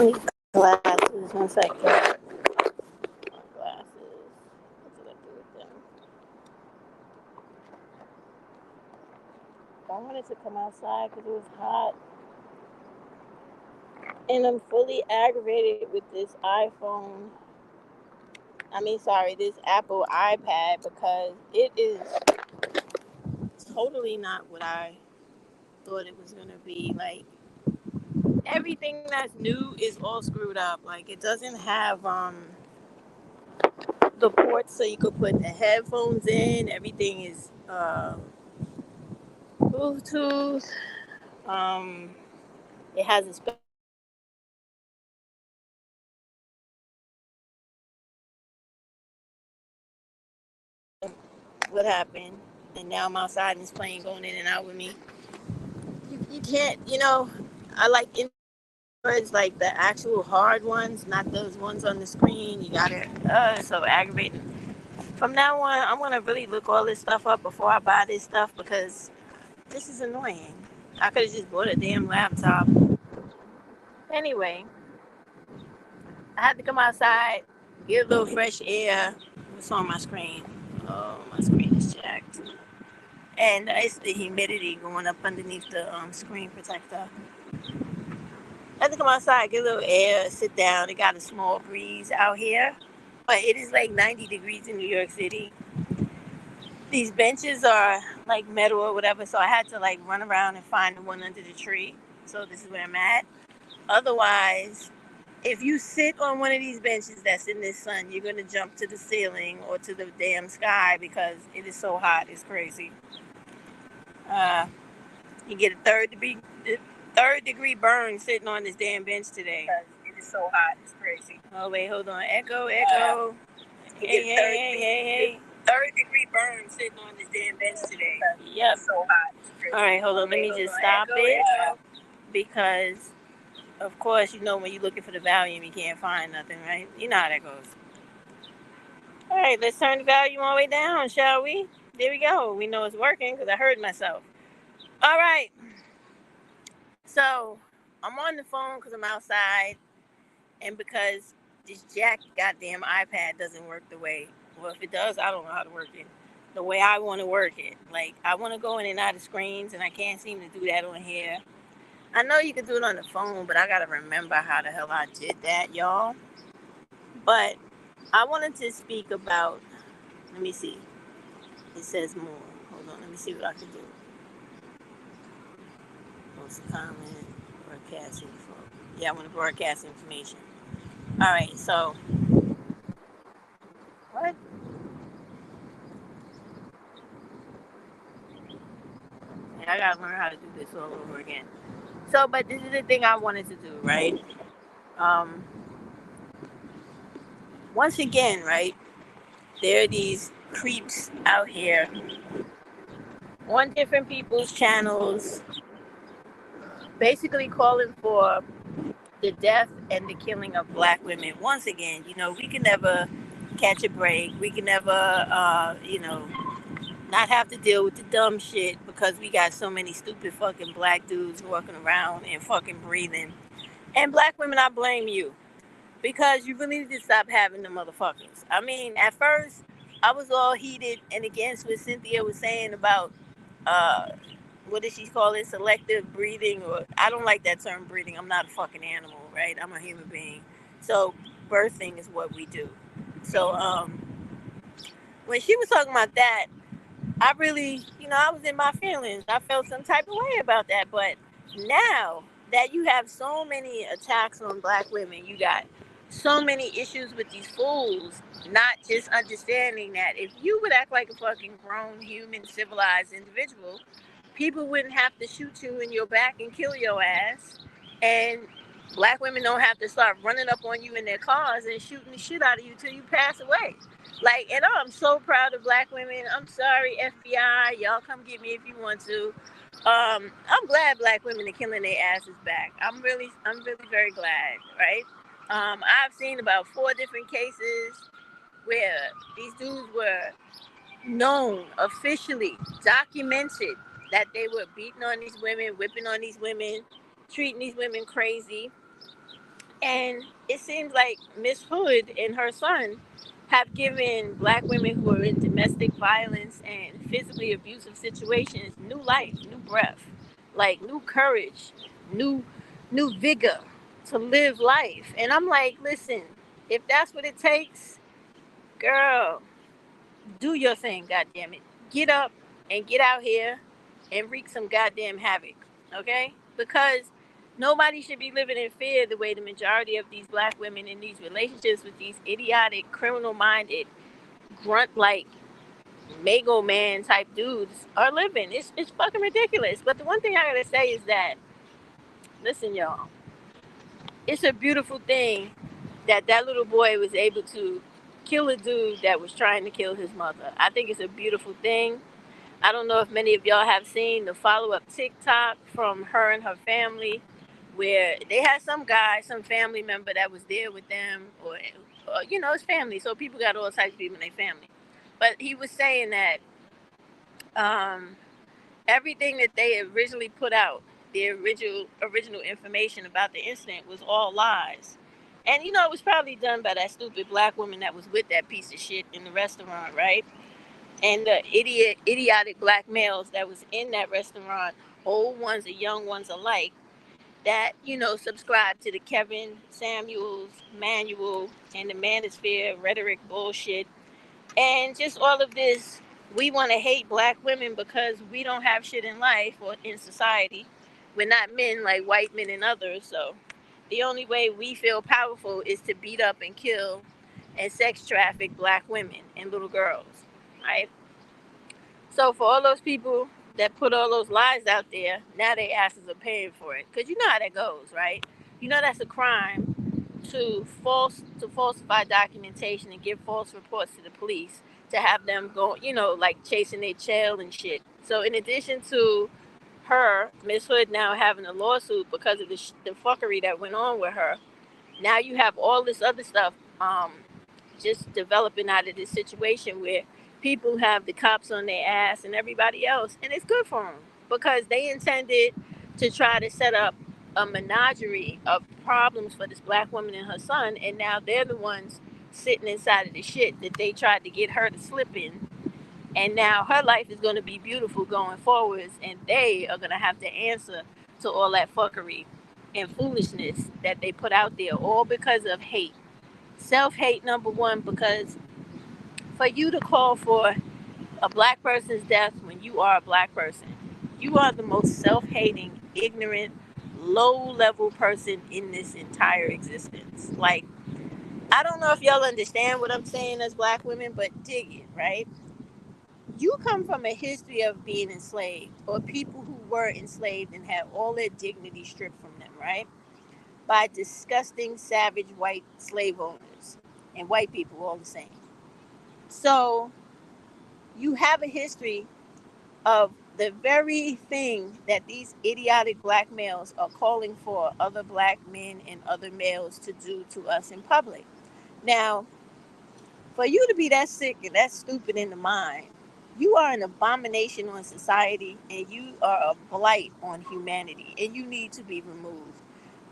I need glasses. One second. Glasses. What did I do with them? I wanted to come outside because it was hot. And I'm fully aggravated with this iPhone. This Apple iPad because it is totally not what I thought it was going to be. Like, everything that's new is all screwed up. Like, it doesn't have the ports so you could put the headphones in. Everything is Bluetooth. Um, it has a special what happened, and now I'm outside and it's playing going in and out with me. You can't, I like Androids, like the actual hard ones, not those ones on the screen. You got it. It's so aggravating. From now on, I'm gonna really look all this stuff up before I buy this stuff because this is annoying. I could have just bought a damn laptop. Anyway, I had to come outside, get a little fresh air. What's on my screen? Oh, my screen is jacked. And it's the humidity going up underneath the screen protector. I had to come outside, get a little air, sit down. It got a small breeze out here, but it is like 90 degrees in New York City. These benches are like metal or whatever, so I had to like run around and find the one under the tree. So this is where I'm at. Otherwise, if you sit on one of these benches that's in this sun, you're gonna jump to the ceiling or to the damn sky because it is so hot. It's crazy. You get a third degree burn sitting on this damn bench today. It is so hot. It's crazy. Oh wait, hold on. Echo. Hey. Third degree burn sitting on this damn bench today. Yep. It's so hot. All right, hold on. Let me just stop it because, of course, when you're looking for the volume, you can't find nothing, right? You know how that goes. All right, let's turn the volume all the way down, shall we? There we go. We know it's working because I heard myself. All right. So I'm on the phone because I'm outside and because this jacked goddamn iPad doesn't work the way, well, if it does, I don't know how to work it the way I want to work it. Like, I want to go in and out of screens and I can't seem to do that on here. I know you can do it on the phone, but I got to remember how the hell I did that, y'all. But I wanted to speak about, let me see. It says more. Hold on, let me see what I can do. Post a comment, broadcast info. Yeah, I want to broadcast information. All right, so what? Yeah, I gotta learn how to do this all over again. So, but this is the thing I wanted to do, right? Um, Once again, right? There are these creeps out here on different people's channels, basically calling for the death and the killing of black women. Once again, we can never catch a break. We can never, not have to deal with the dumb shit because we got so many stupid fucking black dudes walking around and fucking breathing. And black women, I blame you because you really need to stop having the motherfuckers. I mean, at first, I was all heated and against what Cynthia was saying about, uh, what does she call it? Selective breathing, or I don't like that term breathing. I'm not a fucking animal, right? I'm a human being. So birthing is what we do. So when she was talking about that, I really, I was in my feelings. I felt some type of way about that. But now that you have so many attacks on black women, you got so many issues with these fools, not just understanding that if you would act like a fucking grown, human, civilized individual, people wouldn't have to shoot you in your back and kill your ass. And black women don't have to start running up on you in their cars and shooting the shit out of you till you pass away. Like, and I'm so proud of black women. I'm sorry, FBI, y'all come get me if you want to. I'm glad black women are killing their asses back. I'm really very glad, right? I've seen about 4 different cases where these dudes were known, officially documented, that they were beating on these women, whipping on these women, treating these women crazy. And it seems like Miss Hood and her son have given black women who are in domestic violence and physically abusive situations new life, new breath, like new courage, new new vigor to live life. And I'm like, listen, if that's what it takes, girl, do your thing, goddamn it. Get up and get out here and wreak some goddamn havoc, okay? Because nobody should be living in fear the way the majority of these black women in these relationships with these idiotic, criminal-minded, grunt-like, mago man type dudes are living. It's fucking ridiculous. But the one thing I gotta say is that, listen, y'all, it's a beautiful thing that that little boy was able to kill a dude that was trying to kill his mother. I think it's a beautiful thing. I don't know if many of y'all have seen the follow up TikTok from her and her family, where they had some guy, some family member that was there with them, or you know, it's family, so people got all types of people in their family. But he was saying that um, everything that they originally put out, the original information about the incident, was all lies. And you know, it was probably done by that stupid black woman that was with that piece of shit in the restaurant, right? And the idiotic black males that was in that restaurant, old ones and young ones alike, that you know subscribe to the Kevin Samuels manual and the manosphere rhetoric bullshit, and just all of this. We want to hate black women because we don't have shit in life or in society. We're not men like white men and others, so the only way we feel powerful is to beat up and kill and sex traffic black women and little girls, right? So for all those people that put all those lies out there, now their asses are paying for it. Cause you know how that goes, right? You know that's a crime to falsify documentation and give false reports to the police to have them go, you know, like chasing their tail and shit. So in addition to her, Miss Hood now having a lawsuit because of the fuckery that went on with her, now you have all this other stuff just developing out of this situation where people have the cops on their ass and everybody else, and it's good for them because they intended to try to set up a menagerie of problems for this black woman and her son, and now they're the ones sitting inside of the shit that they tried to get her to slip in, and now her life is going to be beautiful going forwards, and they are going to have to answer to all that fuckery and foolishness that they put out there, all because of hate. Self hate, number one, because for you to call for a black person's death when you are a black person, you are the most self hating, ignorant, low level person in this entire existence. Like, I don't know if y'all understand what I'm saying as black women, but dig it, right? You come from a history of being enslaved, or people who were enslaved and had all their dignity stripped from them, right? By disgusting, savage white slave owners and white people all the same. So you have a history of the very thing that these idiotic black males are calling for other black men and other males to do to us in public. Now, for you to be that sick and that stupid in the mind, you are an abomination on society and you are a blight on humanity and you need to be removed.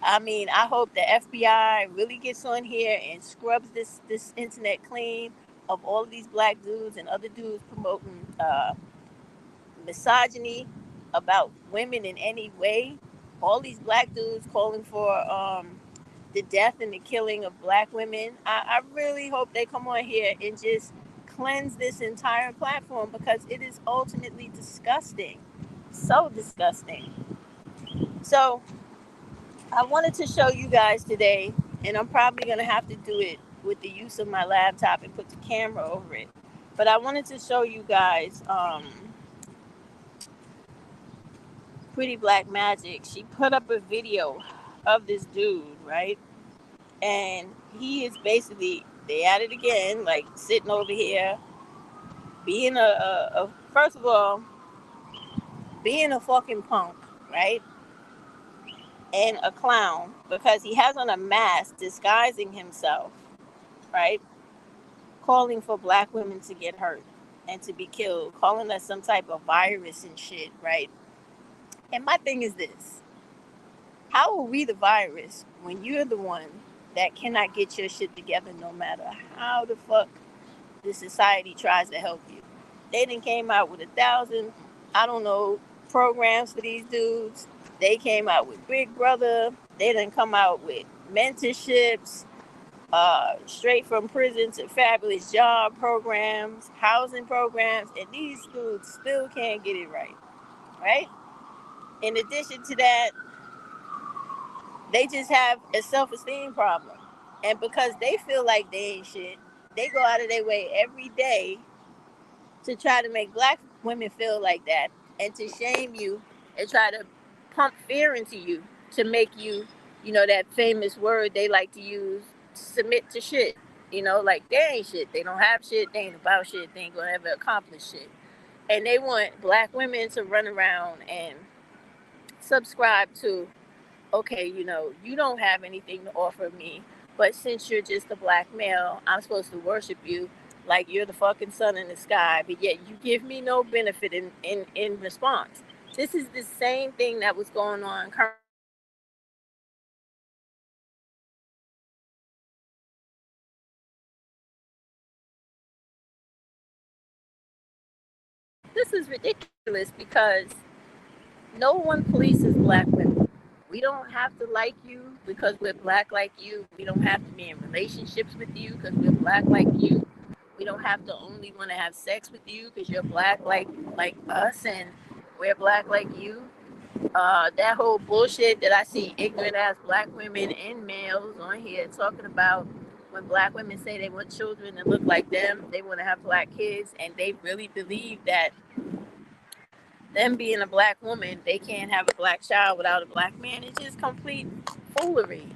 I mean, I hope the FBI really gets on here and scrubs this internet clean of all of these black dudes and other dudes promoting misogyny about women in any way. All these black dudes calling for the death and the killing of black women. I really hope they come on here and just cleanse this entire platform because it is ultimately disgusting. So disgusting. So I wanted to show you guys today, and I'm probably going to have to do it with the use of my laptop and put the camera over it. But I wanted to show you guys Pretty Black Magic. She put up a video of this dude, right? And he is basically, they at it again, like sitting over here, being first of all, being a fucking punk, right? And a clown because he has on a mask disguising himself, right? Calling for black women to get hurt and to be killed, calling us some type of virus and shit, right? And my thing is this: How are we the virus when you're the one that cannot get your shit together no matter how the fuck the society tries to help you? They done came out with 1,000, I don't know, programs for these dudes. They came out with Big Brother. They done come out with mentorships, straight from prison to fabulous job programs, housing programs, and these dudes still can't get it right, right? In addition to that, they just have a self-esteem problem. And because they feel like they ain't shit, they go out of their way every day to try to make black women feel like that and to shame you and try to pump fear into you to make you, that famous word they like to use, submit to shit. Like they ain't shit. They don't have shit. They ain't about shit. They ain't gonna ever accomplish shit. And they want black women to run around and subscribe to, okay, you don't have anything to offer me, but since you're just a black male, I'm supposed to worship you like you're the fucking sun in the sky, but yet you give me no benefit in response. This is the same thing that was going on currently. This is ridiculous because no one polices black women. We don't have to like you because we're black like you. We don't have to be in relationships with you because we're black like you. We don't have to only want to have sex with you because you're black like us and we're black like you. That whole bullshit that I see ignorant ass black women and males on here talking about when black women say they want children that look like them, they want to have black kids, and they really believe that them being a black woman, they can't have a black child without a black man. It's just complete foolery.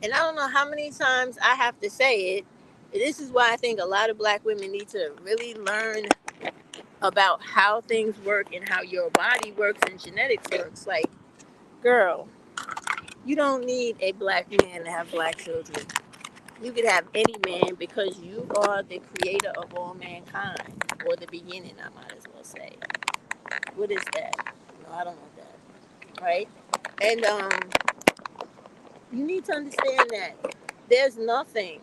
And I don't know how many times I have to say it. This is why I think a lot of black women need to really learn about how things work and how your body works and genetics works. Like, girl, you don't need a black man to have black children. You could have any man because you are the creator of all mankind, or the beginning, I might as well say. What is that? No, I don't know that. Right? And you need to understand that there's nothing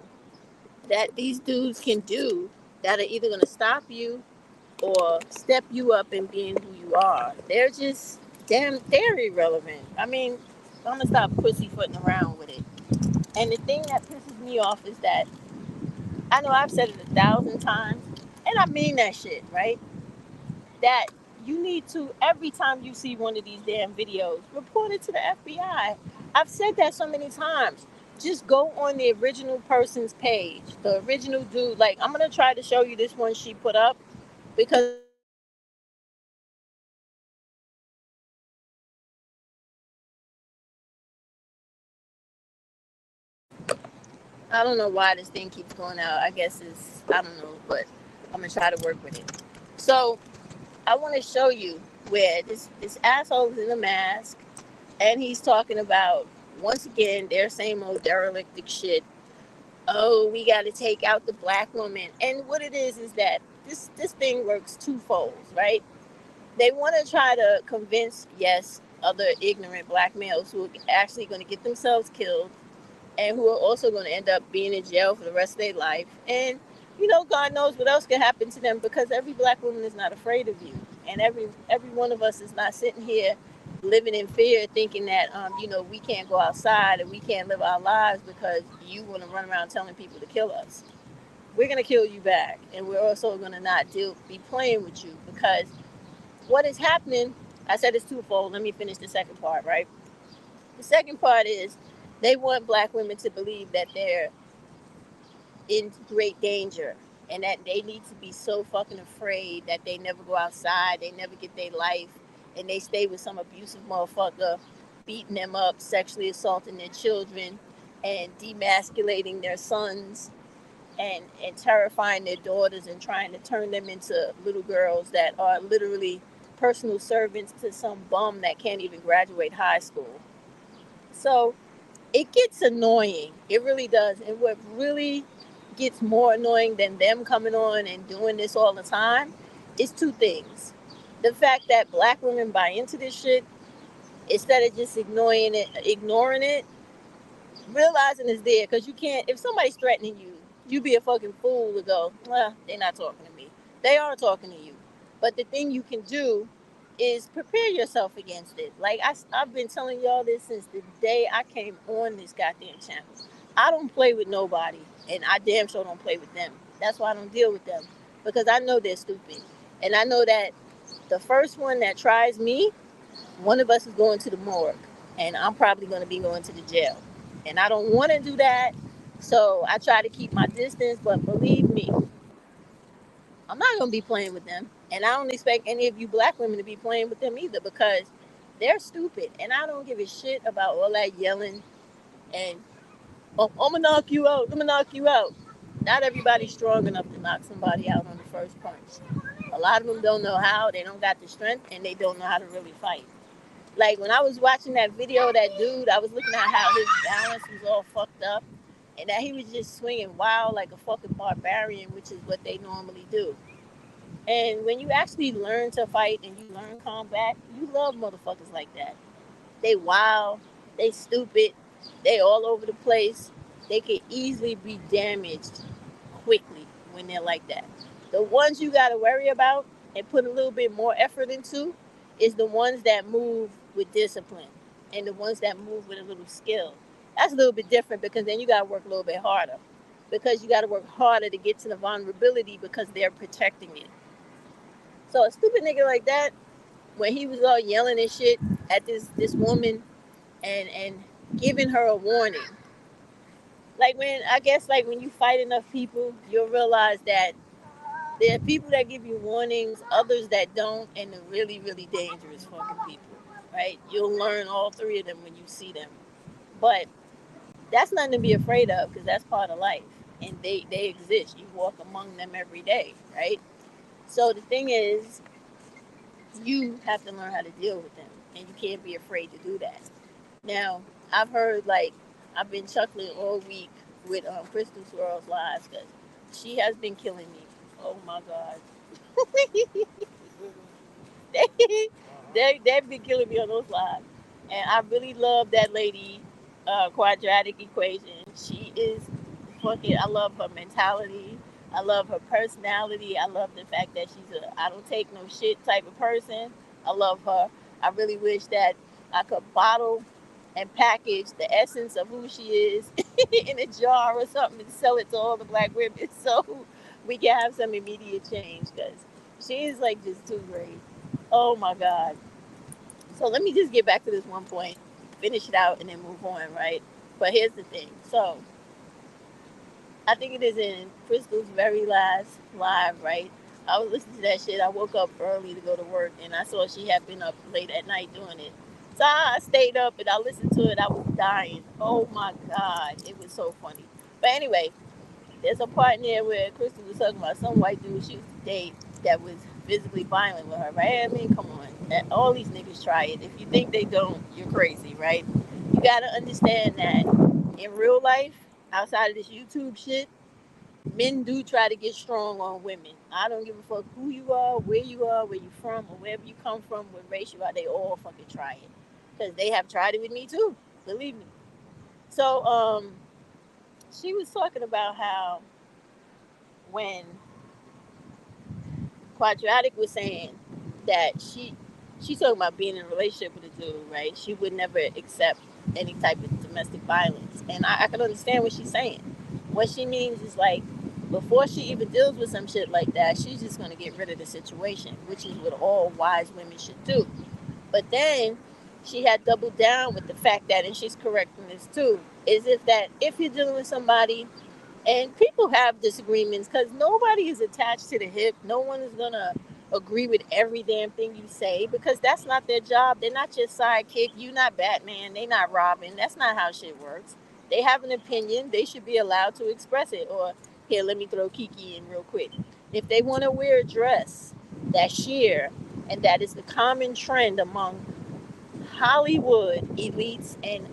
that these dudes can do that are either going to stop you or step you up in being who you are. They're just they're irrelevant. I mean, I'm gonna stop pussyfooting around with it. And the thing that pisses me off is that I know I've said it 1,000 times, and I mean that shit, right? That you need to, every time you see one of these damn videos, report it to the FBI. I've said that so many times. Just go on the original person's page, the original dude. Like, I'm gonna try to show you this one she put up because I don't know why this thing keeps going out. I guess I don't know, but I'm gonna try to work with it. So I want to show you where this asshole is in a mask, and he's talking about, once again, their same old derelictic shit. Oh, we got to take out the black woman, and what it is that this thing works twofold, right? They want to try to convince, yes, other ignorant black males who are actually going to get themselves killed and who are also going to end up being in jail for the rest of their life. And God knows what else could happen to them, because every black woman is not afraid of you, and every one of us is not sitting here living in fear, thinking that we can't go outside and we can't live our lives because you want to run around telling people to kill us. We're going to kill you back, and we're also going to not be playing with you, because what is happening, I said it's twofold. Let me finish the second part, right? The second part is they want black women to believe that they're in great danger and that they need to be so fucking afraid that they never go outside, they never get their life, and they stay with some abusive motherfucker, beating them up, sexually assaulting their children, and demasculating their sons, and terrifying their daughters and trying to turn them into little girls that are literally personal servants to some bum that can't even graduate high school. So it gets annoying. It really does. And what really gets more annoying than them coming on and doing this all the time is two things. The fact that black women buy into this shit, Instead of just ignoring it, realizing it's there. Because you can't, if somebody's threatening you, you be a fucking fool to go, well, they're not talking to me. They are talking to you. But the thing you can do is prepare yourself against it. Like I've been telling y'all this since the day I came on this goddamn channel. I don't play with nobody, and I damn sure don't play with them. That's why I don't deal with them, because I know they're stupid. And I know that the first one that tries me, one of us is going to the morgue, and I'm probably going to be going to the jail. And I don't want to do that, so I try to keep my distance. But believe me, I'm not going to be playing with them. And I don't expect any of you black women to be playing with them either, because they're stupid. And I don't give a shit about all that yelling and, oh, I'm going to knock you out. I'm going to knock you out. Not everybody's strong enough to knock somebody out on the first punch. A lot of them don't know how, they don't got the strength, and they don't know how to really fight. Like when I was watching that video of that dude, I was looking at how his balance was all fucked up and that he was just swinging wild like a fucking barbarian, which is what they normally do. And when you actually learn to fight and you learn combat, you love motherfuckers like that. They wild, they stupid, they all over the place. They can easily be damaged quickly when they're like that. The ones you got to worry about and put a little bit more effort into is the ones that move with discipline and the ones that move with a little skill. That's a little bit different, because then you got to work a little bit harder. Because you got to work harder to get to the vulnerability because they're protecting it. So a stupid nigga like that, when he was all yelling and shit at this woman and giving her a warning, like when I guess like when you fight enough people, you'll realize that there are people that give you warnings, others that don't, and the really, really dangerous fucking people, right? You'll learn all three of them when you see them. But that's nothing to be afraid of, because that's part of life. And they exist. You walk among them every day, right? So the thing is, you have to learn how to deal with them. And you can't be afraid to do that. Now, I've heard, like, I've been chuckling all week with Crystal Swirl's lives, because she has been killing me. Oh my God. They've been killing me on those lives. And I really love that lady, Quadratic Equation. She is fucking, I love her mentality. I love her personality. I love the fact that she's a I don't take no shit type of person. I love her. I really wish that I could bottle and package the essence of who she is in a jar or something and sell it to all the black women so we can have some immediate change, because she is like just too great. Oh my God. So let me just get back to this one point, finish it out, and then move on, right? But here's the thing. So I think it is in Crystal's very last live, right? I was listening to that shit. I woke up early to go to work, and I saw she had been up late at night doing it. So I stayed up and I listened to it. I was dying. Oh my God. It was so funny. But anyway, there's a part in there where Crystal was talking about some white dude she used to date that was physically violent with her, right? I mean, come on. All these niggas try it. If you think they don't, you're crazy, right? You gotta understand that in real life, outside of this YouTube shit, men do try to get strong on women. I don't give a fuck who you are, where you from, or wherever you come from, what race you are. They all fucking try it, because they have tried it with me too. Believe me. So, she was talking about how when Quadratic was saying that she's talking about being in a relationship with a dude, right? She would never accept any type of domestic violence, and I can understand what she's saying. What she means is like, before she even deals with some shit like that, she's just gonna get rid of the situation, which is what all wise women should do. But then she had doubled down with the fact that, and she's correct in this too, is if you're dealing with somebody, and people have disagreements because nobody is attached to the hip. No one is gonna agree with every damn thing you say, because that's not their job. They're not your sidekick. You not Batman. They not Robin. That's not how shit works. They have an opinion. They should be allowed to express it. Or here, let me throw Kiki in real quick. If they want to wear a dress that's sheer and that is the common trend among Hollywood elites and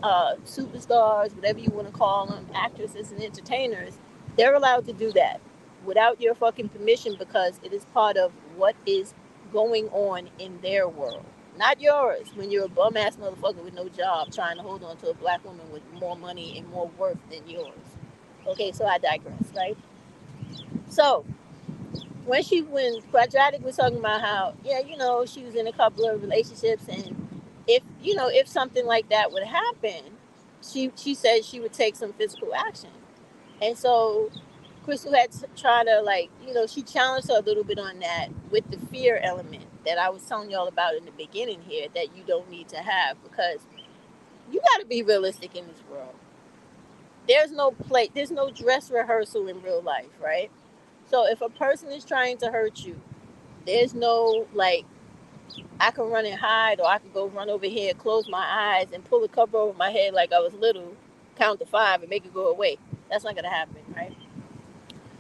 superstars, whatever you want to call them, actresses and entertainers, they're allowed to do that without your fucking permission, because it is part of what is going on in their world. not yours. When you're a bum ass motherfucker with no job trying to hold on to a black woman with more money and more worth than yours. Okay, so I digress, right? So when Quadratic was talking about how, yeah, she was in a couple of relationships, and if something like that would happen, she said she would take some physical action. And so Crystal had tried to, like, she challenged her a little bit on that with the fear element that I was telling y'all about in the beginning here, that you don't need to have, because you got to be realistic in this world. There's no dress rehearsal in real life, right? So if a person is trying to hurt you, there's no, like, I can run and hide, or I can go run over here, close my eyes, and pull the cover over my head like I was little, count to 5, and make it go away. That's not gonna happen, right?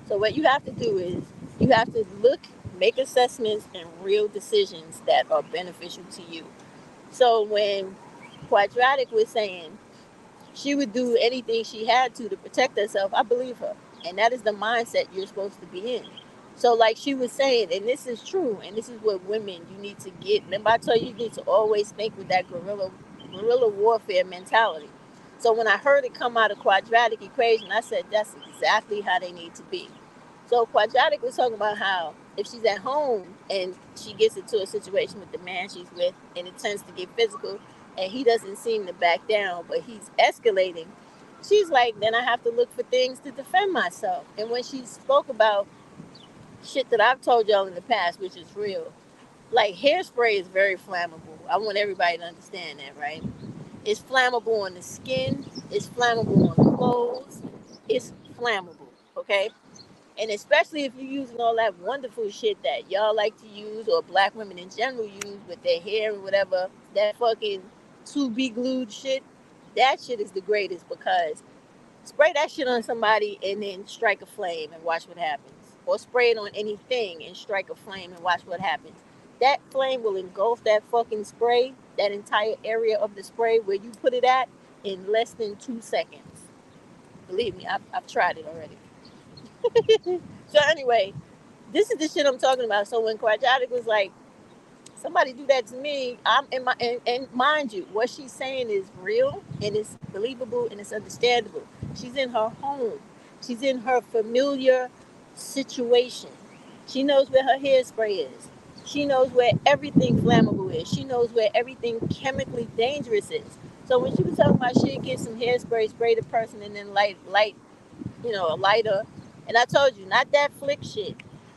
So what you have to do is you have to look, make assessments, and real decisions that are beneficial to you. So when Quadratic was saying she would do anything she had to protect herself, I believe her. And that is the mindset you're supposed to be in. So, like she was saying, and this is true, and this is what women you need to get. Remember, I told you, you need to always think with that guerrilla warfare mentality. So when I heard it come out of Quadratic equation, I said that's exactly how they need to be. So Quadratic was talking about how if she's at home and she gets into a situation with the man she's with, and it tends to get physical, and he doesn't seem to back down, but he's escalating, she's like, then I have to look for things to defend myself. And when she spoke about shit that I've told y'all in the past, which is real, like, hairspray is very flammable. I want everybody to understand that, right? It's flammable on the skin, it's flammable on clothes, it's flammable, okay? And especially if you're using all that wonderful shit that y'all like to use, or black women in general use with their hair and whatever, that fucking to be glued shit, that shit is the greatest, because spray that shit on somebody and then strike a flame and watch what happens. Or spray it on anything and strike a flame and watch what happens. That flame will engulf that fucking spray, that entire area of the spray where you put it at, in less than 2 seconds. Believe me, I've tried it already. So anyway, this is the shit I'm talking about. So when Quadratic was like, somebody do that to me, I'm in my and mind you, what she's saying is real and it's believable and it's understandable. She's in her home. She's in her familiar situation. She knows where her hairspray is. She knows where everything flammable is. She knows where everything chemically dangerous is. So when she was talking about she'd get some hairspray, spray the person, and then light, a lighter. And I told you, not that flick shit.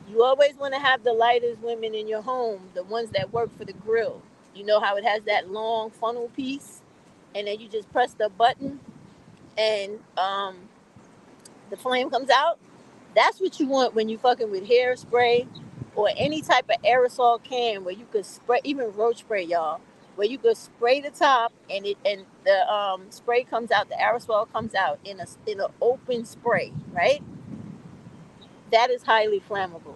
You always want to have the lightest women in your home, the ones that work for the grill. You know how it has that long funnel piece, and then you just press the button, and the flame comes out. That's what you want when you fucking with hairspray or any type of aerosol can where you could spray, even roach spray, y'all, where you could spray the top and the spray comes out, the aerosol comes out in an open spray, right? That is highly flammable.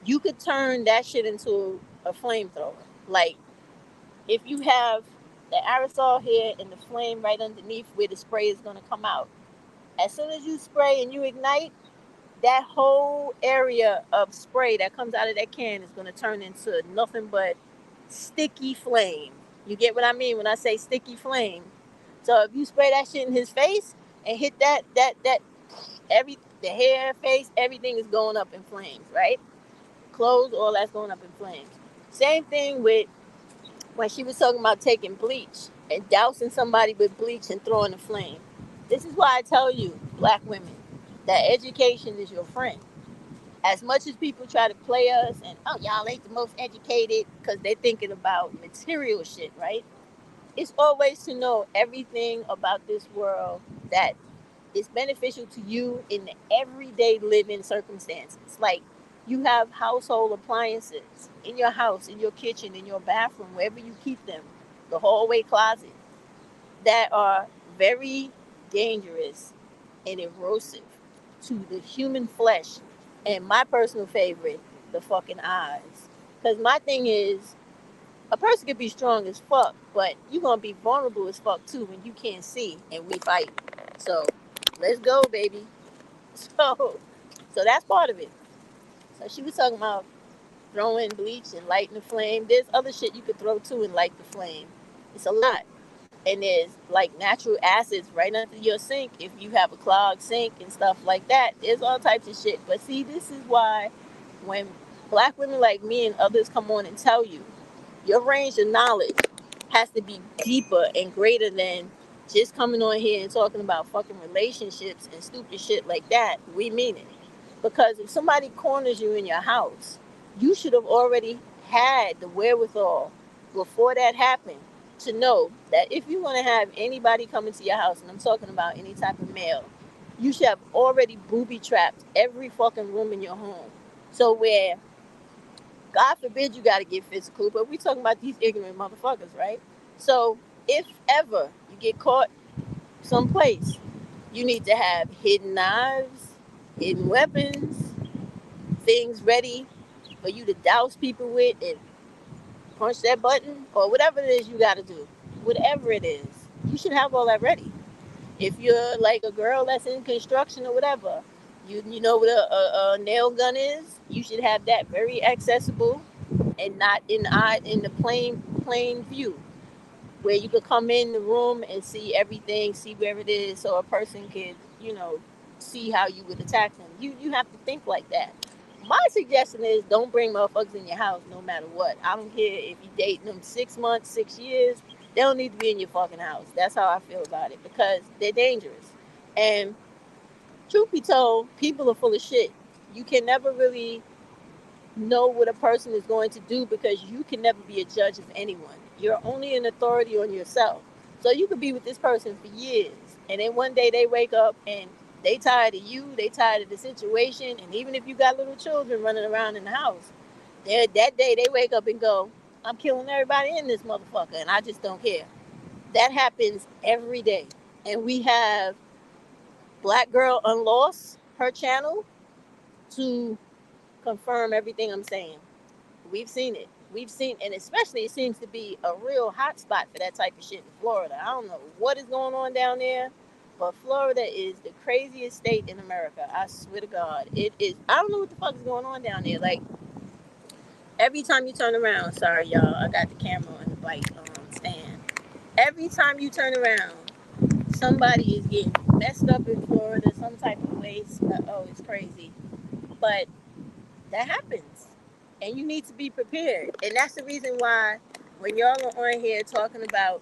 You could turn that shit into a flamethrower. Like, if you have the aerosol here and the flame right underneath where the spray is going to come out, as soon as you spray and you ignite, that whole area of spray that comes out of that can is going to turn into nothing but sticky flame. You get what I mean when I say sticky flame? So if you spray that shit in his face and hit that the hair, face, everything is going up in flames, right? Clothes, all that's going up in flames. Same thing with when she was talking about taking bleach and dousing somebody with bleach and throwing a flame. This is why I tell you, black women, that education is your friend. As much as people try to play us and, oh, y'all ain't the most educated because they're thinking about material shit, right? It's always to know everything about this world that is beneficial to you in the everyday living circumstances. Like, you have household appliances in your house, in your kitchen, in your bathroom, wherever you keep them, the hallway closet, that are very dangerous and erosive to the human flesh. And my personal favorite, the fucking eyes. Because my thing is, a person can be strong as fuck, but you're gonna be vulnerable as fuck too when you can't see and we fight. So let's go, baby. So that's part of it. So she was talking about throwing bleach and lighting the flame. There's other shit you could throw too and light the flame. It's a lot. And there's like natural acids right under your sink if you have a clogged sink and stuff like that. There's all types of shit. But see, this is why when black women like me and others come on and tell you, your range of knowledge has to be deeper and greater than just coming on here and talking about fucking relationships and stupid shit like that. We mean it. Because if somebody corners you in your house, you should have already had the wherewithal before that happened to know that if you want to have anybody come into your house, and I'm talking about any type of male, you should have already booby trapped every fucking room in your home. So where, God forbid you got to get physical, but we talking about these ignorant motherfuckers, right? So if ever you get caught someplace, you need to have hidden knives, hidden weapons, things ready for you to douse people with and punch that button or whatever it is you got to do. Whatever it is, you should have all that ready. If you're like a girl that's in construction or whatever, you know what a nail gun is. You should have that very accessible and not in the plain view, where you could come in the room and see everything, see where it is, so a person can see how you would attack them. You have to think like that. My suggestion is don't bring motherfuckers in your house no matter what. I don't care if you dating them 6 months, 6 years. They don't need to be in your fucking house. That's how I feel about it because they're dangerous. And truth be told, people are full of shit. You can never really know what a person is going to do because you can never be a judge of anyone. You're only an authority on yourself. So you could be with this person for years, and then one day they wake up and they tired of you, they tired of the situation, and even if you got little children running around in the house, that day they wake up and go, I'm killing everybody in this motherfucker, and I just don't care. That happens every day. And we have Black Girl Unlost, her channel, to confirm everything I'm saying. We've seen it. We've seen, and especially it seems to be a real hot spot for that type of shit in Florida. I don't know what is going on down there, but Florida is the craziest state in America. I swear to God, it is. I don't know what the fuck is going on down there. Like every time you turn around, sorry y'all, I got the camera on the bike stand. Every time you turn around, somebody is getting messed up in Florida some type of way. Oh, it's crazy, but that happens. And you need to be prepared. And that's the reason why when y'all are on here talking about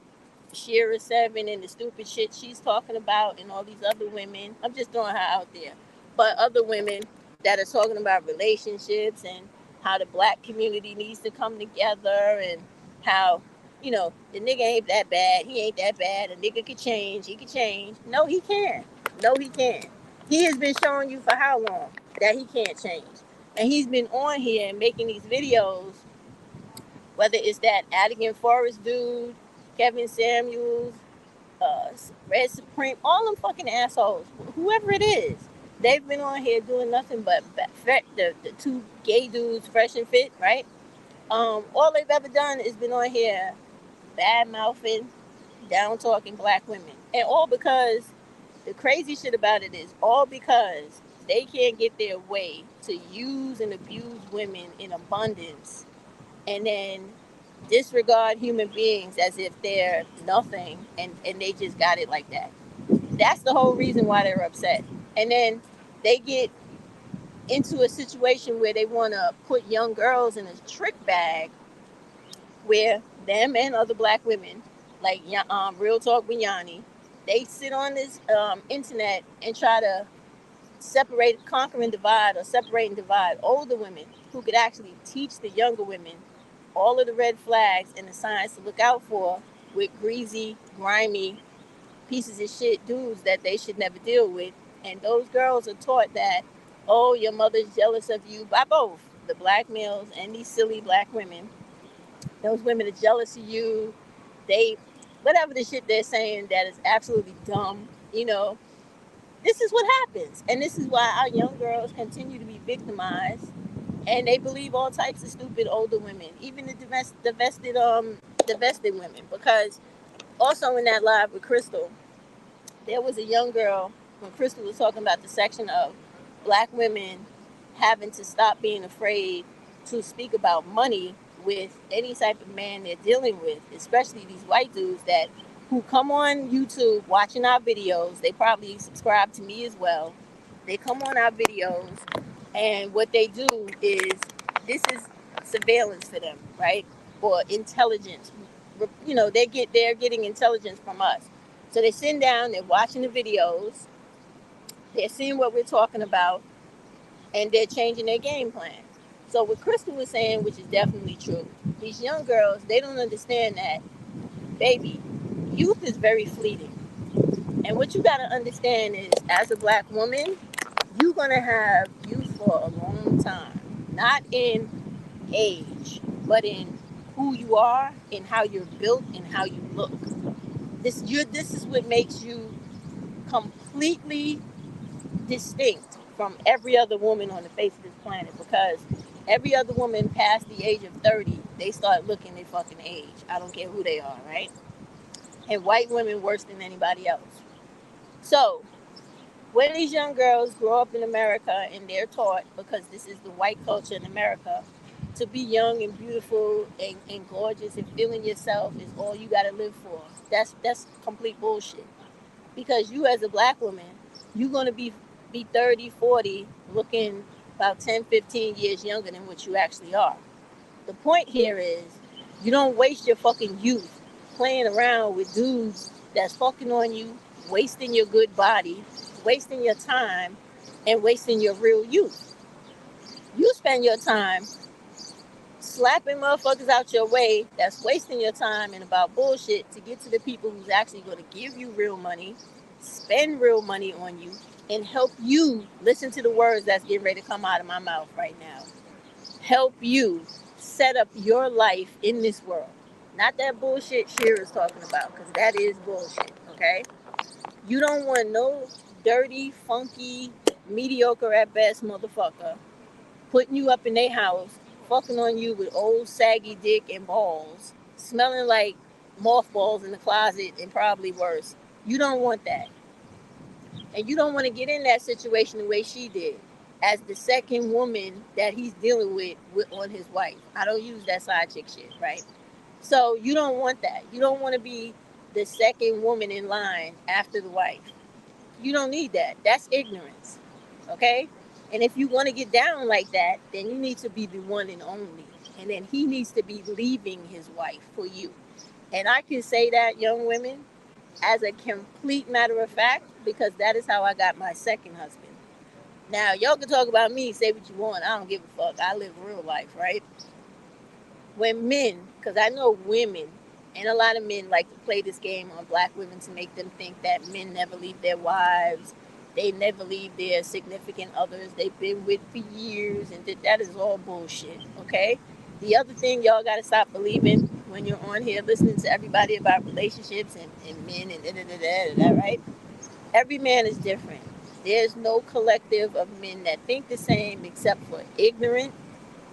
Shira Seven and the stupid shit she's talking about and all these other women, I'm just throwing her out there. But other women that are talking about relationships and how the black community needs to come together and how, the nigga ain't that bad. He ain't that bad. A nigga could change. He could change. No, he can. No, he can't. He has been showing you for how long that he can't change. And he's been on here and making these videos, whether it's that Adigan Forest dude, Kevin Samuels, Red Supreme, all them fucking assholes, whoever it is, they've been on here doing nothing but the two gay dudes, Fresh and Fit, right? All they've ever done is been on here bad mouthing, down talking black women, and all because the crazy shit about it is all because they can't get their way to use and abuse women in abundance and then disregard human beings as if they're nothing and they just got it like that. That's the whole reason why they're upset. And then they get into a situation where they want to put young girls in a trick bag where them and other black women, like Real Talk with Yanni, they sit on this internet and try to separate, conquer and divide, or separate and divide older women who could actually teach the younger women all of the red flags and the signs to look out for with greasy, grimy pieces of shit dudes that they should never deal with. And those girls are taught that, oh, your mother's jealous of you by both the black males and these silly black women. Those women are jealous of you. They, whatever the shit they're saying that is absolutely dumb, this is what happens. And this is why our young girls continue to be victimized and they believe all types of stupid older women, even the divested women. Because also in that live with Crystal, there was a young girl when Crystal was talking about the section of black women having to stop being afraid to speak about money with any type of man they're dealing with, especially these white dudes that who come on YouTube watching our videos. They probably subscribe to me as well. They come on our videos, and what they do is this is surveillance for them, right? Or intelligence. They're getting intelligence from us. So they're sitting down, they're watching the videos, they're seeing what we're talking about, and they're changing their game plan. So what Crystal was saying, which is definitely true, these young girls, they don't understand that, baby, youth is very fleeting. And what you got to understand is, as a black woman, you're going to have youth for a long time. Not in age, but in who you are and how you're built and how you look. This is what makes you completely distinct from every other woman on the face of this planet, because every other woman past the age of 30, they start looking their fucking age. I don't care who they are, right? And white women worse than anybody else. So when these young girls grow up in America and they're taught, because this is the white culture in America, to be young and beautiful and gorgeous and feeling yourself is all you got to live for. That's complete bullshit. Because you as a black woman, you're going to be 30, 40, looking about 10, 15 years younger than what you actually are. The point here is you don't waste your fucking youth playing around with dudes that's fucking on you, wasting your good body, wasting your time, and wasting your real youth. You spend your time slapping motherfuckers out your way that's wasting your time and about bullshit to get to the people who's actually going to give you real money, spend real money on you, and help you listen to the words that's getting ready to come out of my mouth right now. Help you set up your life in this world. Not that bullshit Sheer is talking about, because that is bullshit, okay? You don't want no dirty, funky, mediocre at best motherfucker putting you up in their house, fucking on you with old saggy dick and balls, smelling like mothballs in the closet and probably worse. You don't want that. And you don't want to get in that situation the way she did, as the second woman that he's dealing with on his wife. I don't use that side chick shit, right? So you don't want that. You don't want to be the second woman in line after the wife. You don't need that. That's ignorance. Okay? And if you want to get down like that, then you need to be the one and only. And then he needs to be leaving his wife for you. And I can say that, young women, as a complete matter of fact, because that is how I got my second husband. Now, y'all can talk about me, say what you want. I don't give a fuck. I live real life, right? When men, because I know women, and a lot of men like to play this game on black women to make them think that men never leave their wives, they never leave their significant others they've been with for years, and that is all bullshit, okay? The other thing y'all got to stop believing when you're on here listening to everybody about relationships and men and da, right? Every man is different. There's no collective of men that think the same except for ignorant,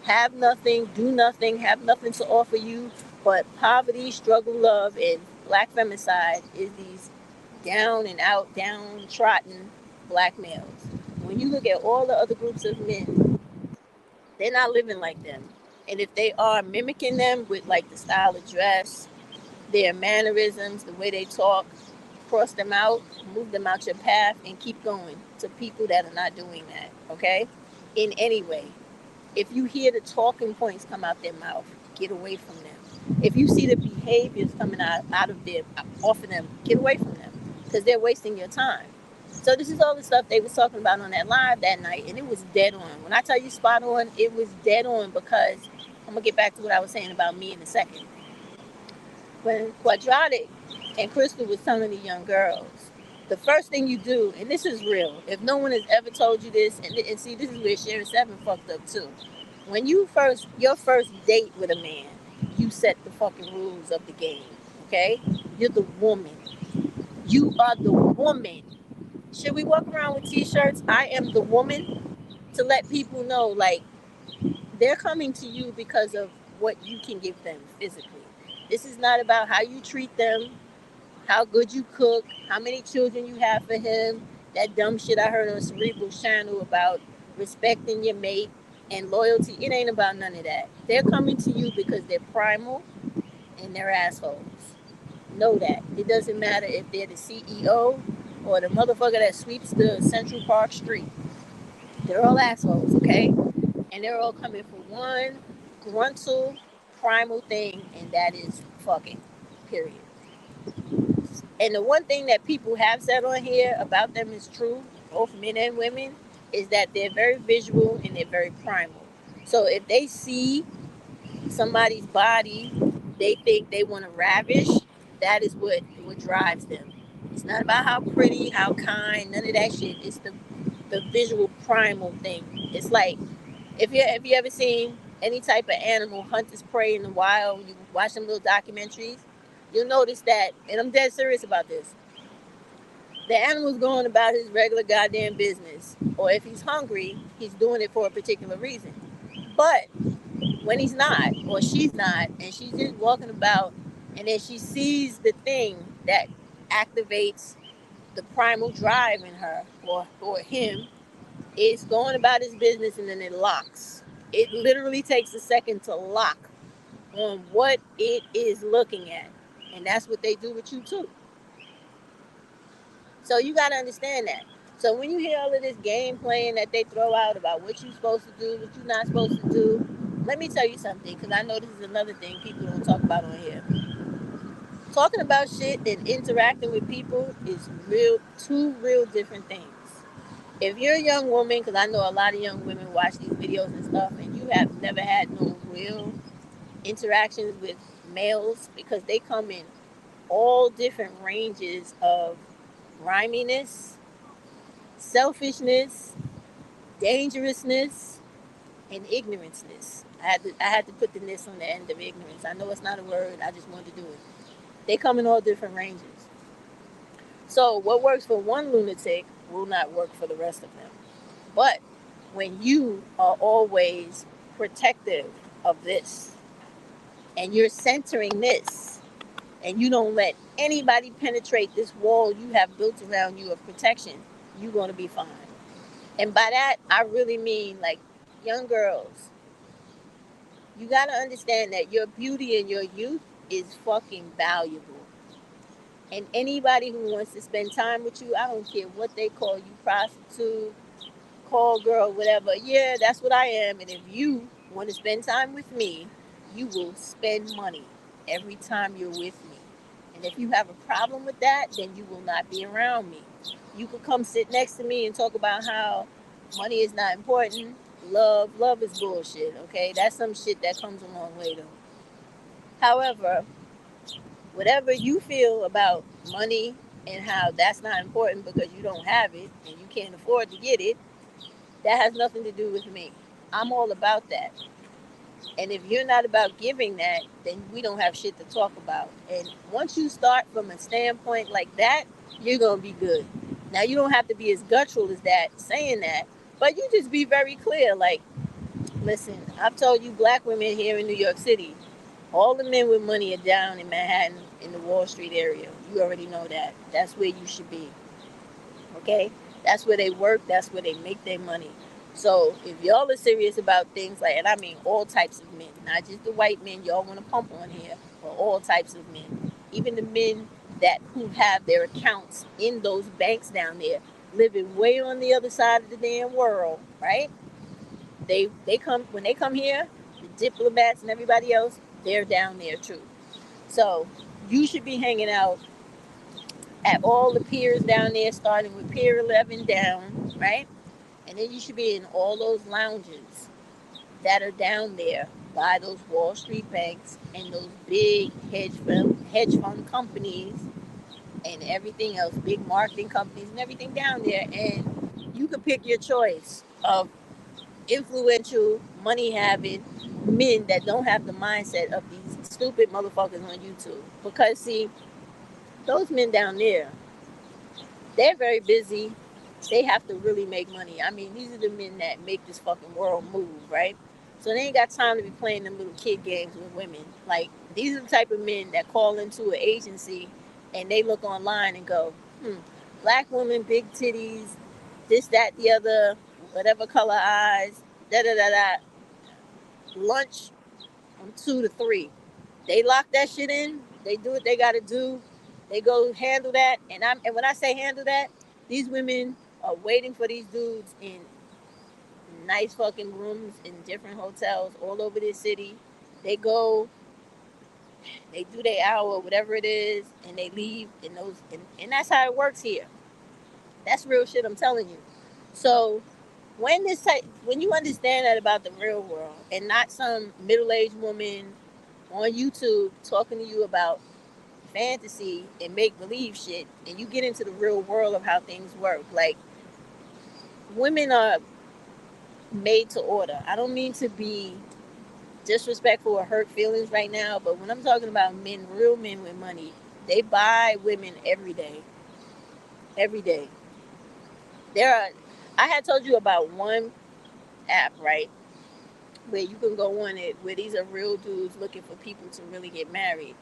have nothing, do nothing, have nothing to offer you but poverty, struggle, love, and black femicide is these down and out, downtrodden black males. When you look at all the other groups of men, they're not living like them. And if they are mimicking them with like the style of dress, their mannerisms, the way they talk, cross them out, move them out your path, and keep going to people that are not doing that, okay? In any way. If you hear the talking points come out their mouth, get away from them. If you see the behaviors coming out of them, off of them, get away from them, because they're wasting your time. So this is all the stuff they was talking about on that live that night, and it was dead on. When I tell you spot on, it was dead on, because I'm gonna get back to what I was saying about me in a second. When Quadratic and Crystal was telling the young girls, the first thing you do, and this is real, if no one has ever told you this, and see, this is where Sharon 7 fucked up too. When your first date with a man, you set the fucking rules of the game, okay? You're the woman. You are the woman. Should we walk around with t-shirts, I am the woman, to let people know, like, they're coming to you because of what you can give them physically. This is not about how you treat them, how good you cook, how many children you have for him, that dumb shit I heard on Cerebral's channel about respecting your mate. and loyalty. It ain't about none of that. They're coming to you because they're primal and they're assholes. Know that. It doesn't matter if they're the CEO or the motherfucker that sweeps the Central Park street. They're all assholes, okay? And they're all coming for one gruntal primal thing, and that is fucking. Period. And the one thing that people have said on here about them is true, both men and women, is that they're very visual and they're very primal. So if they see somebody's body they think they want to ravish, that is what drives them. It's not about how pretty, how kind, none of that shit. It's the visual primal thing. It's like if you ever seen any type of animal hunt its prey in the wild, you watch them little documentaries, you'll notice that, and I'm dead serious about this. The animal's going about his regular goddamn business, or if he's hungry, he's doing it for a particular reason. But when he's not, or she's not, and she's just walking about, and then she sees the thing that activates the primal drive in her or him, it's going about his business and then it locks. It literally takes a second to lock on what it is looking at. And that's what they do with you too. So you got to understand that. So when you hear all of this game playing that they throw out about what you're supposed to do, what you're not supposed to do, let me tell you something, because I know this is another thing people don't talk about on here. Talking about shit and interacting with people is two real different things. If you're a young woman, because I know a lot of young women watch these videos and stuff, and you have never had no real interactions with males, because they come in all different ranges of griminess, selfishness, dangerousness, and ignoranceness. I had to put the ness on the end of ignorance. I know it's not a word. I just wanted to do it. They come in all different ranges. So what works for one lunatic will not work for the rest of them. But when you are always protective of this and you're centering this and you don't let anybody penetrate this wall you have built around you of protection, you're going to be fine. And by that, I really mean like young girls, you got to understand that your beauty and your youth is fucking valuable. And anybody who wants to spend time with you, I don't care what they call you, prostitute, call girl, whatever. Yeah, that's what I am. And if you want to spend time with me, you will spend money every time you're with me. And if you have a problem with that, then you will not be around me. You could come sit next to me and talk about how money is not important. Love is bullshit, okay? That's some shit that comes a long way though. However, whatever you feel about money and how that's not important because you don't have it and you can't afford to get it, that has nothing to do with me. I'm all about that. And if you're not about giving that, then we don't have shit to talk about. And once you start from a standpoint like that, you're going to be good. Now, you don't have to be as guttural as that saying that, but you just be very clear. Like, listen, I've told you black women here in New York City, all the men with money are down in Manhattan in the Wall Street area. You already know that. That's where you should be. Okay? That's where they work. That's where they make their money. So if y'all are serious about things like, and I mean all types of men, not just the white men y'all want to pump on here, but all types of men, even the men that who have their accounts in those banks down there, living way on the other side of the damn world, right? They come when they come here, the diplomats and everybody else, they're down there too. So you should be hanging out at all the piers down there, starting with Pier 11 down, right? And then you should be in all those lounges that are down there by those Wall Street banks and those big hedge fund companies and everything else, big marketing companies and everything down there. And you can pick your choice of influential, money having men that don't have the mindset of these stupid motherfuckers on YouTube. Because, see, those men down there, they're very busy. They have to really make money. I mean, these are the men that make this fucking world move, right? So they ain't got time to be playing them little kid games with women. Like, these are the type of men that call into an agency and they look online and go, black woman, big titties, this, that, the other, whatever color eyes. da da da da. Lunch from 2 to 3. They lock that shit in. They do what they got to do. They go handle that. And when I say handle that, these women are waiting for these dudes in nice fucking rooms in different hotels all over this city. They go, they do their hour, whatever it is, and they leave. And that's how it works here. That's real shit. I'm telling you. So when you understand that about the real world, and not some middle-aged woman on YouTube talking to you about fantasy and make believe shit, and you get into the real world of how things work. Like, women are made to order. I don't mean to be disrespectful or hurt feelings right now, but when I'm talking about men, real men with money, they buy women every day. Every day. There are I had told you about one app, right? Where you can go on it, where these are real dudes looking for people to really get married.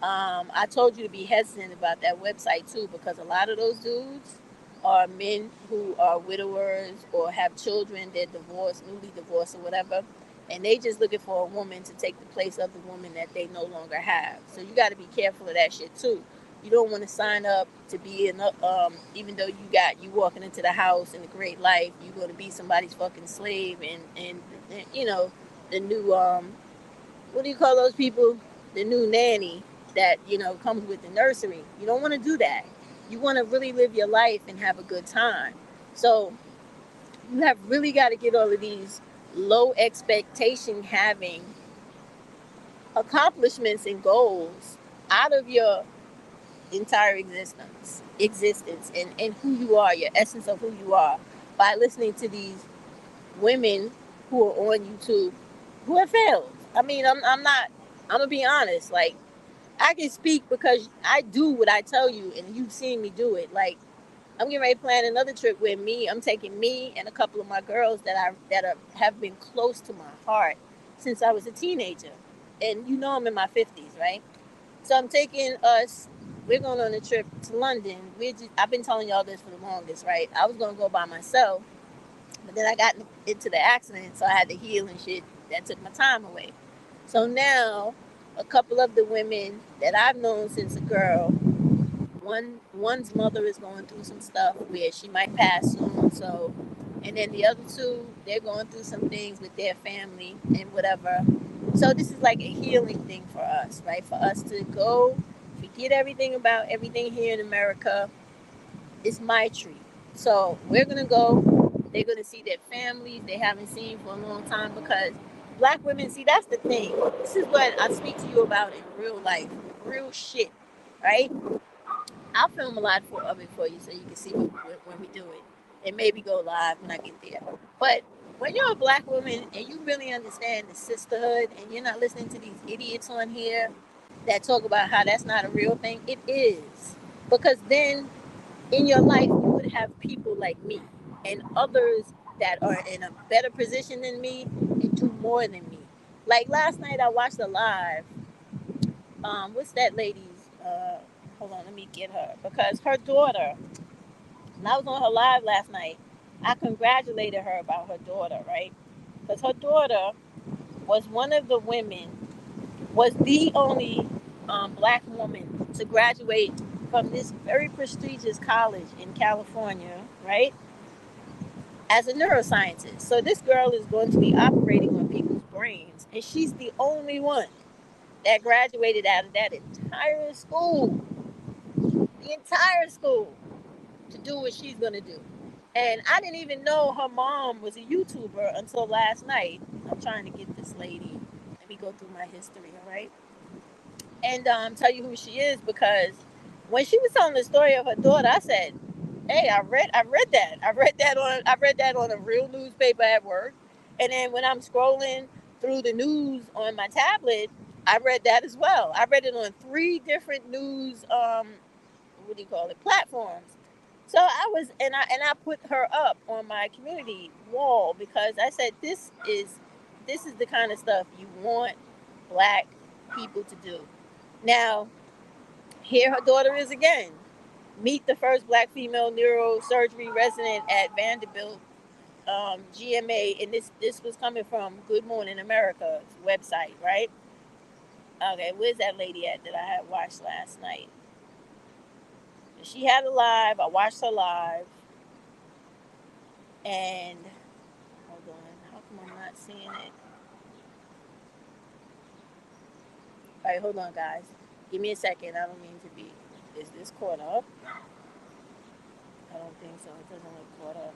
I told you to be hesitant about that website too, because a lot of those dudes are men who are widowers or have children. They're divorced, newly divorced, or whatever, and they just looking for a woman to take the place of the woman that they no longer have. So you got to be careful of that shit too. You don't want to sign up to be in even though you walking into the house in a great life, you're going to be somebody's fucking slave and the new what do you call those people? The new nanny that comes with the nursery. You don't want to do that. You want to really live your life and have a good time. So you have really got to get all of these low expectation having accomplishments and goals out of your entire existence and who you are, your essence of who you are, by listening to these women who are on YouTube who have failed. I mean, I'm not. I'm gonna be honest. Like, I can speak because I do what I tell you, and you've seen me do it. Like, I'm getting ready to plan another trip with me. I'm taking me and a couple of my girls have been close to my heart since I was a teenager, and I'm in my 50s, right? So I'm taking us. We're going on a trip to London. I've been telling y'all this for the longest, right? I was gonna go by myself, but then I got into the accident, so I had to heal and shit. That took my time away. So now, a couple of the women that I've known since a girl, one's mother is going through some stuff where she might pass soon. So, and then the other two, they're going through some things with their family and whatever. So this is like a healing thing for us, right? For us to go, forget everything about everything here in America. It's my treat. So we're gonna go. They're gonna see their families they haven't seen for a long time, because black women, see, that's the thing. This is what I speak to you about in real life, real shit, right? I'll film a lot of it for you so you can see when we do it, and maybe go live when I get there. But when you're a black woman and you really understand the sisterhood, and you're not listening to these idiots on here that talk about how that's not a real thing, it is. Because then in your life you would have people like me and others that are in a better position than me and do more than me. Like last night I watched a live. What's that lady's hold on, let me get her, because her daughter, and I was on her live last night, I congratulated her about her daughter, right? Because her daughter was one of the women, was the only black woman to graduate from this very prestigious college in California, right? As a neuroscientist. So this girl is going to be operating on people's brains, and she's the only one that graduated out of that entire school, the entire school, to do what she's going to do. And I didn't even know her mom was a YouTuber until last night. I'm trying to get this lady. Let me go through my history, all right? And tell you who she is, because when she was telling the story of her daughter, I said, "Hey, I read that on a real newspaper at work, and then when I'm scrolling through the news on my tablet, I read that as well. I read it on three different news what do you call it, platforms. So I put her up on my community wall, because I said this is the kind of stuff you want black people to do. Now, here her daughter is again. Meet the first black female neurosurgery resident at Vanderbilt GMA, and this was coming from Good Morning America's website, right? Okay, where's that lady at that I had watched last night? She had a live. I watched her live, and hold on, how come I'm not seeing it? All right, hold on, guys. Give me a second. I don't mean to be. Is this caught up? I don't think so. It doesn't look caught up.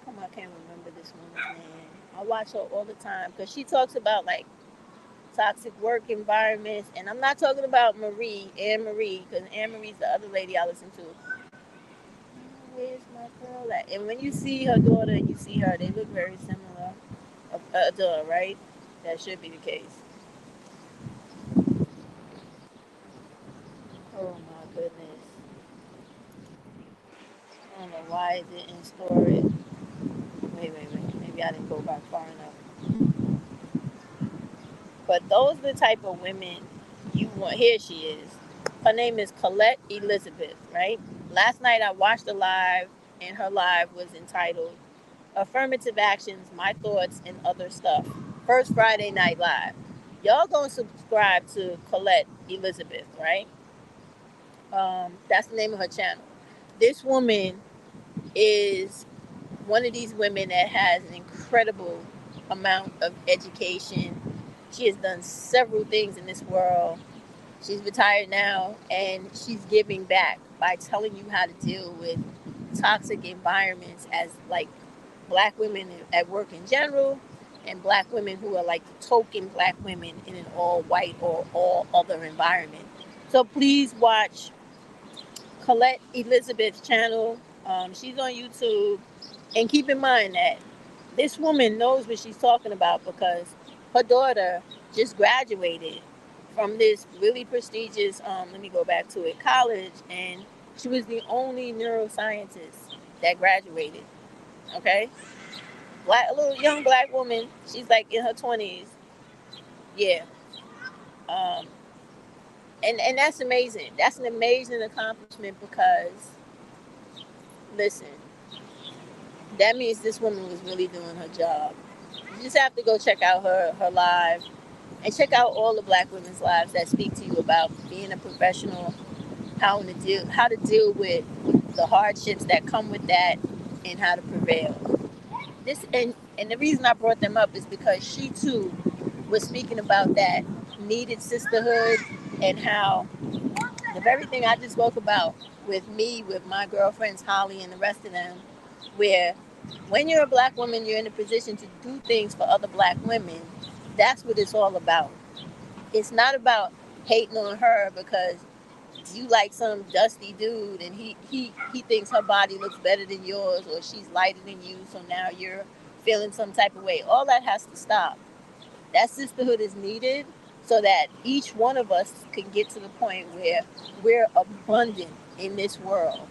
How come I can't remember this woman's name? I watch her all the time because she talks about like toxic work environments, and I'm not talking about Anne Marie, because Anne Marie's the other lady I listen to. Where's my girl at? And when you see her daughter and you see her, they look very similar. Duh, right? That should be the case. Oh my goodness. I don't know why it didn't store it. Wait. Maybe I didn't go back far enough. But those are the type of women you want. Here she is. Her name is Colette Elizabeth, right? Last night I watched a live, and her live was entitled Affirmative Actions, My Thoughts, and Other Stuff. First Friday Night Live. Y'all gonna subscribe to Colette Elizabeth, right? That's the name of her channel. This woman is one of these women that has an incredible amount of education. She has done several things in this world. She's retired now, and she's giving back by telling you how to deal with toxic environments as like black women at work in general, and black women who are like the token black women in an all white or all other environment. So please watch Colette Elizabeth's channel. She's on YouTube. And keep in mind that this woman knows what she's talking about because her daughter just graduated from this really prestigious, let me go back to it, college, and she was the only neuroscientist that graduated. Okay? A little young black woman. She's like in her 20s. Yeah. Um, and that's amazing. That's an amazing accomplishment because, listen, that means this woman was really doing her job. You just have to go check out her live and check out all the black women's lives that speak to you about being a professional, how to deal with the hardships that come with that, and how to prevail. This and the reason I brought them up is because she too was speaking about that needed sisterhood, and how the very thing I just spoke about with me, with my girlfriends Holly and the rest of them, where when you're a black woman, you're in a position to do things for other black women. That's what it's all about. It's not about hating on her because you like some dusty dude and he thinks her body looks better than yours, or she's lighter than you, so now you're feeling some type of way. All that has to stop. That sisterhood is needed so that each one of us can get to the point where we're abundant in this world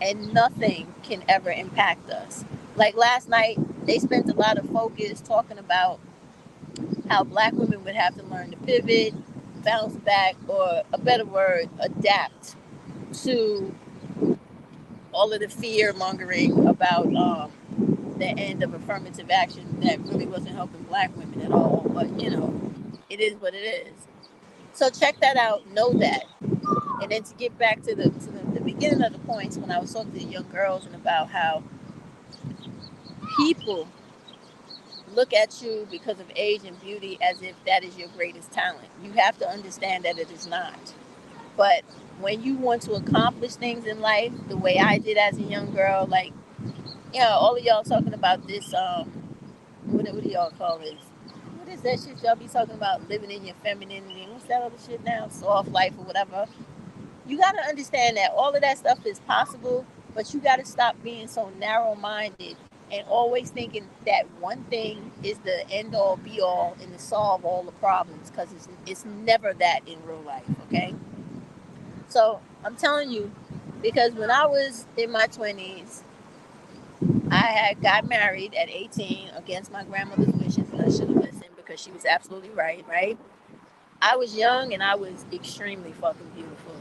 and nothing can ever impact us. Like last night, they spent a lot of focus talking about how black women would have to learn to pivot, bounce back, or a better word, adapt to all of the fear mongering about the end of affirmative action that really wasn't helping black women at all. But it is what it is. So check that out. Know that. And then to get back to the beginning of the points when I was talking to the young girls and about how people look at you because of age and beauty as if that is your greatest talent. You have to understand that it is not. But when you want to accomplish things in life the way I did as a young girl, like, all of y'all talking about this, what do y'all call this? What is that shit y'all be talking about? Living in your femininity. What's that other shit now? Soft life or whatever. You got to understand that all of that stuff is possible, but you got to stop being so narrow minded and always thinking that one thing is the end all be all and to solve all the problems, because it's never that in real life, okay? So I'm telling you, because when I was in my 20s, I had got married at 18 against my grandmother's wishes, and I should have listened because she was absolutely right, right? I was young and I was extremely fucking beautiful.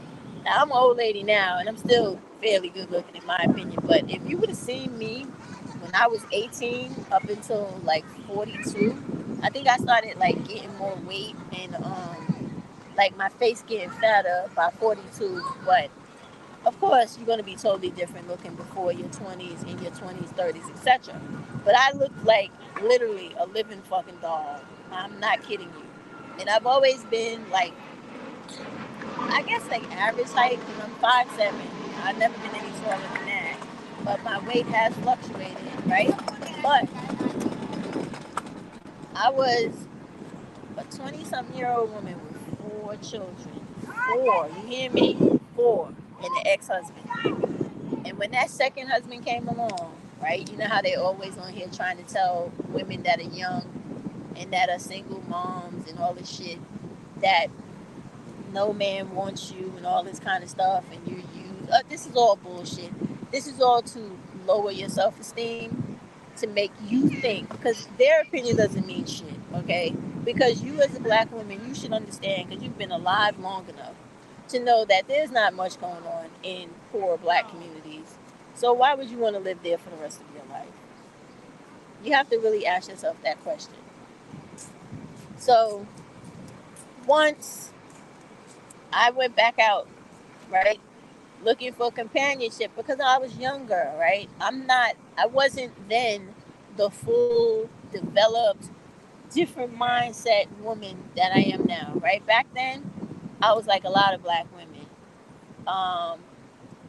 Now I'm an old lady now and I'm still fairly good looking in my opinion. But if you would have seen me when I was 18 up until like 42, I think I started like getting more weight and like my face getting fatter by 42. But of course, you're going to be totally different looking before your 20s, in your 20s, 30s, etc. But I look like literally a living fucking dog. I'm not kidding you. And I've always been like, I guess like average height because I'm 5'7". I've never been any taller than that. But my weight has fluctuated, right? But I was a 20 something year old woman with 4 children. Four, you hear me? Four. And an ex husband. And when that second husband came along, right, you know how they always on here trying to tell women that are young and that are single moms and all this shit that no man wants you and all this kind of stuff and this is all bullshit. This is all to lower your self-esteem, to make you think, because their opinion doesn't mean shit, okay? Because you as a black woman, you should understand, because you've been alive long enough to know that there's not much going on in poor black communities. So why would you want to live there for the rest of your life? You have to really ask yourself that question. So once I went back out, right, looking for companionship because I was younger, right? I wasn't then the full developed, different mindset woman that I am now, right? Back then, I was like a lot of black women. Um,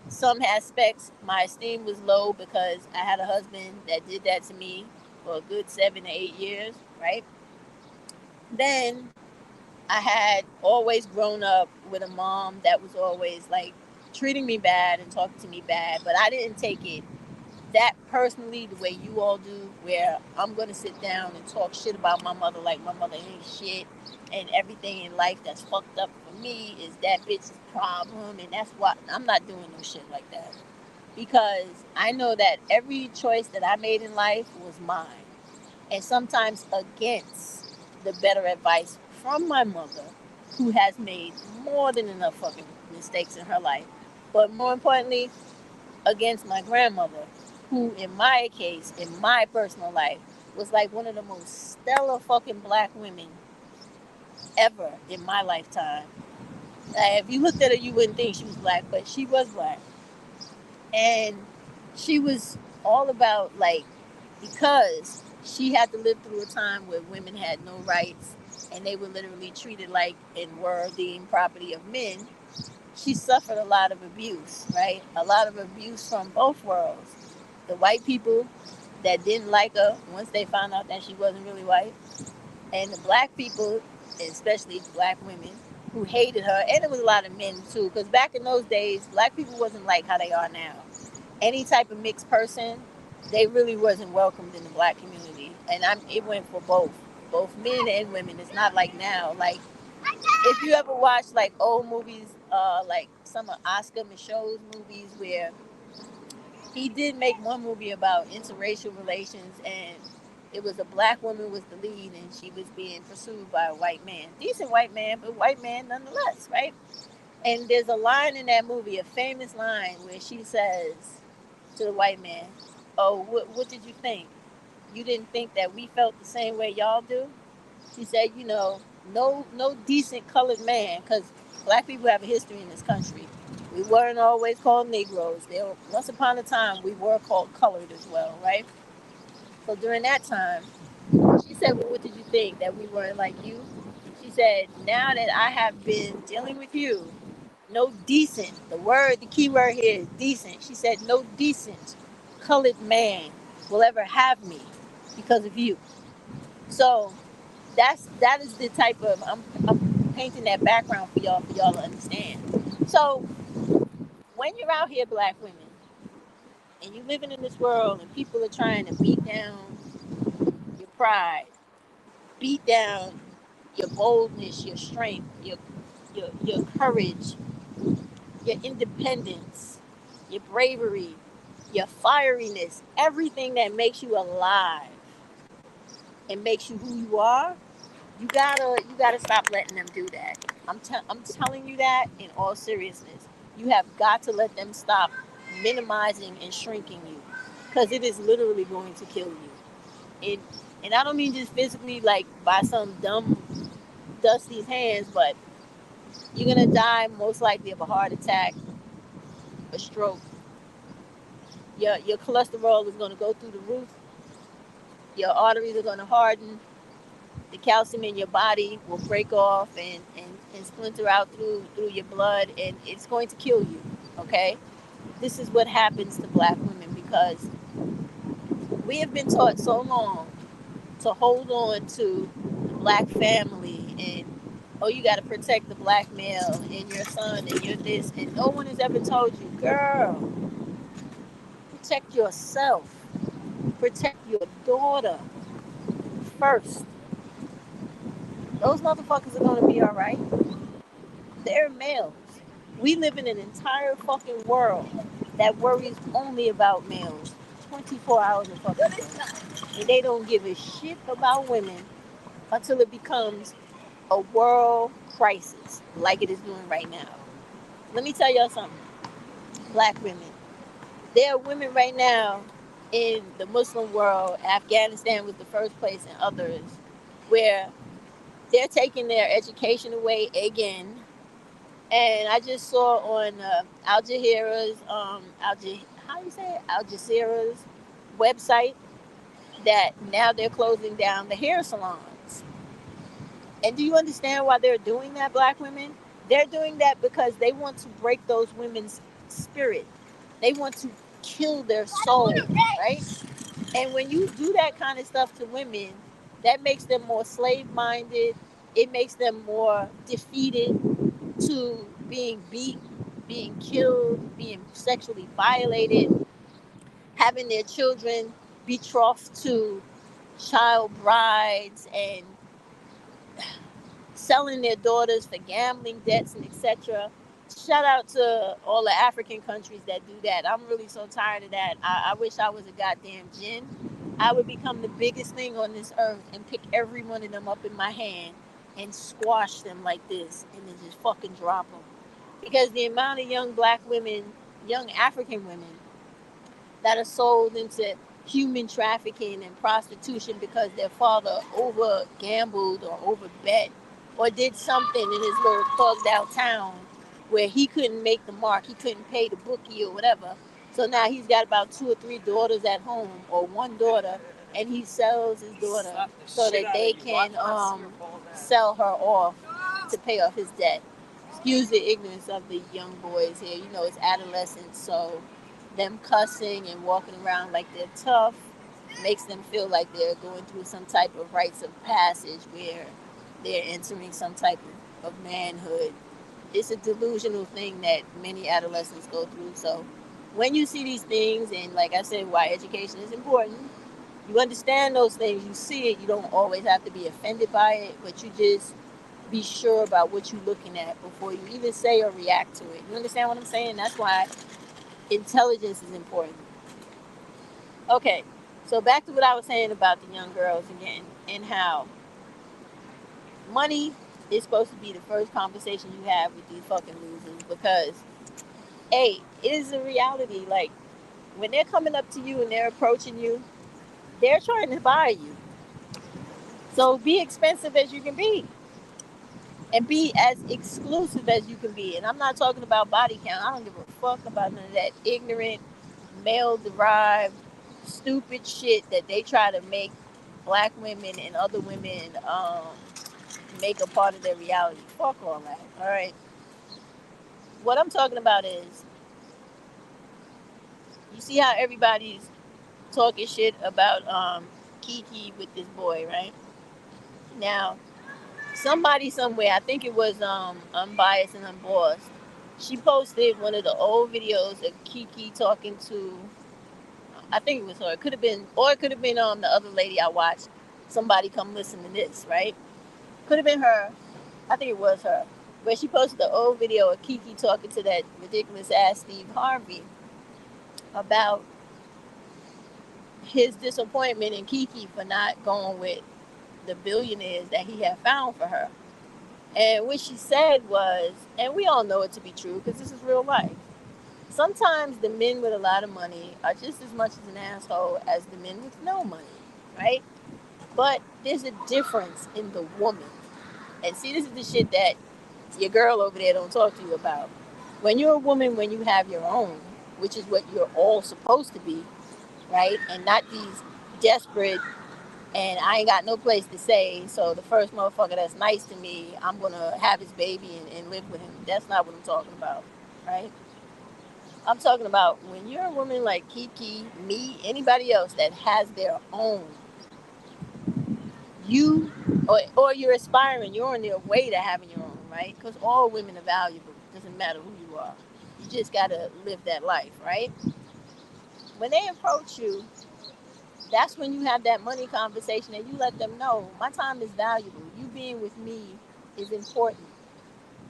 some aspects, my esteem was low because I had a husband that did that to me for a good 7 to 8 years, right? Then I had always grown up with a mom that was always like treating me bad and talking to me bad, but I didn't take it that personally the way you all do, where I'm gonna sit down and talk shit about my mother like my mother ain't shit, and everything in life that's fucked up for me is that bitch's problem, and that's why I'm not doing no shit like that. Because I know that every choice that I made in life was mine, and sometimes against the better advice from my mother, who has made more than enough fucking mistakes in her life. But more importantly, against my grandmother, who, in my case, in my personal life, was like one of the most stellar fucking black women ever in my lifetime. If you looked at her, you wouldn't think she was black, but she was black. And she was all about, like, because she had to live through a time where women had no rights and they were literally treated like and were deemed property of men. She suffered a lot of abuse, right? A lot of abuse from both worlds. The white people that didn't like her once they found out that she wasn't really white, and the black people, especially black women, who hated her. And it was a lot of men too, because back in those days, black people wasn't like how they are now. Any type of mixed person, they really wasn't welcomed in the black community. And it went for both men and women. It's not like now. Like if you ever watch like old movies, like some of Oscar Michaud's movies, where he did make one movie about interracial relations, and it was a black woman was the lead, and she was being pursued by a white man, decent white man, but white man nonetheless, right? And there's a line in that movie, a famous line, where she says to the white man, "Oh, what did you think? You didn't think that we felt the same way y'all do?" She said, no decent colored man, because black people have a history in this country. We weren't always called Negroes. Once upon a time, we were called colored as well, right? So during that time, she said, well, what did you think? That we weren't like you? She said, now that I have been dealing with you, no decent, the key word here is decent. She said, no decent colored man will ever have me because of you. So that is the type of I'm painting that background for y'all to understand. So when you're out here, black women, and you're living in this world, and people are trying to beat down your pride, beat down your boldness, your strength, your courage, your independence, your bravery, your fieriness, everything that makes you alive and makes you who you are, you gotta stop letting them do that. I'm telling you that in all seriousness. You have got to let them stop minimizing and shrinking you, because it is literally going to kill you. It, and I don't mean just physically, like by some dumb dusty's hands, but you're gonna die most likely of a heart attack, a stroke. Your cholesterol is gonna go through the roof. Your arteries are gonna harden. The calcium in your body will break off and splinter out through your blood, and it's going to kill you. Okay, this is what happens to black women because we have been taught so long to hold on to the black family and oh, you got to protect the black male and your son and your this, and no one has ever told you, girl, protect yourself, protect your daughter first. Those motherfuckers are gonna be all right. They're males. We live in an entire fucking world that worries only about males 24 hours a fucking day, and they don't give a shit about women until it becomes a world crisis like it is doing right now. Let me tell y'all something. Black women. There are women right now in the Muslim world. Afghanistan was the first place, and others, where they're taking their education away again. And I just saw on Al Jazeera's, how you say it? Al Jazeera's website that now they're closing down the hair salons. And do you understand why they're doing that, black women? They're doing that because they want to break those women's spirit. They want to kill their soul, right? And when you do that kind of stuff to women, that makes them more slave minded. It makes them more defeated to being beat, being killed, being sexually violated, having their children betrothed to child brides and selling their daughters for gambling debts and etc. Shout out to all the African countries that do that. I'm really so tired of that. I wish I was a goddamn djinn. I would become the biggest thing on this earth and pick every one of them up in my hand and squash them like this and then just fucking drop them. Because the amount of young black women, young African women that are sold into human trafficking and prostitution because their father over gambled or over bet or did something in his little thugged out town where he couldn't make the mark, he couldn't pay the bookie or whatever. So now he's got about 2 or 3 daughters at home or one daughter, and he sells his daughter so that they can sell her off to pay off his debt. Excuse the ignorance of the young boys here. You know, it's adolescence, so them cussing and walking around like they're tough makes them feel like they're going through some type of rites of passage where they're entering some type of manhood. It's a delusional thing that many adolescents go through. So when you see these things, and like I said, why education is important, you understand those things, you see it, you don't always have to be offended by it, but you just be sure about what you're looking at before you even say or react to it. You understand what I'm saying? That's why intelligence is important. Okay, so back to what I was saying about the young girls again, and how money is supposed to be the first conversation you have with these fucking losers because, hey, it is a reality. Like, when they're coming up to you and they're approaching you, they're trying to buy you. So be expensive as you can be and be as exclusive as you can be. And I'm not talking about body count. I don't give a fuck about none of that ignorant, male derived, stupid shit that they try to make black women and other women make a part of their reality. Fuck all that. All right. What I'm talking about is, you see how everybody's talking shit about Kiki with this boy, right? Now, somebody somewhere, I think it was Unbiased and Unbossed, she posted one of the old videos of Kiki talking to, I think it was her. It could have been, or it could have been the other lady I watched. Somebody come listen to this, right? Could have been her. I think it was her. Where she posted the old video of Kiki talking to that ridiculous ass Steve Harvey about his disappointment in Kiki for not going with the billionaires that he had found for her. And what she said was, and we all know it to be true because this is real life. Sometimes the men with a lot of money are just as much as an asshole as the men with no money, right? But there's a difference in the woman. And see, this is the shit that your girl over there don't talk to you about. When you're a woman, when you have your own, which is what you're all supposed to be, right? And not these desperate and I ain't got no place to stay. So the first motherfucker that's nice to me, I'm gonna have his baby and live with him. That's not what I'm talking about, right? I'm talking about when you're a woman like Kiki, me, anybody else that has their own, you or you're aspiring, you're on your way to having your own, right? Because all women are valuable. Doesn't matter who you are. You just gotta live that life, right? When they approach you, that's when you have that money conversation and you let them know my time is valuable. You being with me is important.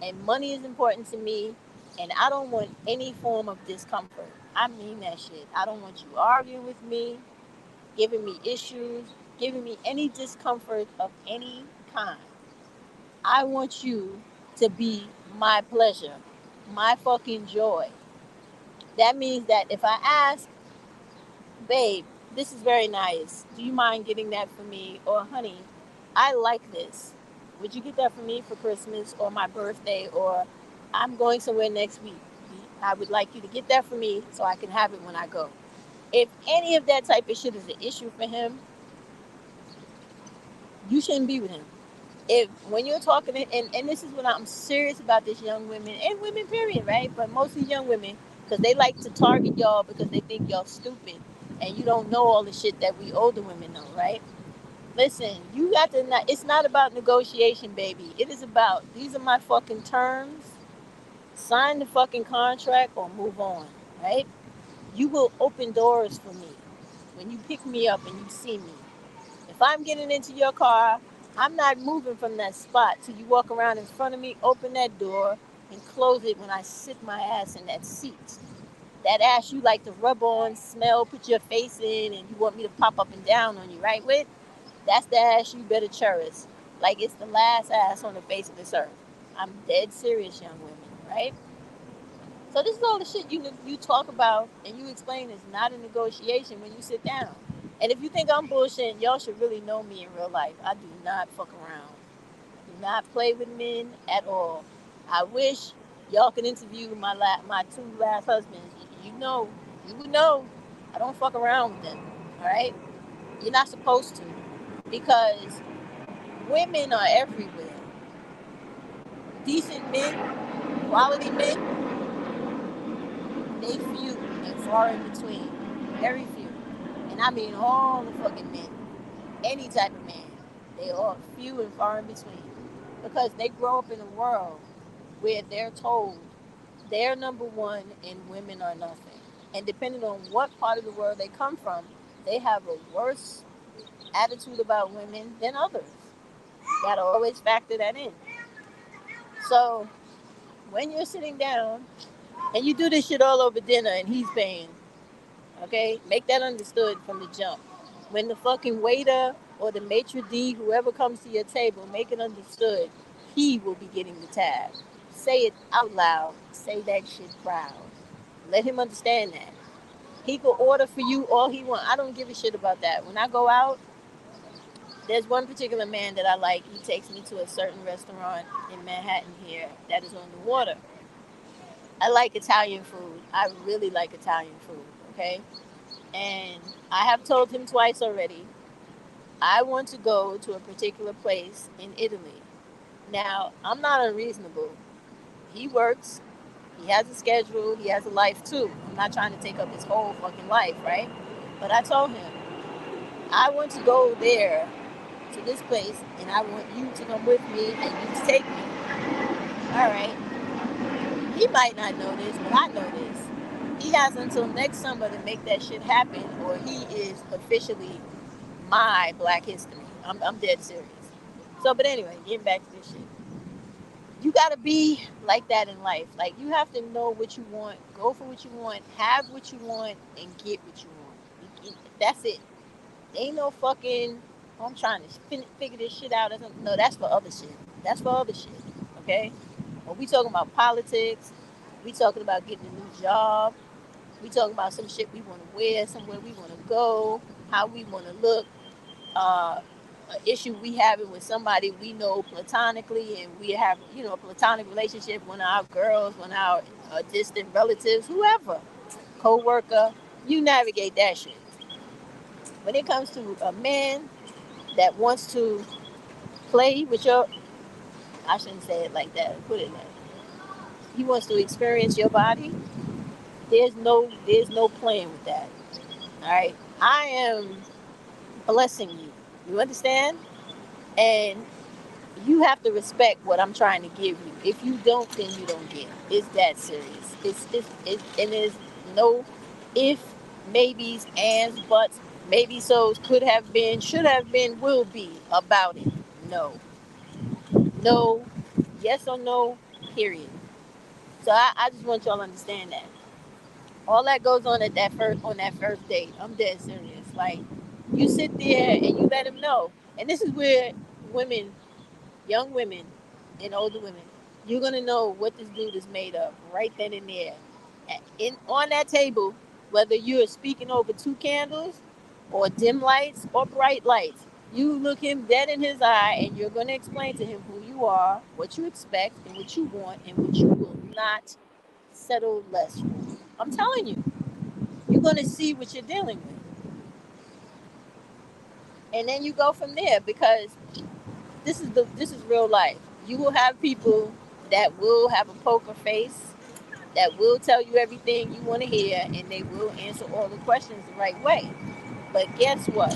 And money is important to me. And I don't want any form of discomfort. I mean that shit. I don't want you arguing with me, giving me issues, giving me any discomfort of any kind. I want you to be my pleasure, my fucking joy. That means that if I ask, babe, this is very nice. Do you mind getting that for me? Or, honey, I like this. Would you get that for me for Christmas or my birthday? Or I'm going somewhere next week. I would like you to get that for me so I can have it when I go. If any of that type of shit is an issue for him, you shouldn't be with him. If when you're talking, and this is what I'm serious about this young women and women, period, right? But mostly young women, because they like to target y'all because they think y'all stupid and you don't know all the shit that we older women know, right? Listen, you got to not, it's not about negotiation, baby. It is about these are my fucking terms. Sign the fucking contract or move on, right? You will open doors for me when you pick me up and you see me. If I'm getting into your car, I'm not moving from that spot till you walk around in front of me, open that door, and close it when I sit my ass in that seat. That ass you like to rub on, smell, put your face in, and you want me to pop up and down on you, right, With? That's the ass you better cherish. Like it's the last ass on the face of this earth. I'm dead serious, young women, right? So this is all the shit you talk about and you explain is not a negotiation when you sit down. And if you think I'm bullshitting, y'all should really know me in real life. I do not fuck around. I do not play with men at all. I wish y'all could interview my two last husbands. You know, you would know. I don't fuck around with them. All right, you're not supposed to because women are everywhere. Decent men, quality men, they few and far in between. Very few. And I mean all the fucking men. Any type of man. They are few and far in between. Because they grow up in a world where they're told they're number one and women are nothing. And depending on what part of the world they come from, they have a worse attitude about women than others. Gotta always factor that in. So when you're sitting down and you do this shit all over dinner and he's paying, okay? Make that understood from the jump. When the fucking waiter or the maitre d', whoever comes to your table, make it understood he will be getting the tab. Say it out loud. Say that shit proud. Let him understand that. He could order for you all he want. I don't give a shit about that. When I go out, there's one particular man that I like. He takes me to a certain restaurant in Manhattan here that is on the water. I like Italian food. I really like Italian food, okay? And I have told him twice already, I want to go to a particular place in Italy. Now, I'm not unreasonable. He works, he has a schedule, he has a life too. I'm not trying to take up his whole fucking life, right? But I told him, I want to go there to this place and I want you to come with me and you to take me. All right. He might not know this, but I know this. He has until next summer to make that shit happen or he is officially my Black History. I'm dead serious. So, but anyway, getting back to this shit. You gotta be like that in life. Like you have to know what you want, go for what you want, have what you want, and get what you want. That's it. There ain't no fucking. Oh, I'm trying to figure this shit out. No, that's for other shit. That's for other shit. Okay. When we talking about politics, We talking about getting a new job. We talking about some shit we want to wear, somewhere we want to go, how we want to look. An issue we having with somebody we know platonically, and we have a platonic relationship. One of our girls, one of our distant relatives, whoever, co-worker. You navigate that shit. When it comes to a man that wants to play with your, I shouldn't say it like that. Put it like he wants to experience your body. There's no playing with that. All right. I am blessing you. You understand? And you have to respect what I'm trying to give you. If you don't, then you don't get it. It's that serious. And there's no if, maybes, ands, buts, maybe so's, could have been, should have been, will be about it. No. No. Yes or no, period. So I just want y'all to understand that. All that goes on at that first date. I'm dead serious. Like you sit there and you let him know. And this is where women, young women and older women, you're gonna know what this dude is made of right then and there. On that table, whether you're speaking over two candles or dim lights or bright lights, you look him dead in his eye and you're gonna explain to him who you are, what you expect, and what you want, and what you will not settle less for. I'm telling you, you're gonna see what you're dealing with, and then you go from there because this is real life. You will have people that will have a poker face, that will tell you everything you want to hear, and they will answer all the questions the right way. But guess what?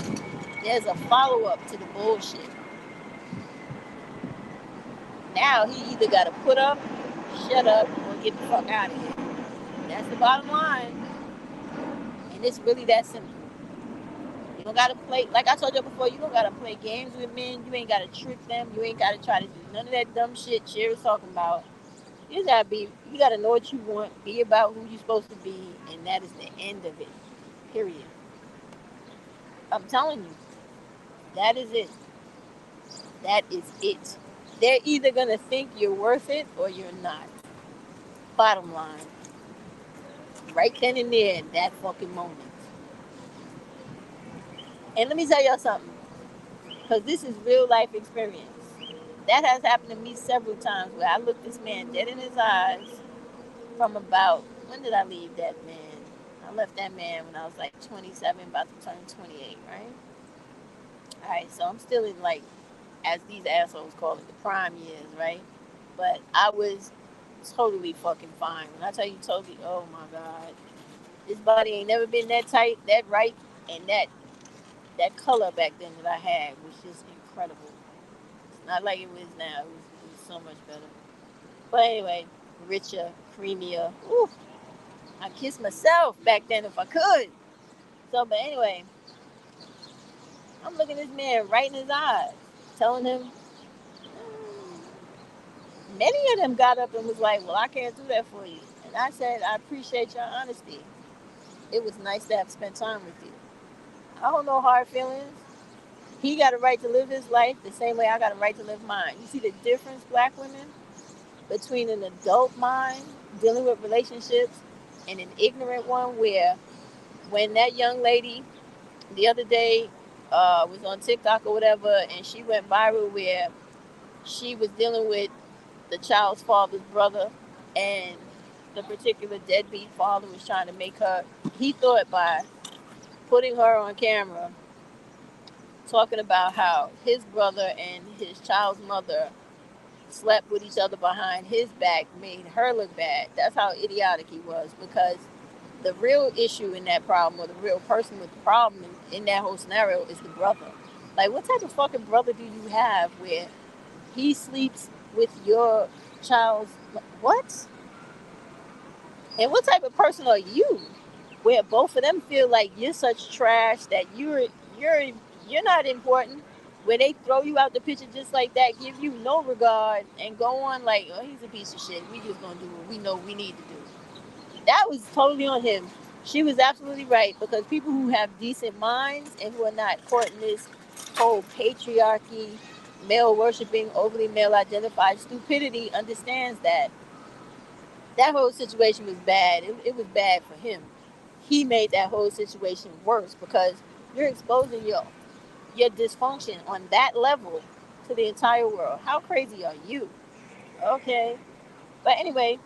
There's a follow up to the bullshit. Now he either got to put up, shut up, or get the fuck out of here. That's the bottom line, and it's really that simple. You don't gotta play, like I told you before, you don't gotta play games with men. You ain't gotta trick them. You ain't gotta try to do none of that dumb shit Cherry's talking about. You gotta know what you want, be about who you're supposed to be, and that is the end of it. Period. I'm telling you, that is it. That is it. They're either gonna think you're worth it or you're not. Bottom line. Right then and there, in that fucking moment. And let me tell y'all something, because this is real life experience. That has happened to me several times where I looked this man dead in his eyes from about, when did I leave that man? I left that man when I was like 27, about to turn 28, right? All right, so I'm still in, like, as these assholes call it, the prime years, right? But I was totally fucking fine. When I tell you totally, oh my God, this body ain't never been that tight, that right, and that color back then that I had was just incredible. It's not like it was now. It was so much better. But anyway, richer, creamier. Ooh, I kiss myself back then if I could. So, but anyway, I'm looking this man right in his eyes, telling him. Many of them got up and was like, "Well, I can't do that for you." And I said, "I appreciate your honesty. It was nice to have spent time with you. I don't know hard feelings. He got a right to live his life the same way I got a right to live mine. You see the difference, black women, between an adult mind dealing with relationships and an ignorant one where when that young lady the other day was on TikTok or whatever, and she went viral where she was dealing with the child's father's brother, and the particular deadbeat father was trying to make her. He thought by putting her on camera talking about how his brother and his child's mother slept with each other behind his back made her look bad. That's how idiotic he was, because the real issue in that problem, or the real person with the problem in that whole scenario, is the brother. Like, what type of fucking brother do you have where he sleeps with your child's what? And what type of person are you where both of them feel like you're such trash that you're you're not important, where they throw you out the picture just like that, give you no regard, and go on like, oh, he's a piece of shit, we just gonna do what we know we need to do. That was totally on him. She was absolutely right, because people who have decent minds and who are not caught in this whole patriarchy, male worshiping, overly male identified stupidity understands that That whole situation was bad. It was bad for him. He made that whole situation worse because you're exposing your dysfunction on that level to the entire world. How crazy are you? Okay. But anyway,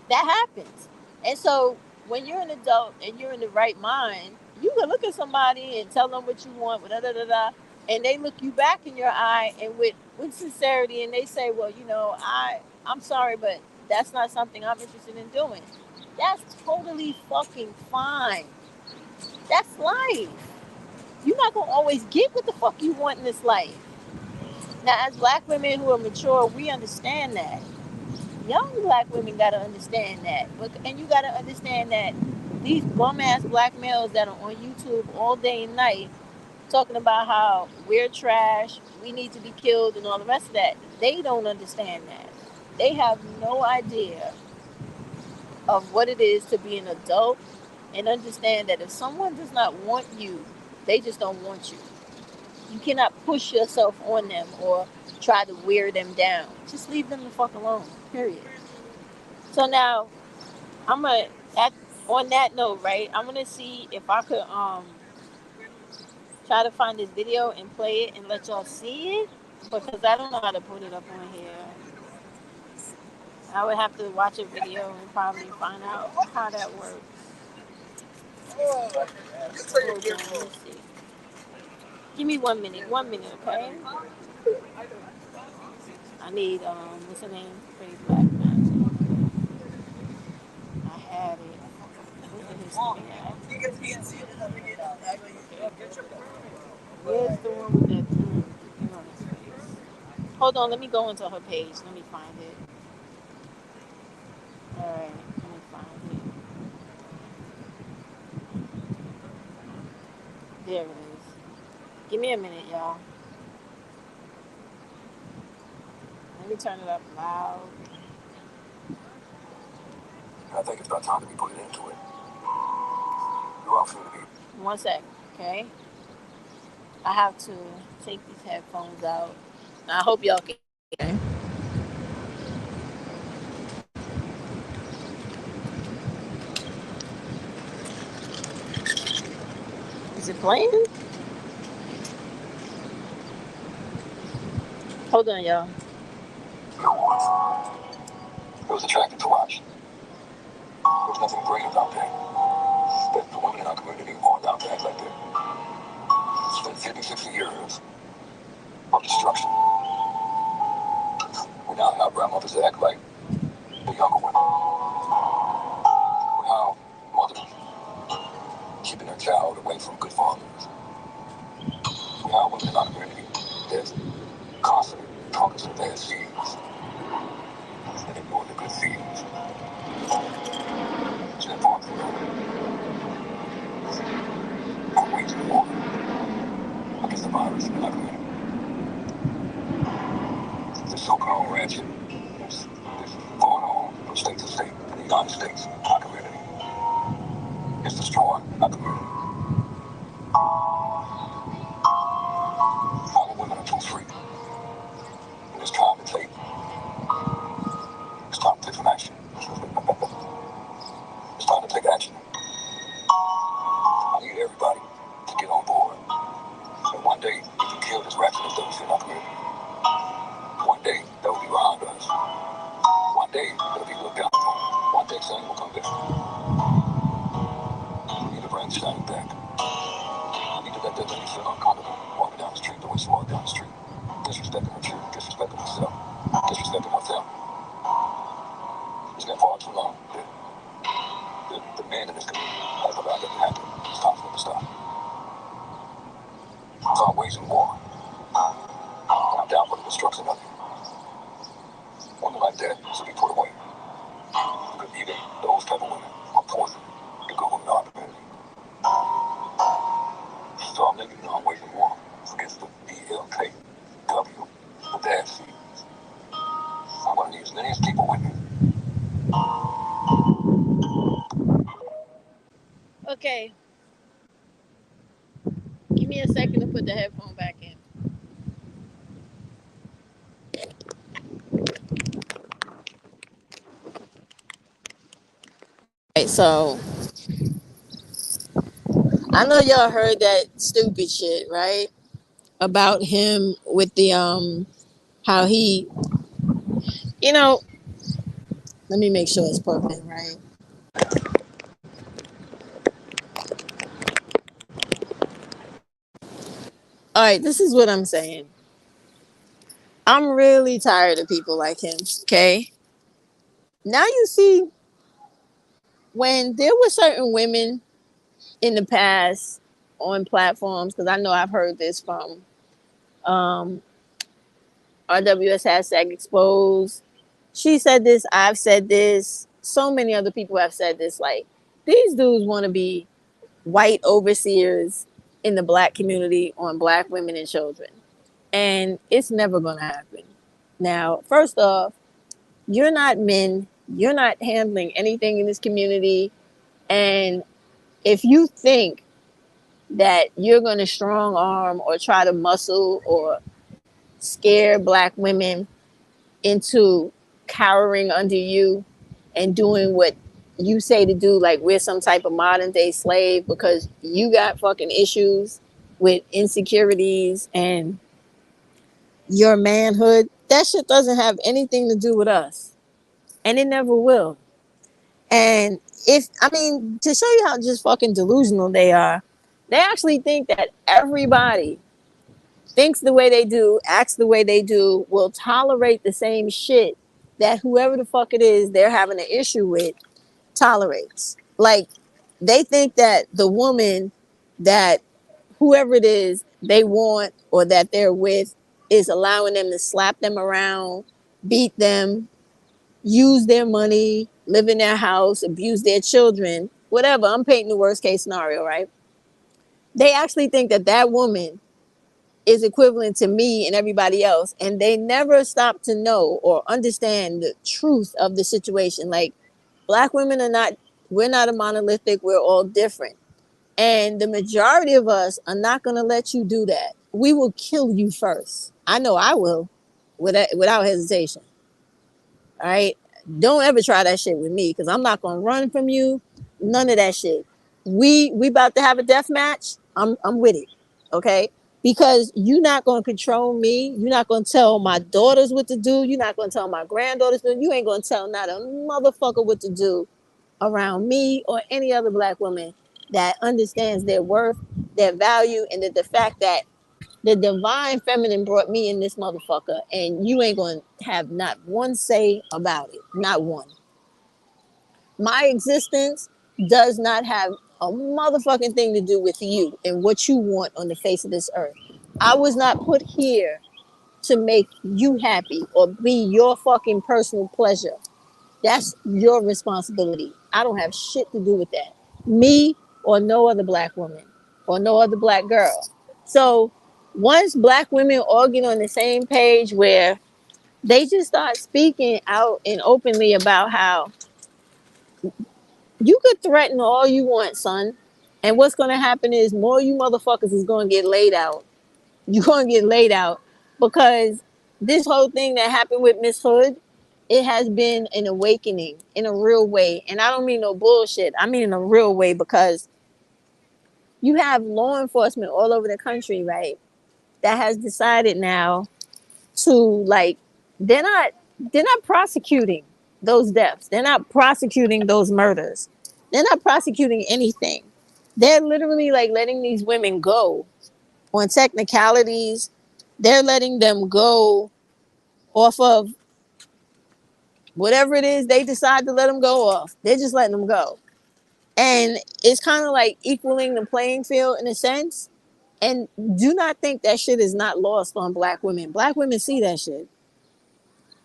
that happens. And so when you're an adult and you're in the right mind, you can look at somebody and tell them what you want, da da da da, and they look you back in your eye and with sincerity, and they say, well, I'm sorry, but that's not something I'm interested in doing. That's totally fucking fine. That's life. You're not gonna always get what the fuck you want in this life. Now, as black women who are mature, we understand that. Young black women gotta understand that. And you gotta understand that these bum ass black males that are on YouTube all day and night talking about how we're trash, we need to be killed, and all the rest of that, they don't understand that. They have no idea of what it is to be an adult and understand that if someone does not want you, they just don't want you. You cannot push yourself on them or try to wear them down. Just leave them the fuck alone. Period. So now I'm gonna at on that note, right? I'm gonna see if I could try to find this video and play it and let y'all see it because I don't know how to put it up on here. I would have to watch a video and probably find out how that works. Hold on, let me see. Give me 1 minute. 1 minute, okay? I need what's her name? Pretty Black Magic. I had it. Where's the one with that thing on his face? Hold on, let me go into her page. Let me find it. Alright, let me find it. There it is. Give me a minute, y'all. Let me turn it up loud. I think it's about time to be putting into it. You're all free to be. 1 sec, okay? I have to take these headphones out. I hope y'all can hear. Is it playing? Hold on, y'all. It was attractive to watch. There was nothing great about that. But the women in our community aren't allowed to act like that. It's been 50, 60 years of destruction. We're now our grandmothers act like the younger women. We're how mothers keeping their child away from good fathers. We're how women in our community that's constantly talking some bad seeds and ignoring the good seeds. It's important for I'm waging war against the virus in our community. The so-called ratchet is going on from state to state in the United States, our community. It's destroying our community. Our women are too free. And it's time to take some action. It's time to take action. I need everybody to get on board. And one day, we can kill this ratchetness that we see in our community. One day, that will be behind us. One day, it'll be looked down upon. One day, sun will come back. We need to bring shining back. We need to let that lady feel uncomfortable walking down the street the way she walked down the street. Disrespecting her children, disrespecting herself, disrespecting her family. It's been far too long. The men in this community have allowed that to happen. It's time for them to stop. So I'm waging war. And I'm down for the destruction of it. Women like that should be put away. Because even those type of women are poison to go in our community. So I'm letting you know I'm waging war against the BLKW, the bad seeds. I'm going to need as many as people with me. Okay. Give me a second to put the headphone back in. So I know y'all heard that stupid shit, right? About him with the how he, you know, let me make sure it's plugged in, right? All right, this is what I'm saying. I'm really tired of people like him. Okay. Now you see, when there were certain women in the past on platforms, because I know I've heard this from um, RWS hashtag exposed. She said this, I've said this, so many other people have said this. Like, these dudes want to be white overseers in the black community on black women and children. And it's never going to happen. Now, first off, you're not men, you're not handling anything in this community. And if you think that you're going to strong arm or try to muscle or scare black women into cowering under you and doing what you say to do, like we're some type of modern day slave because you got fucking issues with insecurities and your manhood, that shit doesn't have anything to do with us. And it never will. And if, I mean, to show you how just fucking delusional they are, they actually think that everybody thinks the way they do, acts the way they do, will tolerate the same shit that whoever the fuck it is they're having an issue with tolerates. Like, they think that the woman that whoever it is they want or that they're with is allowing them to slap them around, beat them, use their money, live in their house, abuse their children, whatever. I'm painting the worst case scenario, right? They actually think that that woman is equivalent to me and everybody else, and they never stop to know or understand the truth of the situation. Like, black women are not, we're not a monolithic, we're all different. And the majority of us are not going to let you do that. We will kill you first. I know I will, without hesitation. All right. Don't ever try that shit with me because I'm not gonna run from you. None of that shit. We about to have a death match. I'm with it. Okay. Because you're not gonna control me. You're not gonna tell my daughters what to do. You're not gonna tell my granddaughters what to do. You ain't gonna tell not a motherfucker what to do around me or any other black woman that understands their worth, their value, and the fact that the divine feminine brought me in this motherfucker, and you ain't gonna have not one say about it. Not one. My existence does not have a motherfucking thing to do with you and what you want on the face of this earth. I was not put here to make you happy or be your fucking personal pleasure. That's your responsibility. I don't have shit to do with that. Me or no other black woman or no other black girl. So once black women all get on the same page where they just start speaking out and openly about how you could threaten all you want, son. And what's going to happen is more you motherfuckers is going to get laid out. You're going to get laid out because this whole thing that happened with Miss Hood, it has been an awakening in a real way. And I don't mean no bullshit. I mean in a real way because you have law enforcement all over the country, right? That has decided now to, like, they're not they're not prosecuting those deaths. They're not prosecuting those murders. They're not prosecuting anything. They're literally like letting these women go on technicalities. They're letting them go off of whatever it is they decide to let them go off. They're just letting them go. And it's kind of like equaling the playing field in a sense. And do not think that shit is not lost on black women. Black women see that shit.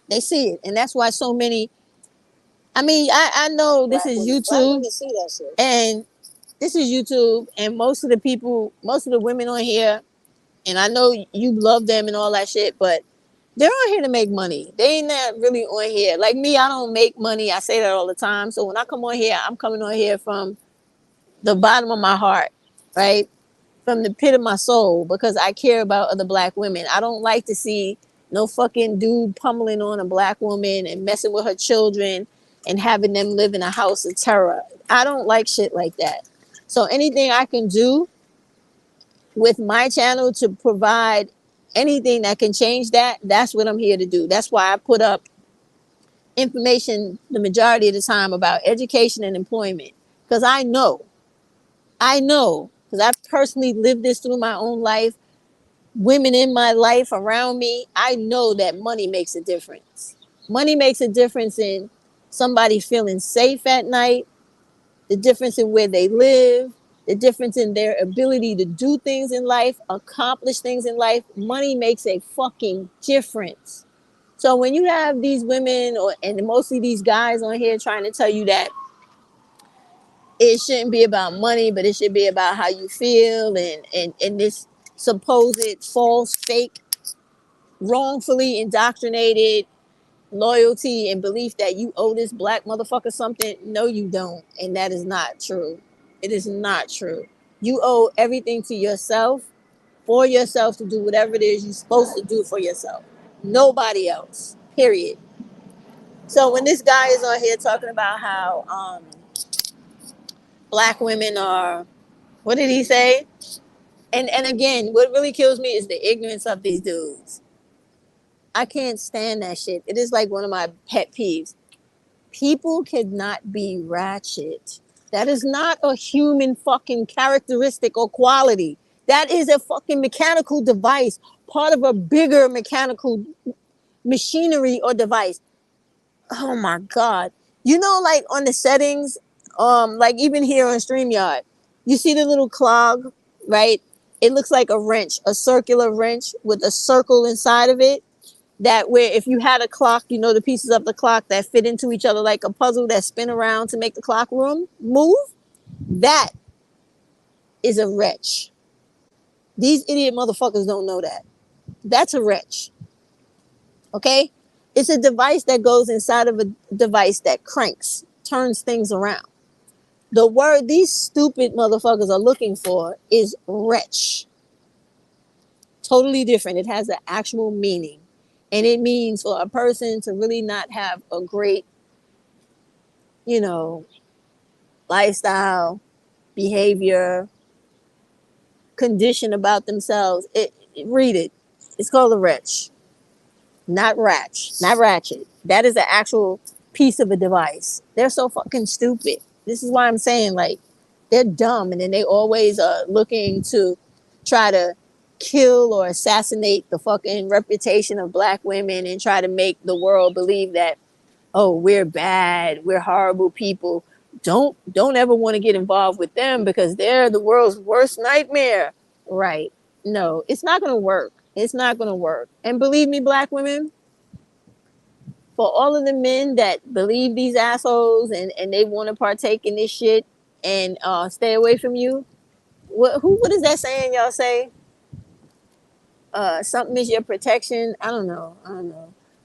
They see it. And that's why so many, I mean, I know this is YouTube. And this is YouTube. And most of the people, most of the women on here, and I know you love them and all that shit, but they're on here to make money. They ain't not really on here. Like me, I don't make money. I say that all the time. So when I come on here, I'm coming on here from the bottom of my heart, right? From the pit of my soul, because I care about other black women. I don't like to see no fucking dude pummeling on a black woman and messing with her children, and having them live in a house of terror. I don't like shit like that. So anything I can do with my channel to provide anything that can change that, that's what I'm here to do. That's why I put up information the majority of the time about education and employment. Because I know, because I've personally lived this through my own life, women in my life around me, I know that money makes a difference. Money makes a difference in somebody feeling safe at night, the difference in where they live, the difference in their ability to do things in life, accomplish things in life. Money makes a fucking difference. So when you have these women and mostly these guys on here trying to tell you that it shouldn't be about money, but it should be about how you feel and this supposed false, fake, wrongfully indoctrinated loyalty and belief that you owe this black motherfucker something. No, you don't. And that is not true. It is not true. You owe everything to yourself, for yourself, to do whatever it is you're supposed to do for yourself. Nobody else. Period. So when this guy is on here talking about how black women are, what did he say? And again, what really kills me is the ignorance of these dudes. I can't stand that shit. It is like one of my pet peeves. People cannot be ratchet. That is not a human fucking characteristic or quality. That is a fucking mechanical device, part of a bigger mechanical machinery or device. Oh my God. You know, like on the settings, like even here on StreamYard, you see the little clog, right? It looks like a wrench, a circular wrench with a circle inside of it. That where if you had a clock, you know, the pieces of the clock that fit into each other like a puzzle that spin around to make the clock room move, that is a wrench. These idiot motherfuckers don't know that. That's a wrench. Okay? It's a device that goes inside of a device that cranks, turns things around. The word these stupid motherfuckers are looking for is wretch. Totally different. It has an actual meaning. And it means for a person to really not have a great, you know, lifestyle, behavior, condition about themselves. Read it. It's called a wretch. Not ratch. Not ratchet. That is an actual piece of a device. They're so fucking stupid. This is why I'm saying, like, they're dumb, and then they always are looking to try to kill or assassinate the fucking reputation of black women and try to make the world believe that, oh, we're bad, we're horrible people. Don't ever want to get involved with them because they're the world's worst nightmare. Right. No, it's not gonna work. It's not gonna work. And believe me, black women, for all of the men that believe these assholes and they want to partake in this shit and stay away from you, what is that saying y'all say? Something is your protection. I don't know.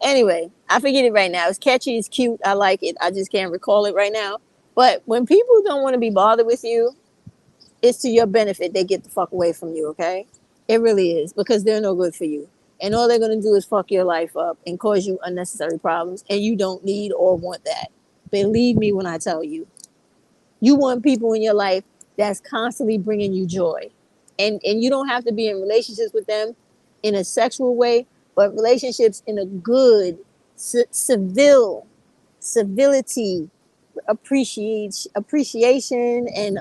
Anyway, I forget it right now. It's catchy, it's cute, I like it. I just can't recall it right now. But when people don't want to be bothered with you, it's to your benefit they get the fuck away from you, okay? It really is, because they're no good for you. And all they're going to do is fuck your life up and cause you unnecessary problems. And you don't need or want that. Believe me when I tell you. You want people in your life that's constantly bringing you joy. And you don't have to be in relationships with them in a sexual way, but relationships in a good, civility, appreciation. And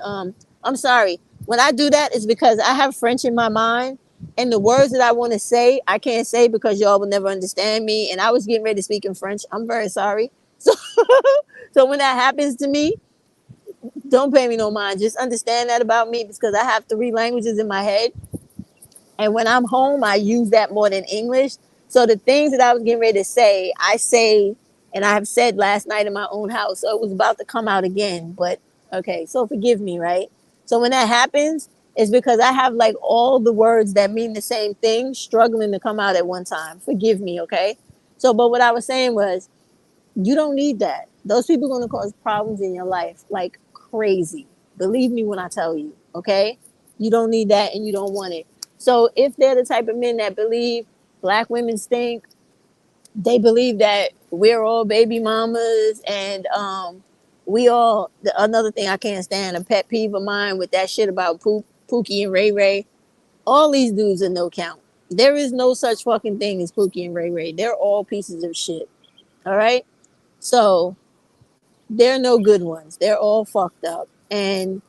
I'm sorry. When I do that, it's because I have French in my mind. And the words that I want to say, I can't say because y'all will never understand me. And I was getting ready to speak in French. I'm very sorry. So, so when that happens to me, don't pay me no mind. Just understand that about me because I have 3 languages in my head. And when I'm home, I use that more than English. So the things that I was getting ready to say, I say, and I have said last night in my own house. So it was about to come out again. But okay, so forgive me, right? So when that happens, it's because I have like all the words that mean the same thing struggling to come out at one time. Forgive me, okay? So, but what I was saying was, you don't need that. Those people are going to cause problems in your life like crazy. Believe me when I tell you, okay? You don't need that and you don't want it. So if they're the type of men that believe black women stink, they believe that we're all baby mamas, and we all. Another thing I can't stand, a pet peeve of mine with that shit about Pookie and Ray Ray. All these dudes are no count. There is no such fucking thing as Pookie and Ray Ray. They're all pieces of shit. All right, so they're no good ones. They're all fucked up, and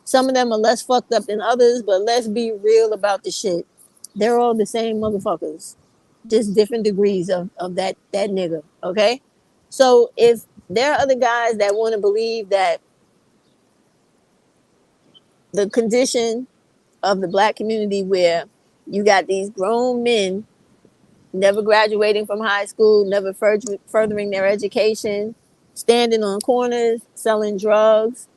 some of them are less fucked up than others. But let's be real about the shit. They're all the same motherfuckers, just different degrees of that nigga. Okay, so if there are other guys that want to believe that the condition of the black community where you got these grown men never graduating from high school, never furthering their education, standing on corners, selling drugs,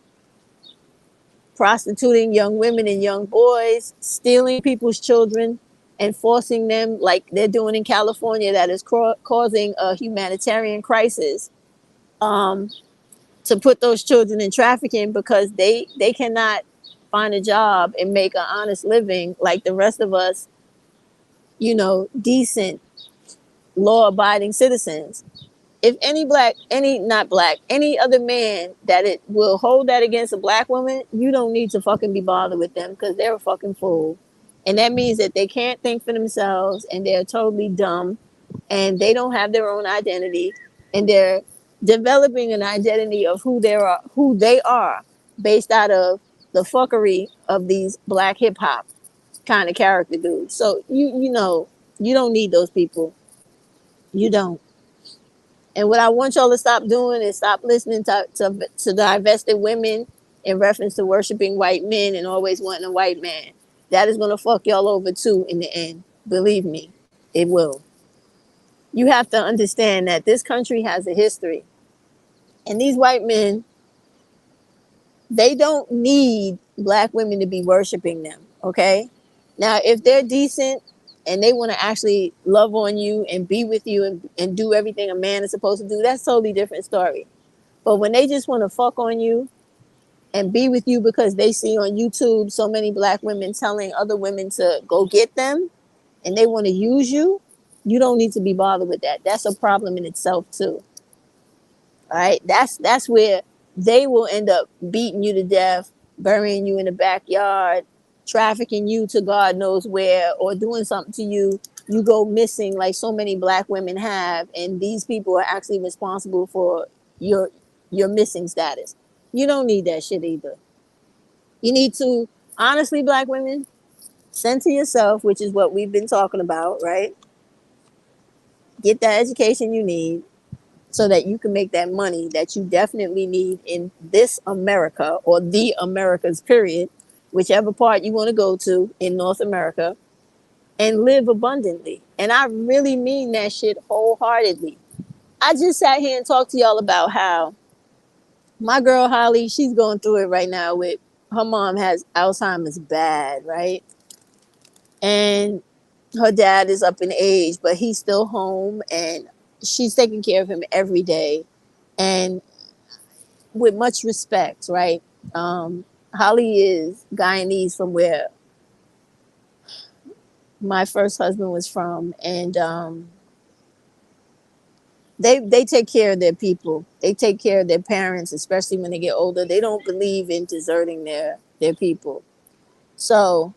prostituting young women and young boys, stealing people's children, and forcing them, like they're doing in California, that is causing a humanitarian crisis, um, to put those children in trafficking because they cannot find a job and make an honest living like the rest of us, decent, law-abiding citizens. If any black, any not black, any other man that it will hold that against a black woman, you don't need to fucking be bothered with them because they're a fucking fool. And that means that they can't think for themselves and they're totally dumb and they don't have their own identity and they're developing an identity of who they are based out of the fuckery of these black hip hop kind of character dudes. So you don't need those people. You don't. And what I want y'all to stop doing is stop listening to divested women in reference to worshiping white men and always wanting a white man. That is going to fuck y'all over too in the end. Believe me, it will. You have to understand that this country has a history. And these white men, they don't need black women to be worshiping them, okay? Now, if they're decent and they want to actually love on you and be with you and do everything a man is supposed to do, that's a totally different story. But when they just want to fuck on you and be with you because they see on YouTube so many black women telling other women to go get them and they want to use you, you don't need to be bothered with that. That's a problem in itself too. All right, that's where they will end up beating you to death, burying you in the backyard, trafficking you to God knows where, or doing something to you. You go missing like so many black women have, and these people are actually responsible for your missing status. You don't need that shit either. You need to, honestly, black women, center yourself, which is what we've been talking about, right? Get that education you need so that you can make that money that you definitely need in this America or the Americas, period, whichever part you want to go to in North America, and live abundantly. And I really mean that shit wholeheartedly. I just sat here and talked to y'all about how my girl Holly, she's going through it right now with her mom has Alzheimer's bad, right? And her dad is up in age, but he's still home and she's taking care of him every day. And with much respect, right? Holly is Guyanese from where my first husband was from, and they take care of their people. They take care of their parents, especially when they get older. They don't believe in deserting their people. So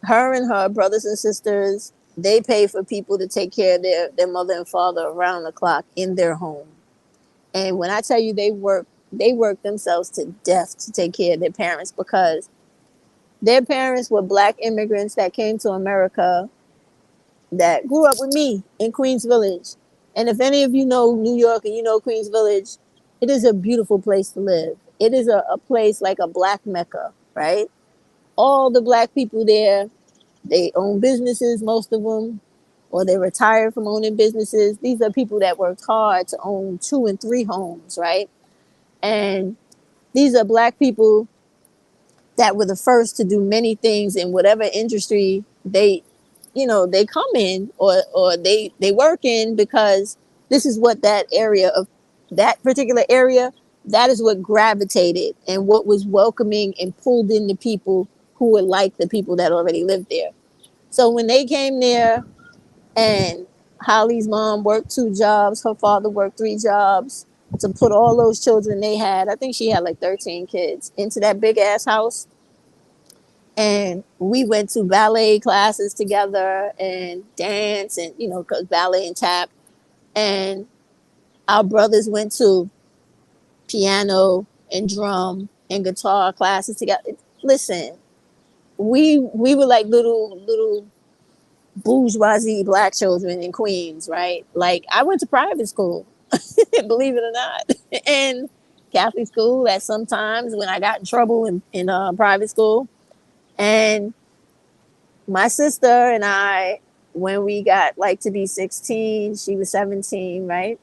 her and her brothers and sisters, they pay for people to take care of their mother and father around the clock in their home. And when I tell you they work themselves to death to take care of their parents because their parents were black immigrants that came to America that grew up with me in Queens Village. And if any of you know New York and you know Queens Village, it is a beautiful place to live. It is a place like a black Mecca, right? All the black people there, they own businesses, most of them, or they retired from owning businesses. These are people that worked hard to own 2 and 3 homes, right? And these are black people that were the first to do many things in whatever industry they come in or they work in, because this is what that particular area, that is what gravitated and what was welcoming and pulled in the people who were like the people that already lived there. So when they came there and Holly's mom worked 2 jobs. Her father worked 3 jobs to put all those children they had. I think she had like 13 kids into that big ass house. And we went to ballet classes together and dance and, cause ballet and tap. And our brothers went to piano and drum and guitar classes together. Listen, we were like little bourgeoisie black children in Queens, right? Like I went to private school, believe it or not, and Catholic school at sometimes when I got in trouble in private school. And my sister and I, when we got like to be 16, she was 17, right?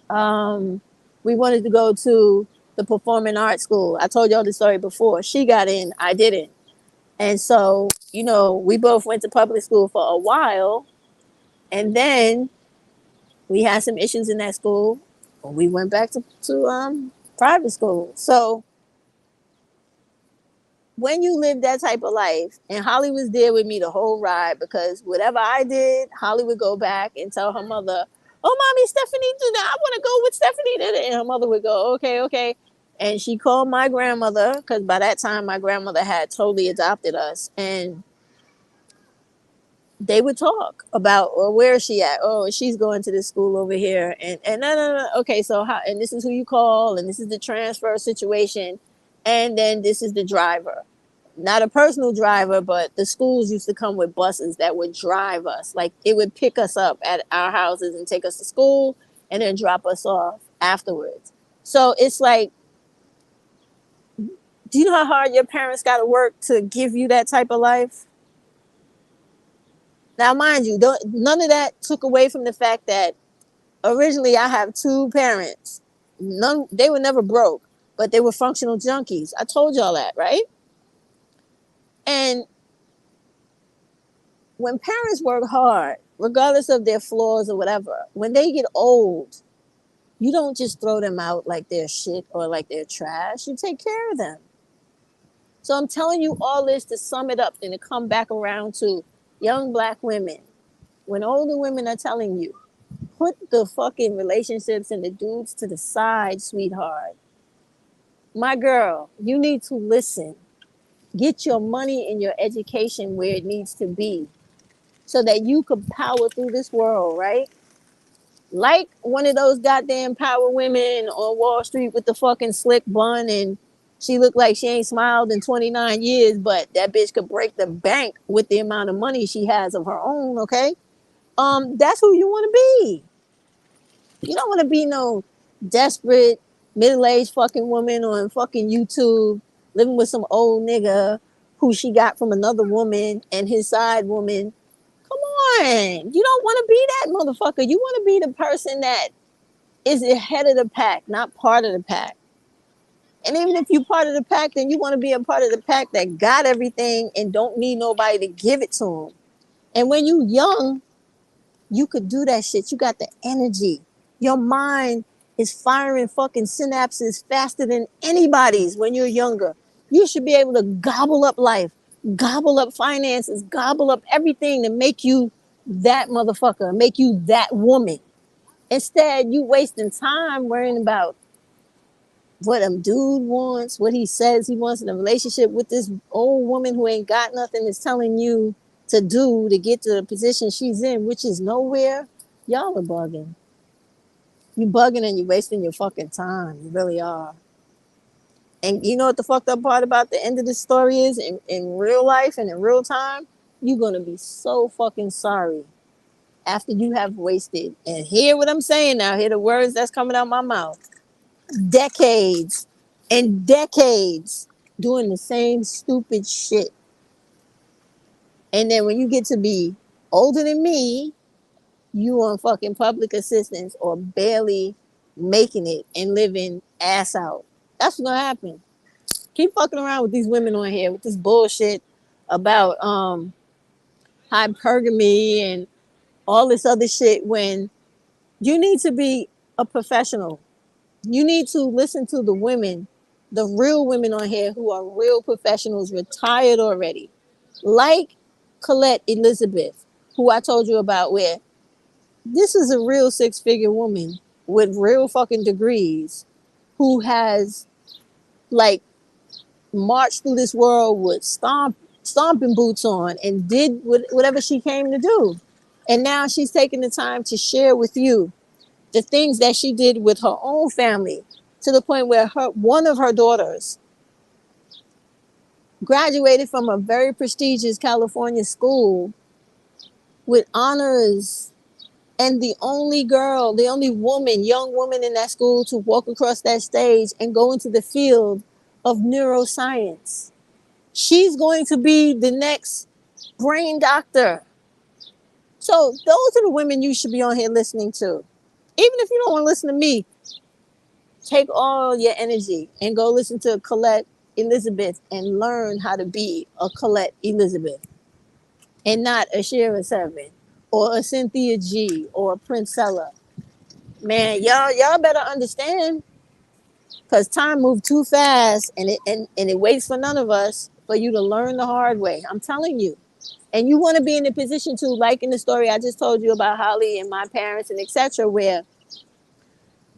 Um, we wanted to go to the performing arts school. I told y'all the story before. She got in, I didn't. And so, we both went to public school for a while. And then we had some issues in that school. We went back to private school. So when you live that type of life, and Holly was there with me the whole ride, because whatever I did, Holly would go back and tell her mother, "Oh, mommy, Stephanie did that. I want to go with Stephanie." And her mother would go, "Okay, okay." And she called my grandmother, because by that time my grandmother had totally adopted us, and they would talk about, well, where is she at? Oh, she's going to this school over here. And no. Okay, so how, and this is who you call, and this is the transfer situation. And then this is the driver. Not a personal driver, but the schools used to come with buses that would drive us. Like it would pick us up at our houses and take us to school and then drop us off afterwards. So it's like, do you know how hard your parents got to work to give you that type of life? Now, mind you, none of that took away from the fact that originally I have 2 parents. None, they were never broke, but they were functional junkies. I told y'all that, right? And when parents work hard, regardless of their flaws or whatever, when they get old, you don't just throw them out like they're shit or like they're trash. You take care of them. So I'm telling you all this to sum it up and to come back around to young black women. When older women are telling you, put the fucking relationships and the dudes to the side, sweetheart. My girl, you need to listen. Get your money and your education where it needs to be so that you could power through this world, right? Like one of those goddamn power women on Wall Street with the fucking slick bun, and she looked like she ain't smiled in 29 years, but that bitch could break the bank with the amount of money she has of her own, okay? That's who you want to be. You don't want to be no desperate middle-aged fucking woman on fucking YouTube living with some old nigga who she got from another woman and his side woman. Come on. You don't want to be that motherfucker. You want to be the person that is ahead of the pack, not part of the pack. And even if you're part of the pack, then you want to be a part of the pack that got everything and don't need nobody to give it to them. And when you young, you could do that shit. You got the energy. Your mind is firing fucking synapses faster than anybody's when you're younger. You should be able to gobble up life, gobble up finances, gobble up everything to make you that motherfucker, make you that woman. Instead, you wasting time worrying about what a dude wants, what he says he wants in a relationship with this old woman who ain't got nothing, is telling you to do to get to the position she's in, which is nowhere. Y'all are bugging. You bugging and you wasting your fucking time. You really are. And you know what the fucked up part about the end of the story is? In real life and in real time, you're gonna be so fucking sorry after you have wasted. And hear what I'm saying now. Hear the words that's coming out my mouth. Decades and decades doing the same stupid shit. And then when you get to be older than me, you on fucking public assistance or barely making it and living ass out. That's what's gonna happen. Keep fucking around with these women on here with this bullshit about hypergamy and all this other shit when you need to be a professional. You need to listen to the women, the real women on here who are real professionals, retired already. Like Colette Elizabeth, who I told you about, where This is a real 6-figure woman with real fucking degrees who has like marched through this world with stomping boots on and did whatever she came to do. And now she's taking the time to share with you the things that she did with her own family, to the point where one of her daughters graduated from a very prestigious California school with honors, and the only girl, the only woman, young woman in that school to walk across that stage and go into the field of neuroscience. She's going to be the next brain doctor. So those are the women you should be on here listening to. Even if you don't want to listen to me, take all your energy and go listen to Colette Elizabeth and learn how to be a Colette Elizabeth and not a Shira Seven or a Cynthia G or a Princella. Man, y'all better understand, because time moved too fast, and it waits for none of us for you to learn the hard way. I'm telling you. And you want to be in a position to, like in the story I just told you about Holly and my parents and etc., where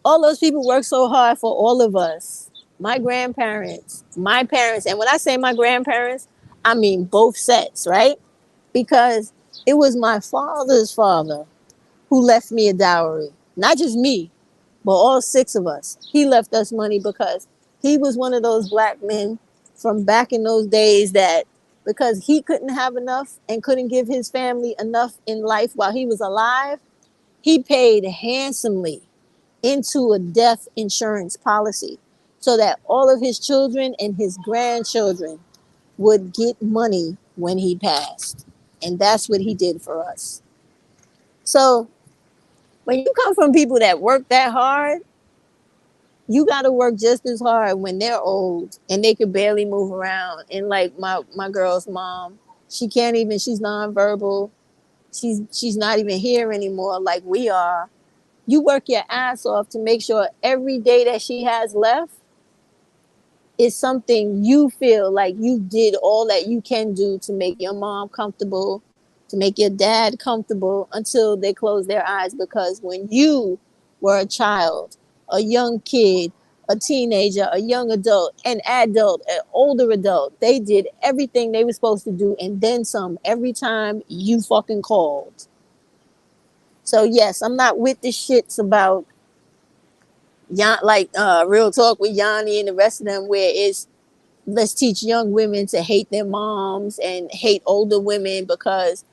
all those people work so hard for all of us. My grandparents, my parents, and when I say my grandparents, I mean both sets, right? Because it was my father's father who left me a dowry. Not just me, but all 6 of us. He left us money because he was one of those black men from back in those days that, because he couldn't have enough and couldn't give his family enough in life while he was alive, he paid handsomely into a death insurance policy so that all of his children and his grandchildren would get money when he passed. And that's what he did for us. So when you come from people that work that hard, you got to work just as hard when they're old and they could barely move around. And like my girl's mom, she can't even, she's nonverbal. She's not even here anymore like we are. You work your ass off to make sure every day that she has left is something you feel like you did all that you can do to make your mom comfortable, to make your dad comfortable until they close their eyes. Because when you were a child, a young kid, a teenager, a young adult, an adult, an older adult, they did everything they were supposed to do and then some every time you fucking called. So yes, I'm not with the shits about like Real Talk with Yanni and the rest of them, where it's let's teach young women to hate their moms and hate older women because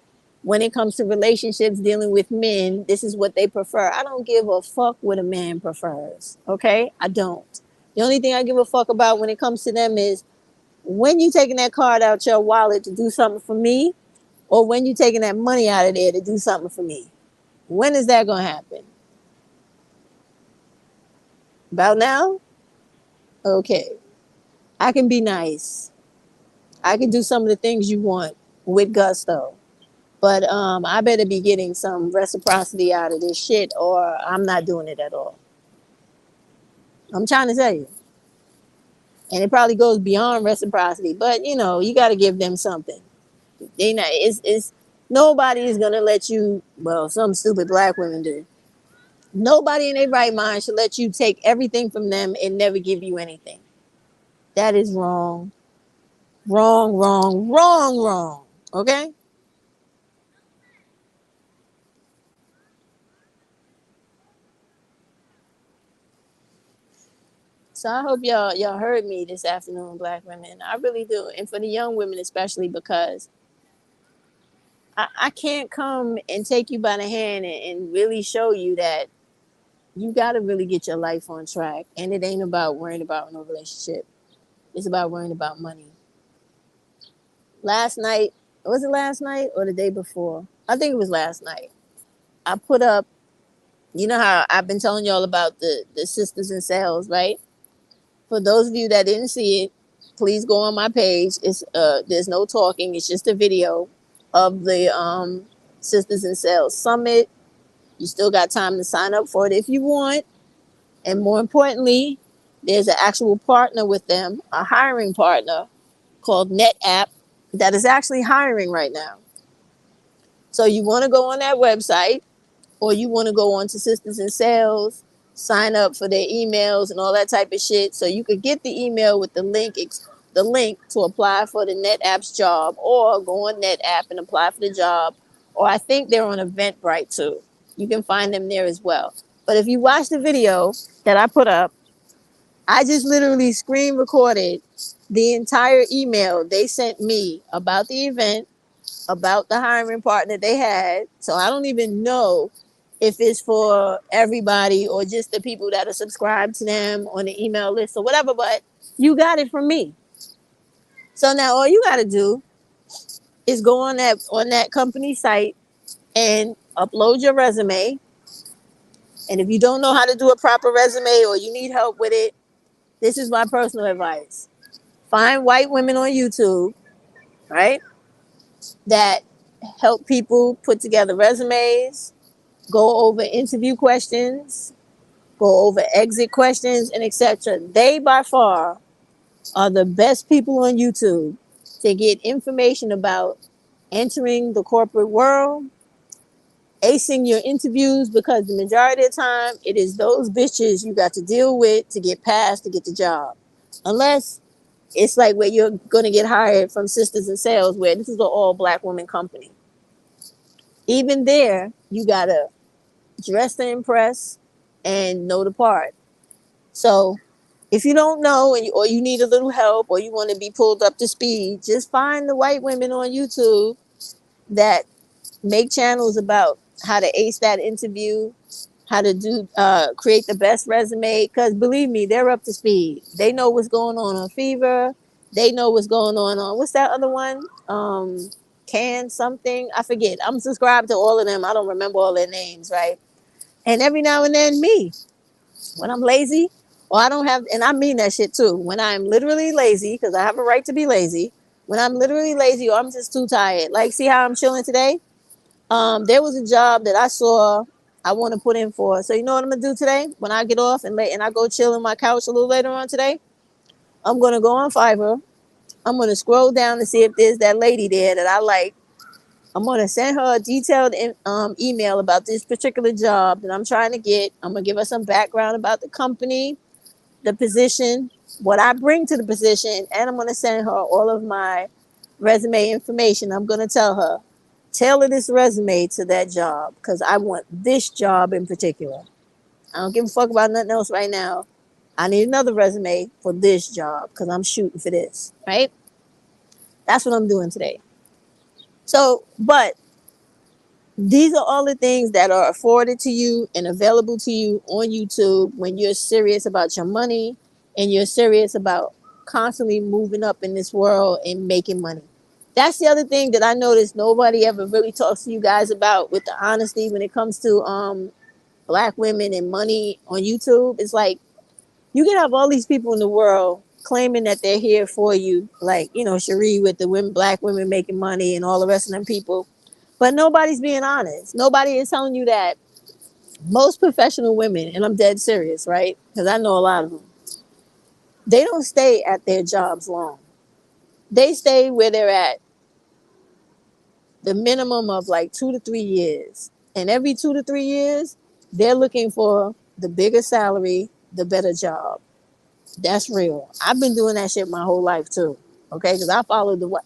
when it comes to relationships dealing with men, this is what they prefer. I don't give a fuck what a man prefers. Okay? I don't. The only thing I give a fuck about when it comes to them is when you taking that card out your wallet to do something for me, or when you taking that money out of there to do something for me. When is that gonna happen? About now? Okay. I can be nice. I can do some of the things you want with gusto. But I better be getting some reciprocity out of this shit, or I'm not doing it at all. I'm trying to tell you. And it probably goes beyond reciprocity, but you know, you got to give them something. They not, it's nobody is gonna let you. Well, some stupid black women do. Nobody in their right mind should let you take everything from them and never give you anything. That is wrong. Wrong, wrong, wrong, wrong. Okay? So I hope y'all heard me this afternoon, black women. I really do. And for the young women especially, because I can't come and take you by the hand and really show you that you gotta really get your life on track. And it ain't about worrying about no relationship. It's about worrying about money. Last night, was it last night or the day before? I think it was last night. I put up, you know how I've been telling y'all about the sisters in sales, right? For those of you that didn't see it, please go on my page. It's there's no talking. It's just a video of the Sisters in Sales Summit. You still got time to sign up for it if you want. And more importantly, there's an actual partner with them, a hiring partner called NetApp that is actually hiring right now. So you want to go on that website or you want to go on to Sisters in Sales, sign up for their emails and all that type of shit, so you could get the email with the link to apply for the NetApp's job, or go on NetApp and apply for the job. Or I think they're on Eventbrite too. You can find them there as well. But if you watch the video that I put up, I just literally screen recorded the entire email they sent me about the event, about the hiring partner they had. So I don't even know if it's for everybody or just the people that are subscribed to them on the email list or whatever, but you got it from me. So now all you got to do is go on that company site and upload your resume. And if you don't know how to do a proper resume or you need help with it, this is my personal advice. Find white women on YouTube, right? That help people put together resumes, go over interview questions, go over exit questions, and etc. They by far are the best people on YouTube to get information about entering the corporate world, acing your interviews, because the majority of the time it is those bitches you got to deal with to get past to get the job. Unless it's like where you're going to get hired from Sisters in Sales, where this is an all black woman company. Even there, you got to dress to impress and know the part. So if you don't know, or you need a little help, or you want to be pulled up to speed, just find the white women on YouTube that make channels about how to ace that interview, how to do create the best resume. Because believe me, they're up to speed. They know what's going on Fever. They know what's going on what's that other one? Can something, I forget. I'm subscribed to all of them. I don't remember all their names, right? And every now and then, me, when I'm lazy, or I don't have, and I mean that shit too, when I'm literally lazy, because I have a right to be lazy, when I'm literally lazy or I'm just too tired, like see how I'm chilling today. There was a job that I saw I want to put in for. So you know what I'm gonna do today when I get off and I go chill on my couch a little later on today? I'm gonna go on Fiverr. I'm gonna scroll down to see if there's that lady there that I like. I'm gonna send her a detailed email about this particular job that I'm trying to get. I'm gonna give her some background about the company, the position, what I bring to the position, and I'm gonna send her all of my resume information. I'm gonna tell her, tailor this resume to that job because I want this job in particular. I don't give a fuck about nothing else right now. I need another resume for this job because I'm shooting for this, right? That's what I'm doing today. So, but these are all the things that are afforded to you and available to you on YouTube when you're serious about your money and you're serious about constantly moving up in this world and making money. That's the other thing that I noticed nobody ever really talks to you guys about with the honesty when it comes to black women and money on YouTube. It's like you can have all these people in the world claiming that they're here for you, like, you know, Cherie with the women, black women making money and all the rest of them people. But nobody's being honest. Nobody is telling you that most professional women, and I'm dead serious, right? Because I know a lot of them, they don't stay at their jobs long. They stay where they're at the minimum of like 2 to 3 years. And every 2 to 3 years, they're looking for the bigger salary, the better job. That's real. I've been doing that shit my whole life too. Okay, because I followed the what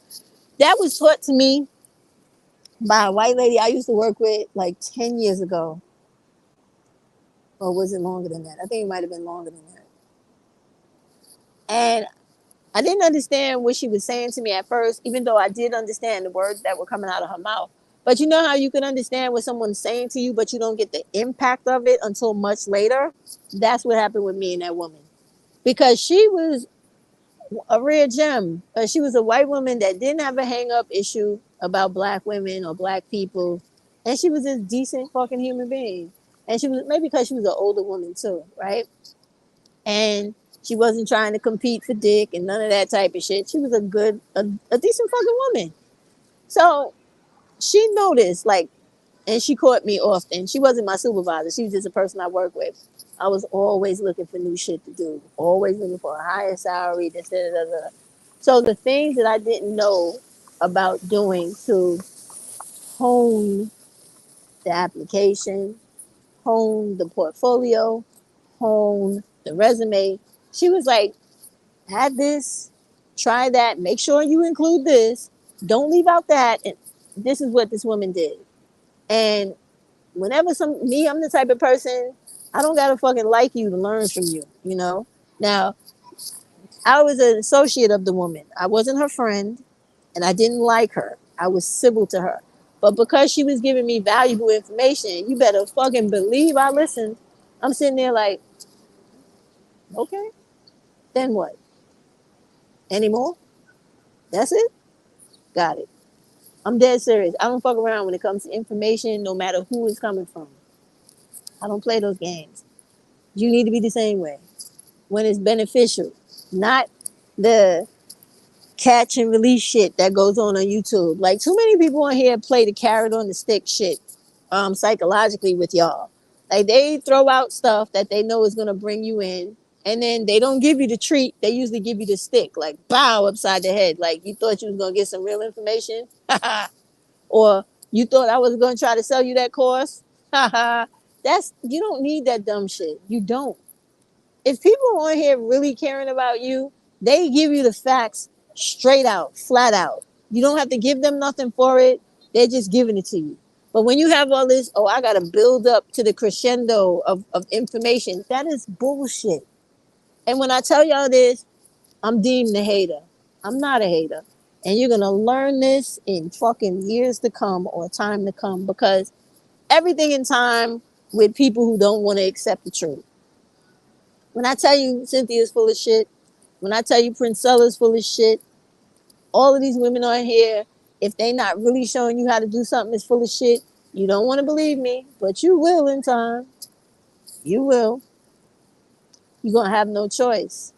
that was taught to me by a white lady I used to work with like 10 years ago. Or was it longer than that? I think it might have been longer than that. And I didn't understand what she was saying to me at first, even though I did understand the words that were coming out of her mouth. But you know how you can understand what someone's saying to you, but you don't get the impact of it until much later? That's what happened with me and that woman. Because she was a rare gem. She was a white woman that didn't have a hang up issue about black women or black people. And she was a decent fucking human being. And she was, maybe because she was an older woman too, right? And she wasn't trying to compete for dick and none of that type of shit. She was a decent fucking woman. So she noticed, like, and she caught me often. She wasn't my supervisor. She was just a person I worked with. I was always looking for new shit to do. Always looking for a higher salary. This, da, da, da. So the things that I didn't know about doing to hone the application, hone the portfolio, hone the resume. She was like, add this, try that, make sure you include this, don't leave out that. And this is what this woman did. And whenever I'm the type of person, I don't gotta fucking like you to learn from you, you know? Now, I was an associate of the woman. I wasn't her friend and I didn't like her. I was civil to her. But because she was giving me valuable information, you better fucking believe I listened. I'm sitting there like, okay, then what? Any more? That's it? Got it. I'm dead serious. I don't fuck around when it comes to information, no matter who it's coming from. I don't play those games. You need to be the same way when it's beneficial, not the catch and release shit that goes on YouTube. Like too many people on here play the carrot on the stick shit psychologically with y'all. Like they throw out stuff that they know is gonna bring you in, and then they don't give you the treat. They usually give you the stick, like bow upside the head. Like you thought you was gonna get some real information, or you thought I was gonna try to sell you that course. That's you don't need that dumb shit. You don't. If people on here really caring about you, they give you the facts straight out, flat out. You don't have to give them nothing for it. They're just giving it to you. But when you have all this, oh, I got to build up to the crescendo of information, that is bullshit. And when I tell y'all this, I'm deemed a hater. I'm not a hater. And you're going to learn this in fucking years to come or time to come because everything in time with people who don't want to accept the truth. When I tell you Cynthia's full of shit, when I tell you Princella's full of shit, all of these women on here, if they not really showing you how to do something that's full of shit, you don't want to believe me, but you will in time. You will. You're going to have no choice.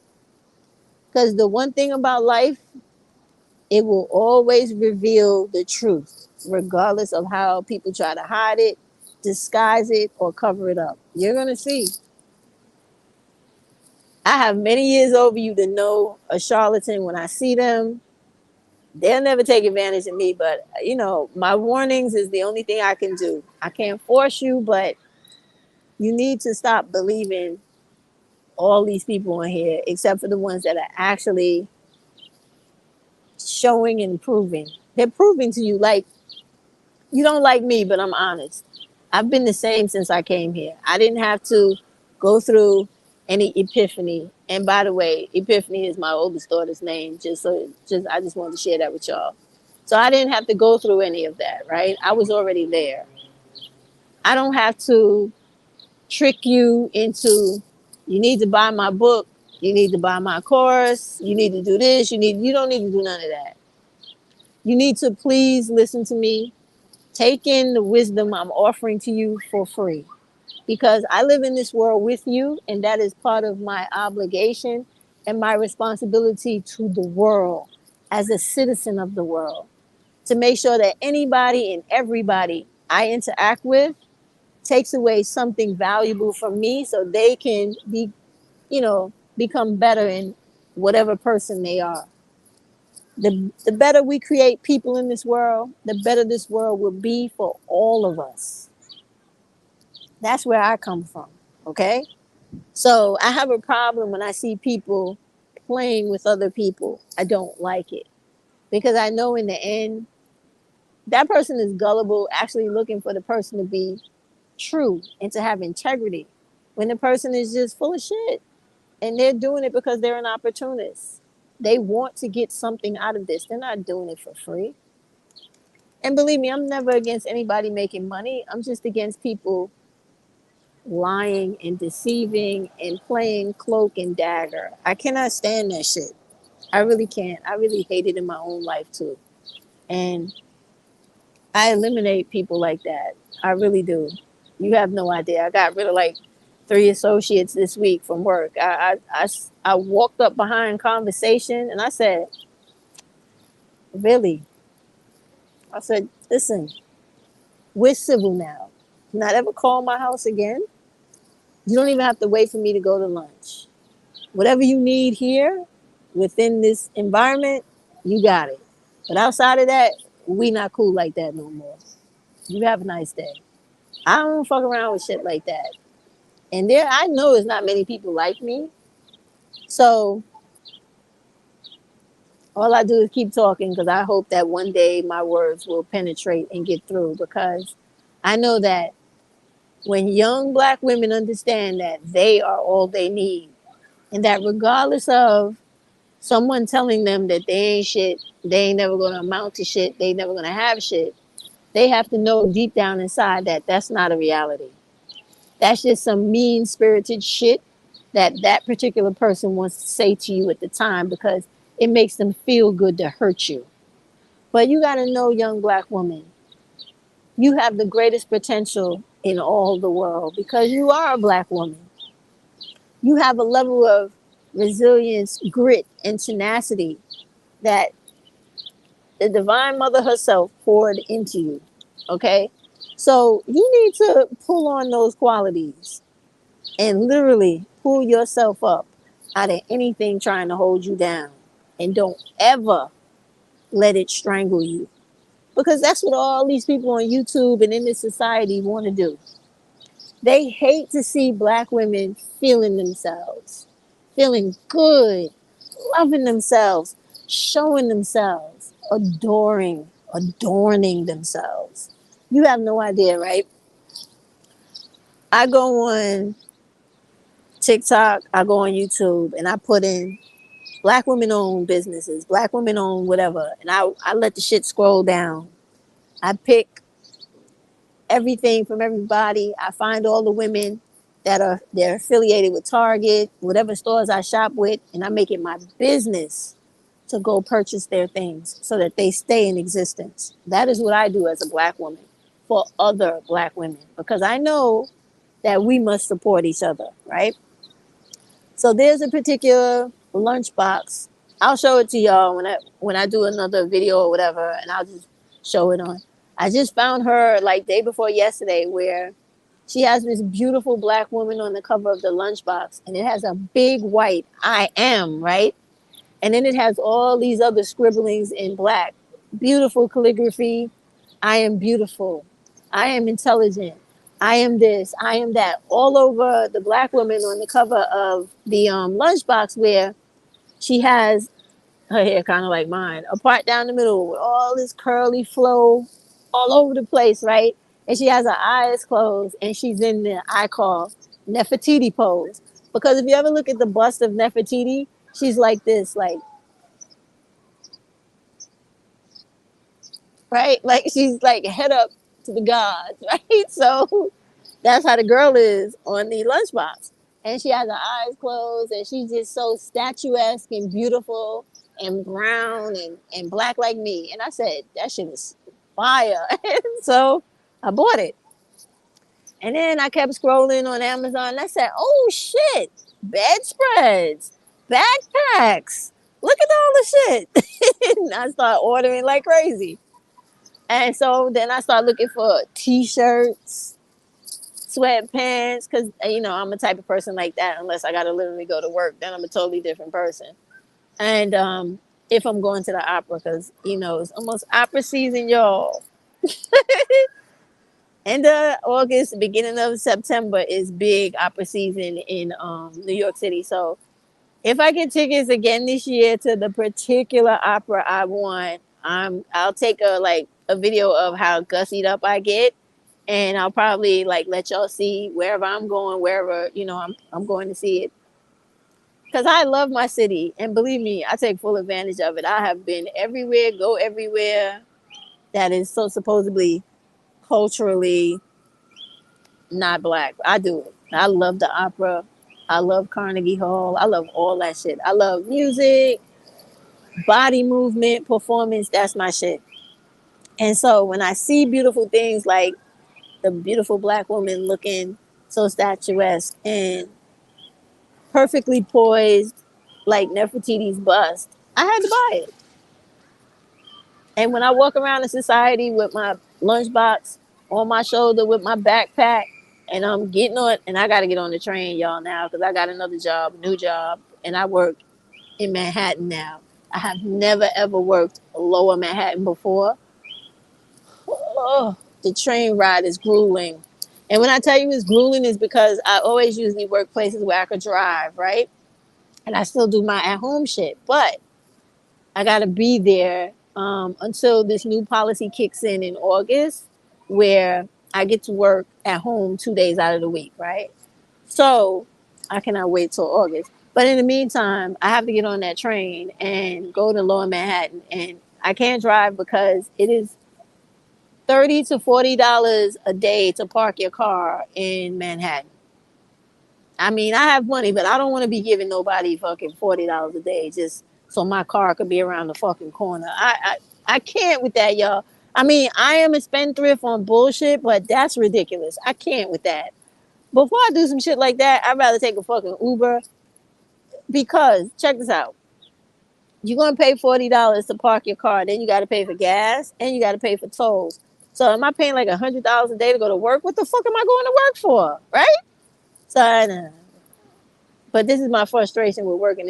Because the one thing about life, it will always reveal the truth, regardless of how people try to hide it, disguise it, or cover it up. You're going to see. I have many years over you to know a charlatan when I see them. They'll never take advantage of me, but you know, my warnings is the only thing I can do. I can't force you, but you need to stop believing all these people in here, except for the ones that are actually showing and proving. They're proving to you like you don't like me, but I'm honest. I've been the same since I came here. I didn't have to go through any epiphany. And by the way, Epiphany is my oldest daughter's name. I just wanted to share that with y'all. So I didn't have to go through any of that, right? I was already there. I don't have to trick you into you need to buy my book, you need to buy my course, you need to do this, you don't need to do none of that. You need to please listen to me. Take in the wisdom I'm offering to you for free because I live in this world with you, and that is part of my obligation and my responsibility to the world as a citizen of the world to make sure that anybody and everybody I interact with takes away something valuable from me so they can be, become better in whatever person they are. The better we create people in this world, the better this world will be for all of us. That's where I come from, okay? So I have a problem when I see people playing with other people. I don't like it because I know in the end, that person is gullible, actually looking for the person to be true and to have integrity when the person is just full of shit and they're doing it because they're an opportunist. They want to get something out of this. They're not doing it for free. And believe me, I'm never against anybody making money. I'm just against people lying and deceiving and playing cloak and dagger. I cannot stand that shit. I really can't. I really hate it in my own life too. And I eliminate people like that. I really do. You have no idea. I got rid of like 3 associates this week from work. I walked up behind conversation and I said, really? I said, listen, we're civil now. Not ever call my house again. You don't even have to wait for me to go to lunch. Whatever you need here within this environment, you got it. But outside of that, we not cool like that no more. You have a nice day. I don't fuck around with shit like that. And there, I know there's not many people like me. So all I do is keep talking because I hope that one day my words will penetrate and get through. Because I know that when young black women understand that they are all they need, and that regardless of someone telling them that they ain't shit, they ain't never gonna amount to shit, they never gonna have shit, they have to know deep down inside that that's not a reality. That's just some mean spirited shit that that particular person wants to say to you at the time because it makes them feel good to hurt you. But you got to know, young black woman, you have the greatest potential in all the world because you are a black woman. You have a level of resilience, grit, and tenacity that the divine mother herself poured into you. Okay? So you need to pull on those qualities and literally pull yourself up out of anything trying to hold you down. And don't ever let it strangle you. Because that's what all these people on YouTube and in this society want to do. They hate to see black women feeling themselves, feeling good, loving themselves, showing themselves, adorning themselves. You have no idea, right? I go on TikTok, I go on YouTube, and I put in black women owned businesses, black women owned whatever, and I let the shit scroll down. I pick everything from everybody. I find all the women that are they're affiliated with Target, whatever stores I shop with, and I make it my business to go purchase their things so that they stay in existence. That is what I do as a black woman for other black women because I know that we must support each other, right? So there's a particular lunchbox. I'll show it to y'all when I do another video or whatever, and I'll just show it on. I just found her like day before yesterday where she has this beautiful black woman on the cover of the lunchbox, and it has a big white I am, right? And then it has all these other scribblings in black. Beautiful calligraphy. I am beautiful. I am intelligent. I am this. I am that. All over the black woman on the cover of the lunchbox where she has her hair kind of like mine, a part down the middle with all this curly flow all over the place, right? And she has her eyes closed and she's in the I call Nefertiti pose. Because if you ever look at the bust of Nefertiti, she's like this, like, right? Like she's like head up to the gods, right? So that's how the girl is on the lunchbox. And she has her eyes closed and she's just so statuesque and beautiful and brown and black like me. And I said, that shit is fire. And so I bought it. And then I kept scrolling on Amazon and I said, oh shit, bedspreads, backpacks. Look at all the shit. And I started ordering like crazy. And so then I started looking for t-shirts, sweatpants, because I'm a type of person like that. Unless I gotta literally go to work, then I'm a totally different person. And if I'm going to the opera, because it's almost opera season, y'all. End of August, beginning of September is big opera season in New York City. So if I get tickets again this year to the particular opera I want, I'll take a video of how gussied up I get, and I'll probably let y'all see wherever I'm going, wherever I'm going to see it. Because I love my city, and believe me, I take full advantage of it. I have been everywhere, go everywhere. That is so supposedly culturally not black. I do it. I love the opera. I love Carnegie Hall. I love all that shit. I love music, body movement, performance. That's my shit. And so when I see beautiful things like the beautiful black woman looking so statuesque and perfectly poised like Nefertiti's bust, I had to buy it. And when I walk around in society with my lunchbox on my shoulder with my backpack, and I'm getting on, and I got to get on the train, y'all, now because I got another job, new job, and I work in Manhattan now. I have never ever worked lower Manhattan before. Oh, the train ride is grueling. And when I tell you it's grueling, is because I always usually work places where I could drive, right? And I still do my at home shit. But I got to be there until this new policy kicks in August, where I get to work at home 2 days out of the week, right? So I cannot wait till August. But in the meantime, I have to get on that train and go to Lower Manhattan. And I can't drive because it is $30 to $40 a day to park your car in Manhattan. I mean, I have money, but I don't want to be giving nobody fucking $40 a day just so my car could be around the fucking corner. I can't with that, y'all. I mean, I am a spendthrift on bullshit, but that's ridiculous. I can't with that. Before I do some shit like that, I'd rather take a fucking Uber because check this out. You're gonna pay $40 to park your car, then you gotta pay for gas and you gotta pay for tolls. So am I paying like $100 a day to go to work? What the fuck am I going to work for? Right? So I know. But this is my frustration with working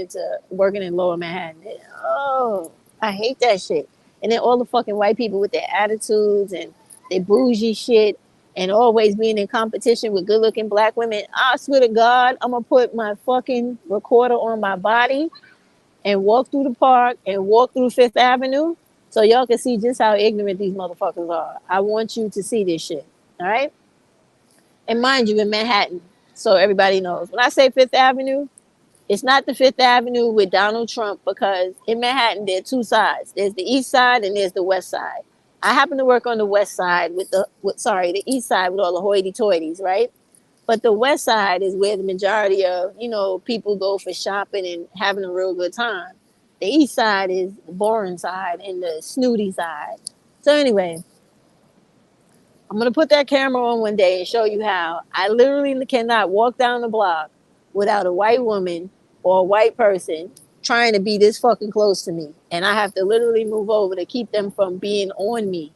in Lower Manhattan. Oh, I hate that shit. And then all the fucking white people with their attitudes and their bougie shit and always being in competition with good looking black women. I swear to God, I'm gonna put my fucking recorder on my body and walk through the park and walk through Fifth Avenue so y'all can see just how ignorant these motherfuckers are. I want you to see this shit. All right? And mind you, in Manhattan, so everybody knows. When I say Fifth Avenue, it's not the Fifth Avenue with Donald Trump because in Manhattan there are two sides. There's the east side and there's the west side. I happen to work on the west side the east side with all the hoity-toities, right? But the west side is where the majority of, people go for shopping and having a real good time. The east side is the boring side and the snooty side. So anyway, I'm gonna put that camera on one day and show you how I literally cannot walk down the block without a white woman or a white person trying to be this fucking close to me. And I have to literally move over to keep them from being on me,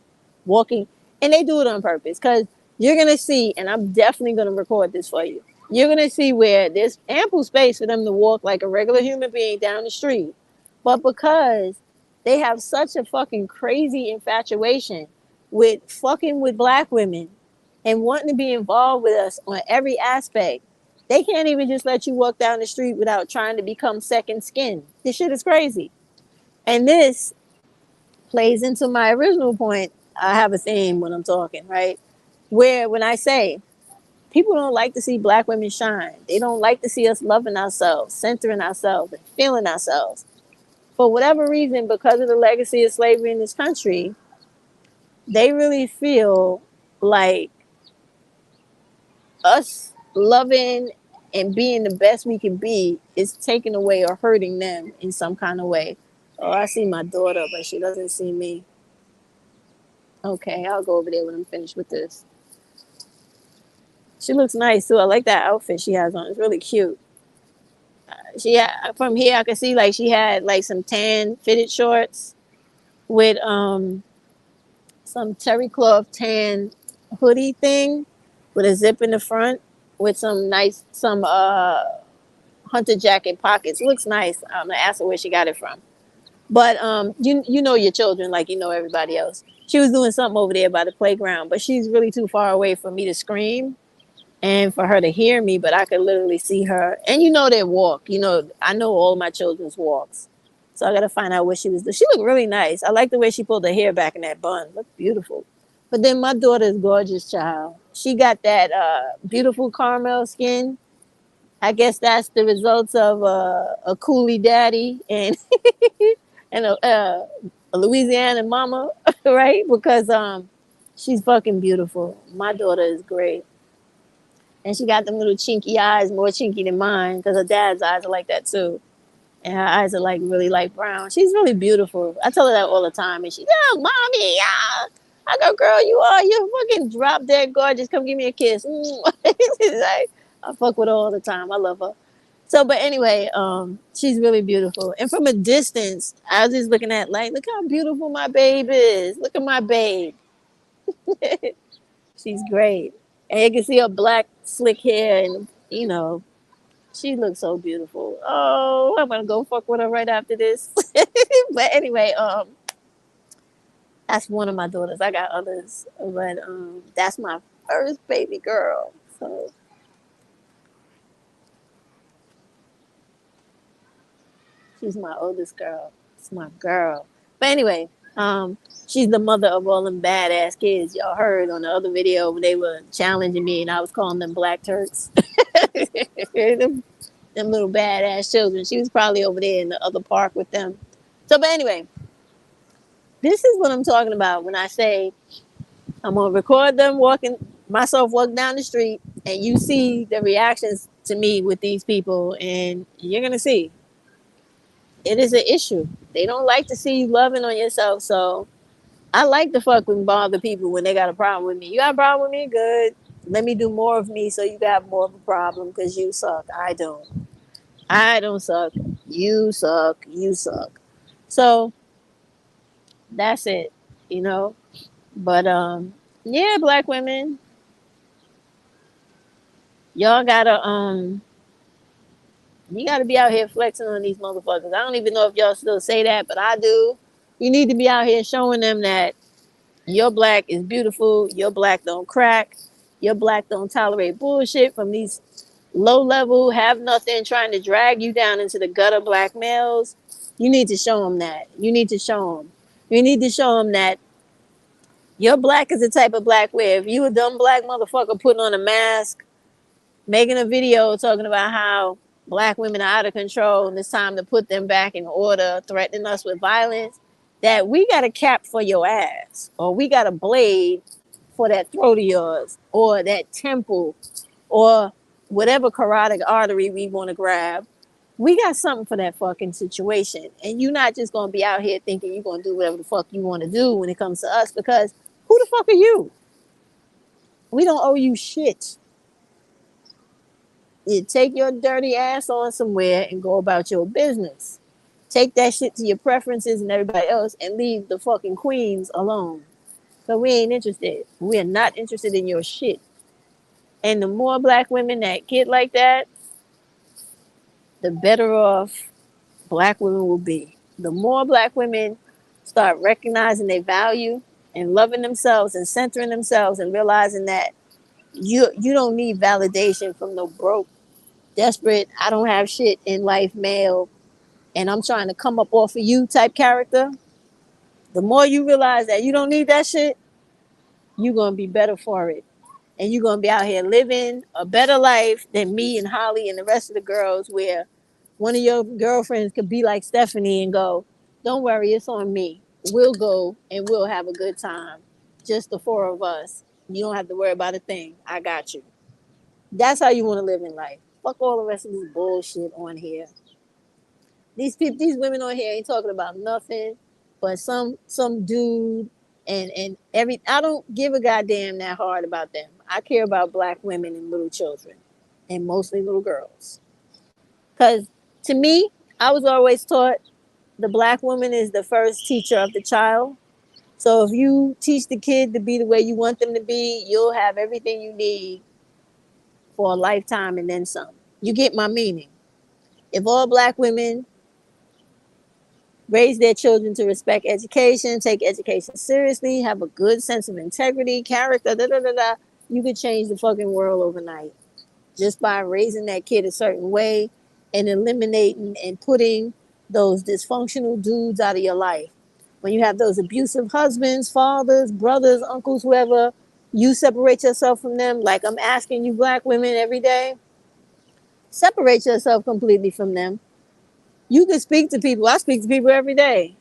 walking. And they do it on purpose because you're gonna see, and I'm definitely gonna record this for you. You're gonna see where there's ample space for them to walk like a regular human being down the street. But because they have such a fucking crazy infatuation with fucking with black women and wanting to be involved with us on every aspect, they can't even just let you walk down the street without trying to become second skin. This shit is crazy. And this plays into my original point. I have a theme when I'm talking, right? Where when I say people don't like to see black women shine, they don't like to see us loving ourselves, centering ourselves, and feeling ourselves. For whatever reason, because of the legacy of slavery in this country, they really feel like us loving and being the best we can be is taking away or hurting them in some kind of way. Oh, I see my daughter, but she doesn't see me. Okay, I'll go over there when I'm finished with this. She looks nice too. I like that outfit she has on. It's really cute. From here I could see like she had like some tan fitted shorts with some terry cloth tan hoodie thing with a zip in the front with some hunter jacket pockets. Looks nice. I'm gonna ask her where she got it from. But you know your children like you know everybody else. She was doing something over there by the playground, but she's really too far away for me to scream and for her to hear me, but I could literally see her. And you know their walk. I know all my children's walks. So I gotta find out what she was doing. She looked really nice. I like the way she pulled her hair back in that bun. Looked beautiful. But then my daughter's gorgeous child. She got that beautiful caramel skin. I guess that's the results of a coolie daddy and and a Louisiana mama, right? Because she's fucking beautiful. My daughter is great. And she got them little chinky eyes, more chinky than mine, because her dad's eyes are like that too. And her eyes are like really light brown. She's really beautiful. I tell her that all the time. And she's, oh, mommy, yeah. I go, girl, you're fucking drop dead gorgeous. Come give me a kiss. She's like, I fuck with her all the time. I love her. So, but anyway, she's really beautiful. And from a distance, I was just looking at like, look how beautiful my babe is. Look at my babe. She's great. And you can see her black slick hair and she looks so beautiful. Oh, I'm gonna go fuck with her right after this. But anyway, that's one of my daughters. I got others, but that's my first baby girl. So she's my oldest girl. It's my girl. But anyway, she's the mother of all them badass kids y'all heard on the other video when they were challenging me and I was calling them black Turks. them little badass children. She was probably over there in the other park with them. So, but anyway, this is what I'm talking about when I say I'm gonna record them walking down the street, and you see the reactions to me with these people, and you're gonna see it is an issue. They don't like to see you loving on yourself. So I like to fuck with bother people when they got a problem with me. You got a problem with me? Good. Let me do more of me so you got more of a problem because you suck. I don't. I don't suck. You suck. You suck. So that's it, you know. But yeah, black women, y'all gotta you gotta be out here flexing on these motherfuckers. I don't even know if y'all still say that, but I do. You need to be out here showing them that your black is beautiful. Your black don't crack. Your black don't tolerate bullshit from these low level, have nothing, trying to drag you down into the gutter black males. You need to show them that. You need to show them. You need to show them that your black is the type of black where if you a dumb black motherfucker putting on a mask, making a video talking about how black women are out of control and it's time to put them back in order, threatening us with violence, that we got a cap for your ass, or we got a blade for that throat of yours, or that temple, or whatever carotid artery we want to grab. We got something for that fucking situation. And you're not just going to be out here thinking you're going to do whatever the fuck you want to do when it comes to us, because who the fuck are you? We don't owe you shit. You take your dirty ass on somewhere and go about your business. Take that shit to your preferences and everybody else and leave the fucking queens alone. Because we ain't interested. We are not interested in your shit. And the more black women that get like that, the better off black women will be. The more black women start recognizing their value and loving themselves and centering themselves and realizing that you don't need validation from no broke, desperate, I don't have shit in life male and I'm trying to come up off of you type character. The more you realize that you don't need that shit, you're gonna be better for it. And you're gonna be out here living a better life than me and Holly and the rest of the girls, where one of your girlfriends could be like Stephanie and go, don't worry, it's on me. We'll go and we'll have a good time. Just the four of us. You don't have to worry about a thing. I got you. That's how you want to live in life. Fuck all the rest of this bullshit on here. These people, these women on here ain't talking about nothing but some dude and every. I don't give a goddamn that hard about them. I care about black women and little children, and mostly little girls. Because to me, I was always taught the black woman is the first teacher of the child. So if you teach the kid to be the way you want them to be, you'll have everything you need for a lifetime and then some. You get my meaning. If all black women raise their children to respect education, take education seriously, have a good sense of integrity, character, you could change the fucking world overnight just by raising that kid a certain way and eliminating and putting those dysfunctional dudes out of your life. When you have those abusive husbands, fathers, brothers, uncles, whoever, you separate yourself from them. Like I'm asking you black women every day, separate yourself completely from them. You can speak to people. I speak to people every day.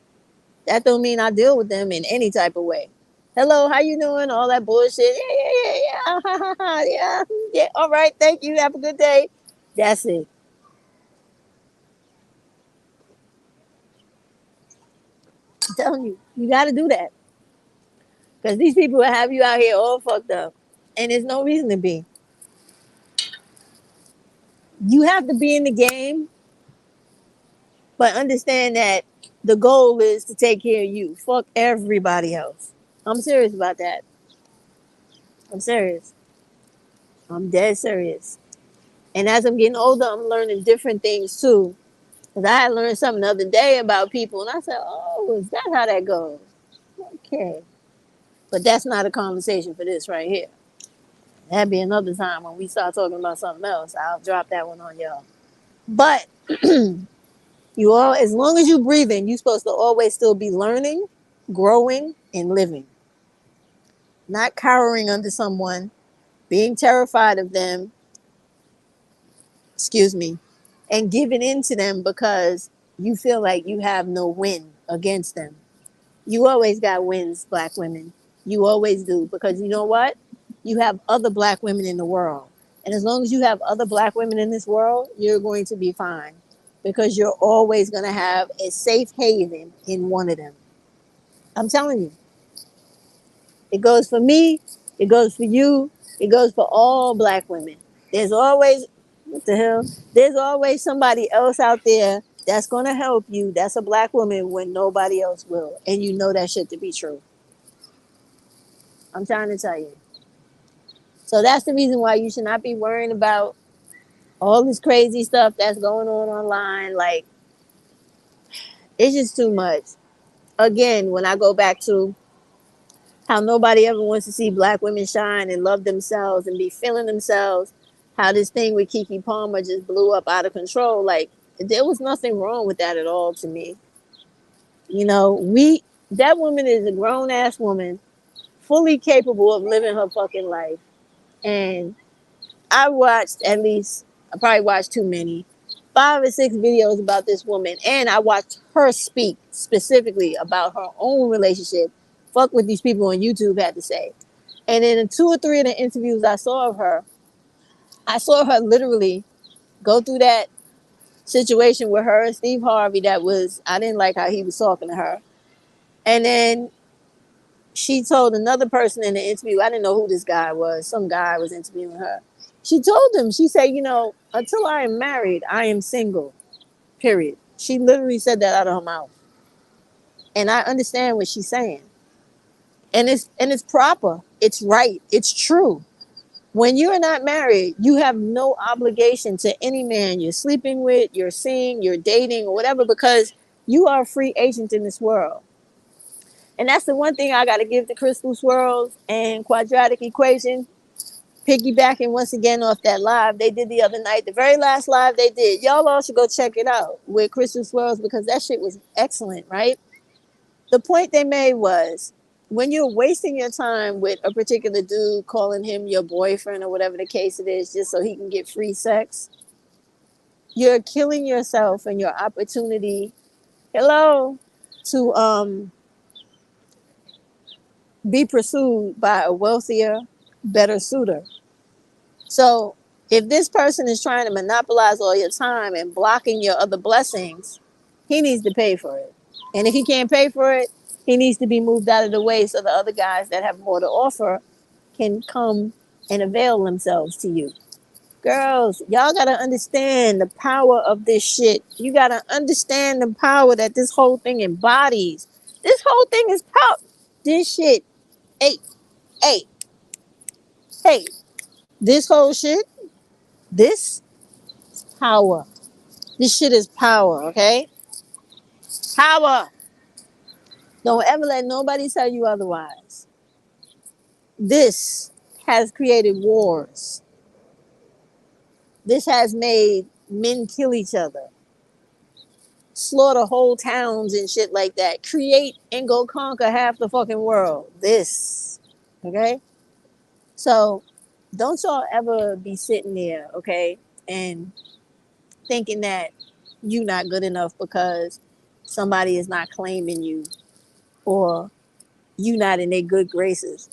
That don't mean I deal with them in any type of way. Hello, how you doing? All that bullshit. Yeah. Yeah. All right, thank you. Have a good day. That's it. I'm telling you, you got to do that because these people will have you out here all fucked up, and there's no reason to be. You have to be in the game, but understand that the goal is to take care of you. Fuck everybody else. I'm serious about that. I'm serious. I'm dead serious. And as I'm getting older, I'm learning different things too. Because I had learned something the other day about people, and I said, oh, is that how that goes? Okay. But that's not a conversation for this right here. That'd be another time when we start talking about something else. I'll drop that one on y'all. But you all, as long as you breathing, you're supposed to always still be learning, growing, and living. Not cowering under someone, being terrified of them, excuse me, and giving in to them because you feel like you have no win against them. You always got wins, black women. You always do. Because you know what? You have other black women in the world. And as long as you have other black women in this world, you're going to be fine. Because you're always going to have a safe haven in one of them. I'm telling you. It goes for me. It goes for you. It goes for all black women. There's always, what the hell? There's always somebody else out there that's going to help you. That's a black woman when nobody else will. And you know that shit to be true. I'm trying to tell you. So that's the reason why you should not be worrying about all this crazy stuff that's going on online. Like, it's just too much. Again, when I go back to how nobody ever wants to see black women shine and love themselves and be feeling themselves, how this thing with Kiki Palmer just blew up out of control. Like, there was nothing wrong with that at all to me. You know, that woman is a grown ass woman, fully capable of living her fucking life. And I probably watched too many, 5 or 6 videos about this woman. And I watched her speak specifically about her own relationship. Fuck what these people on YouTube had to say. And in 2 or 3 of the interviews I saw of her, I saw her literally go through that situation with her and Steve Harvey. I didn't like how he was talking to her. And then she told another person in the interview, I didn't know who this guy was. Some guy was interviewing her. She told him, she said, until I am married, I am single, period. She literally said that out of her mouth. And I understand what she's saying. And it's proper. It's right. It's true. When you're not married, you have no obligation to any man you're sleeping with, you're seeing, you're dating, or whatever, because you are a free agent in this world. And that's the one thing I got to give to Crystal Swirls and Quadratic Equation. Piggybacking once again off that live they did the other night, the very last live they did. Y'all all should go check it out with Crystal Swirls because that shit was excellent, right? The point they made was when you're wasting your time with a particular dude, calling him your boyfriend or whatever the case it is, just so he can get free sex, you're killing yourself and your opportunity, to be pursued by a wealthier, better suitor. So if this person is trying to monopolize all your time and blocking your other blessings, he needs to pay for it. And if he can't pay for it, he needs to be moved out of the way so the other guys that have more to offer can come and avail themselves to you. Girls, y'all got to understand the power of this shit. You got to understand the power that this whole thing embodies. This whole thing is power. This shit, hey, hey, hey, this whole shit, this is power. This shit is power, okay? Power. Don't ever let nobody tell you otherwise. This has created wars. This has made men kill each other, slaughter whole towns and shit like that, create and go conquer half the fucking world. This, okay? So don't y'all ever be sitting there, okay, and thinking that you're not good enough because somebody is not claiming you or you not in their good graces.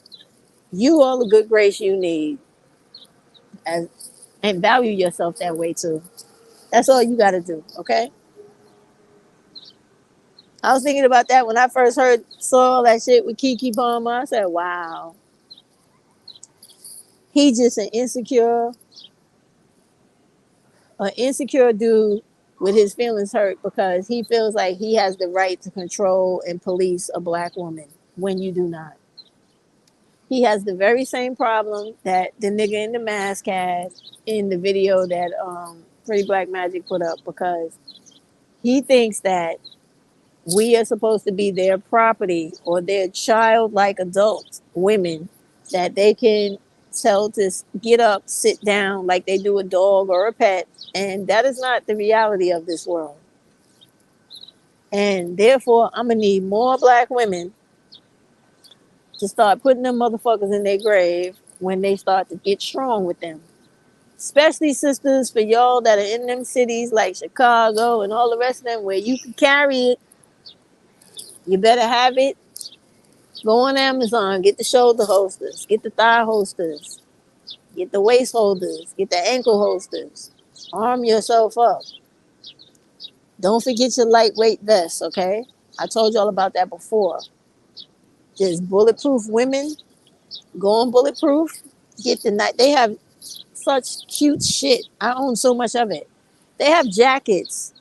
You all the good grace you need and value yourself that way too. That's all you got to do, okay? I was thinking about that when I first saw all that shit with Kiki Palmer. I said, wow. He just an insecure dude with his feelings hurt because he feels like he has the right to control and police a black woman when you do not. He has the very same problem that the nigga in the mask had in the video that Pretty Black Magic put up, because he thinks that we are supposed to be their property or their childlike adult women that they can tell to get up, sit down like they do a dog or a pet. And that is not the reality of this world. And therefore, I'm going to need more black women to start putting them motherfuckers in their grave when they start to get strong with them. Especially sisters for y'all that are in them cities like Chicago and all the rest of them where you can carry it. You better have it. Go on Amazon, get the shoulder holsters, get the thigh holsters, get the waist holders, get the ankle holsters. Arm yourself up. Don't forget your lightweight vest, okay? I told y'all about that before. There's bulletproof women. Go on bulletproof. Get the night. They have such cute shit. I own so much of it. They have jackets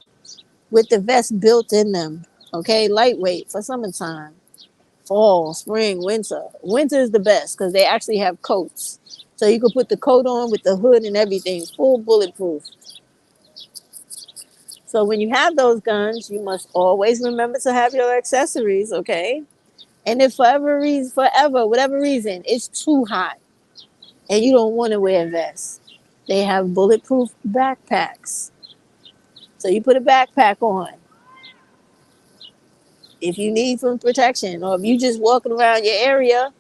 with the vest built in them. Okay, lightweight for summertime, fall, spring, winter. Winter is the best because they actually have coats. So you can put the coat on with the hood and everything, full bulletproof. So when you have those guns, you must always remember to have your accessories, okay? And if whatever reason, it's too hot and you don't want to wear a vest, they have bulletproof backpacks. So you put a backpack on if you need some protection, or if you just walking around your area,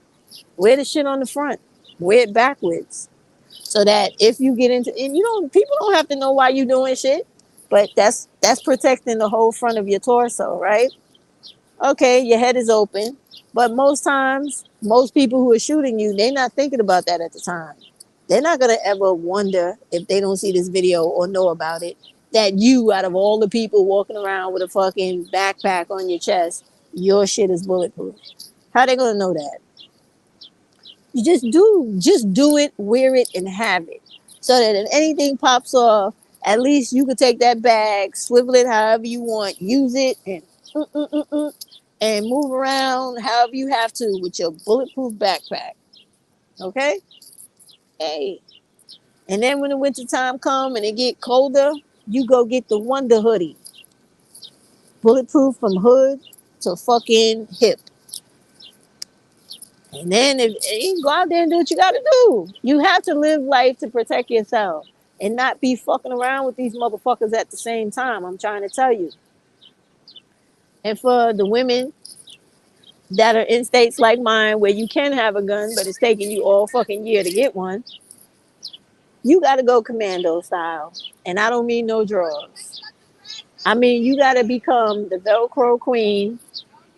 wear the shit on the front, wear it backwards, so that if you get into, and people don't have to know why you doing shit, but that's protecting the whole front of your torso, right? Okay, your head is open, but most times, most people who are shooting you, they're not thinking about that at the time. They're not gonna ever wonder if they don't see this video or know about it that you, out of all the people walking around with a fucking backpack on your chest, your shit is bulletproof. How they gonna know that? You just do it, wear it, and have it, so that if anything pops off, at least you could take that bag, swivel it however you want, use it, and and move around however you have to with your bulletproof backpack. Okay? Hey. And then when the winter time come and it get colder, you go get the Wonder Hoodie. Bulletproof from hood to fucking hip. And then if you go out there and do what you gotta do. You have to live life to protect yourself and not be fucking around with these motherfuckers at the same time. I'm trying to tell you. And for the women that are in states like mine where you can have a gun, but it's taking you all fucking year to get one, you got to go commando style. And I don't mean no drugs. I mean, you got to become the Velcro queen.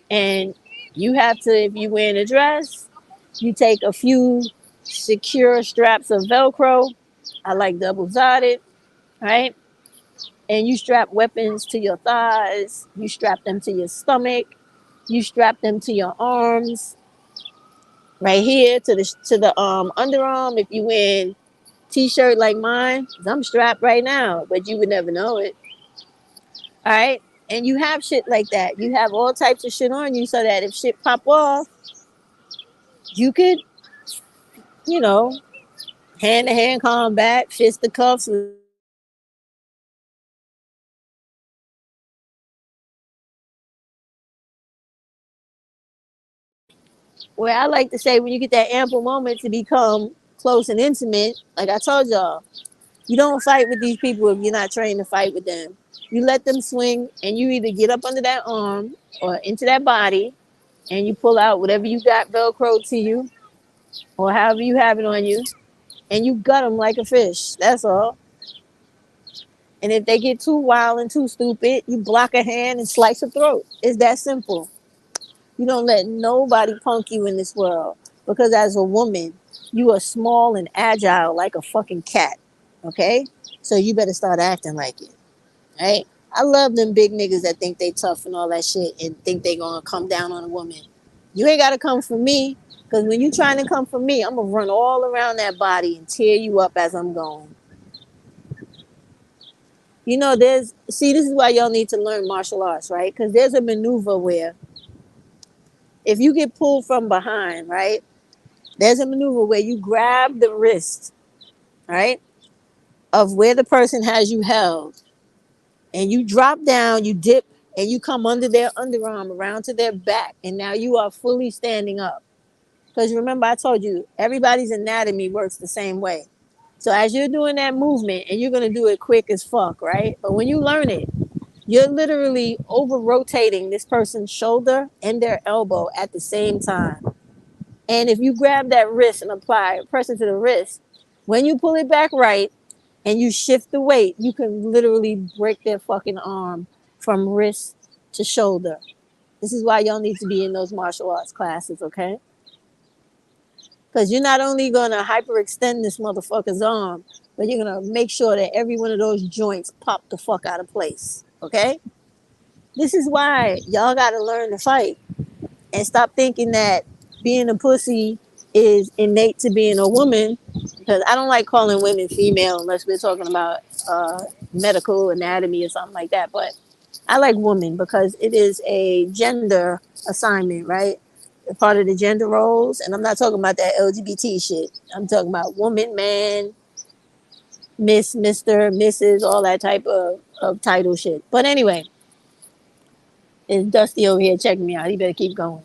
And you have to, if you wear a dress, you take a few secure straps of Velcro. I like double-sided, right? And you strap weapons to your thighs. You strap them to your stomach. You strap them to your arms, right here to the underarm. If you wear t-shirt like mine, 'cause I'm strapped right now, but you would never know it. All right. And you have shit like that. You have all types of shit on you so that if shit pop off, you could, you know, hand to hand combat, fist the cuffs. Where I like to say, when you get that ample moment to become close and intimate, like I told y'all, you don't fight with these people if you're not trained to fight with them. You let them swing, and you either get up under that arm or into that body, and you pull out whatever you got Velcro to you, or however you have it on you, and you gut them like a fish. That's all. And if they get too wild and too stupid, you block a hand and slice a throat. It's that simple. You don't let nobody punk you in this world, because as a woman, you are small and agile like a fucking cat. Okay? So you better start acting like it. Right? I love them big niggas that think they tough and all that shit and think they gonna come down on a woman. You ain't gotta come for me, because when you trying to come for me, I'm gonna run all around that body and tear you up as I'm going. This is why y'all need to learn martial arts, right? Because there's a maneuver where if you get pulled from behind, right? There's a maneuver where you grab the wrist, right, of where the person has you held, and you drop down, you dip, and you come under their underarm around to their back, and now you are fully standing up. Because remember, I told you, everybody's anatomy works the same way. So as you're doing that movement, and you're going to do it quick as fuck, right? But when you learn it, you're literally over rotating this person's shoulder and their elbow at the same time. And if you grab that wrist and apply pressure to the wrist, when you pull it back right and you shift the weight, you can literally break their fucking arm from wrist to shoulder. This is why y'all need to be in those martial arts classes, okay? Because you're not only going to hyperextend this motherfucker's arm, but you're going to make sure that every one of those joints pop the fuck out of place, okay? This is why y'all got to learn to fight and stop thinking that being a pussy is innate to being a woman. Because I don't like calling women female unless we're talking about medical anatomy or something like that. But I like woman because it is a gender assignment, right? Part of the gender roles. And I'm not talking about that LGBT shit. I'm talking about woman, man, Miss, Mr., Mrs., all that type of title shit. But anyway, it's Dusty over here checking me out. He better keep going.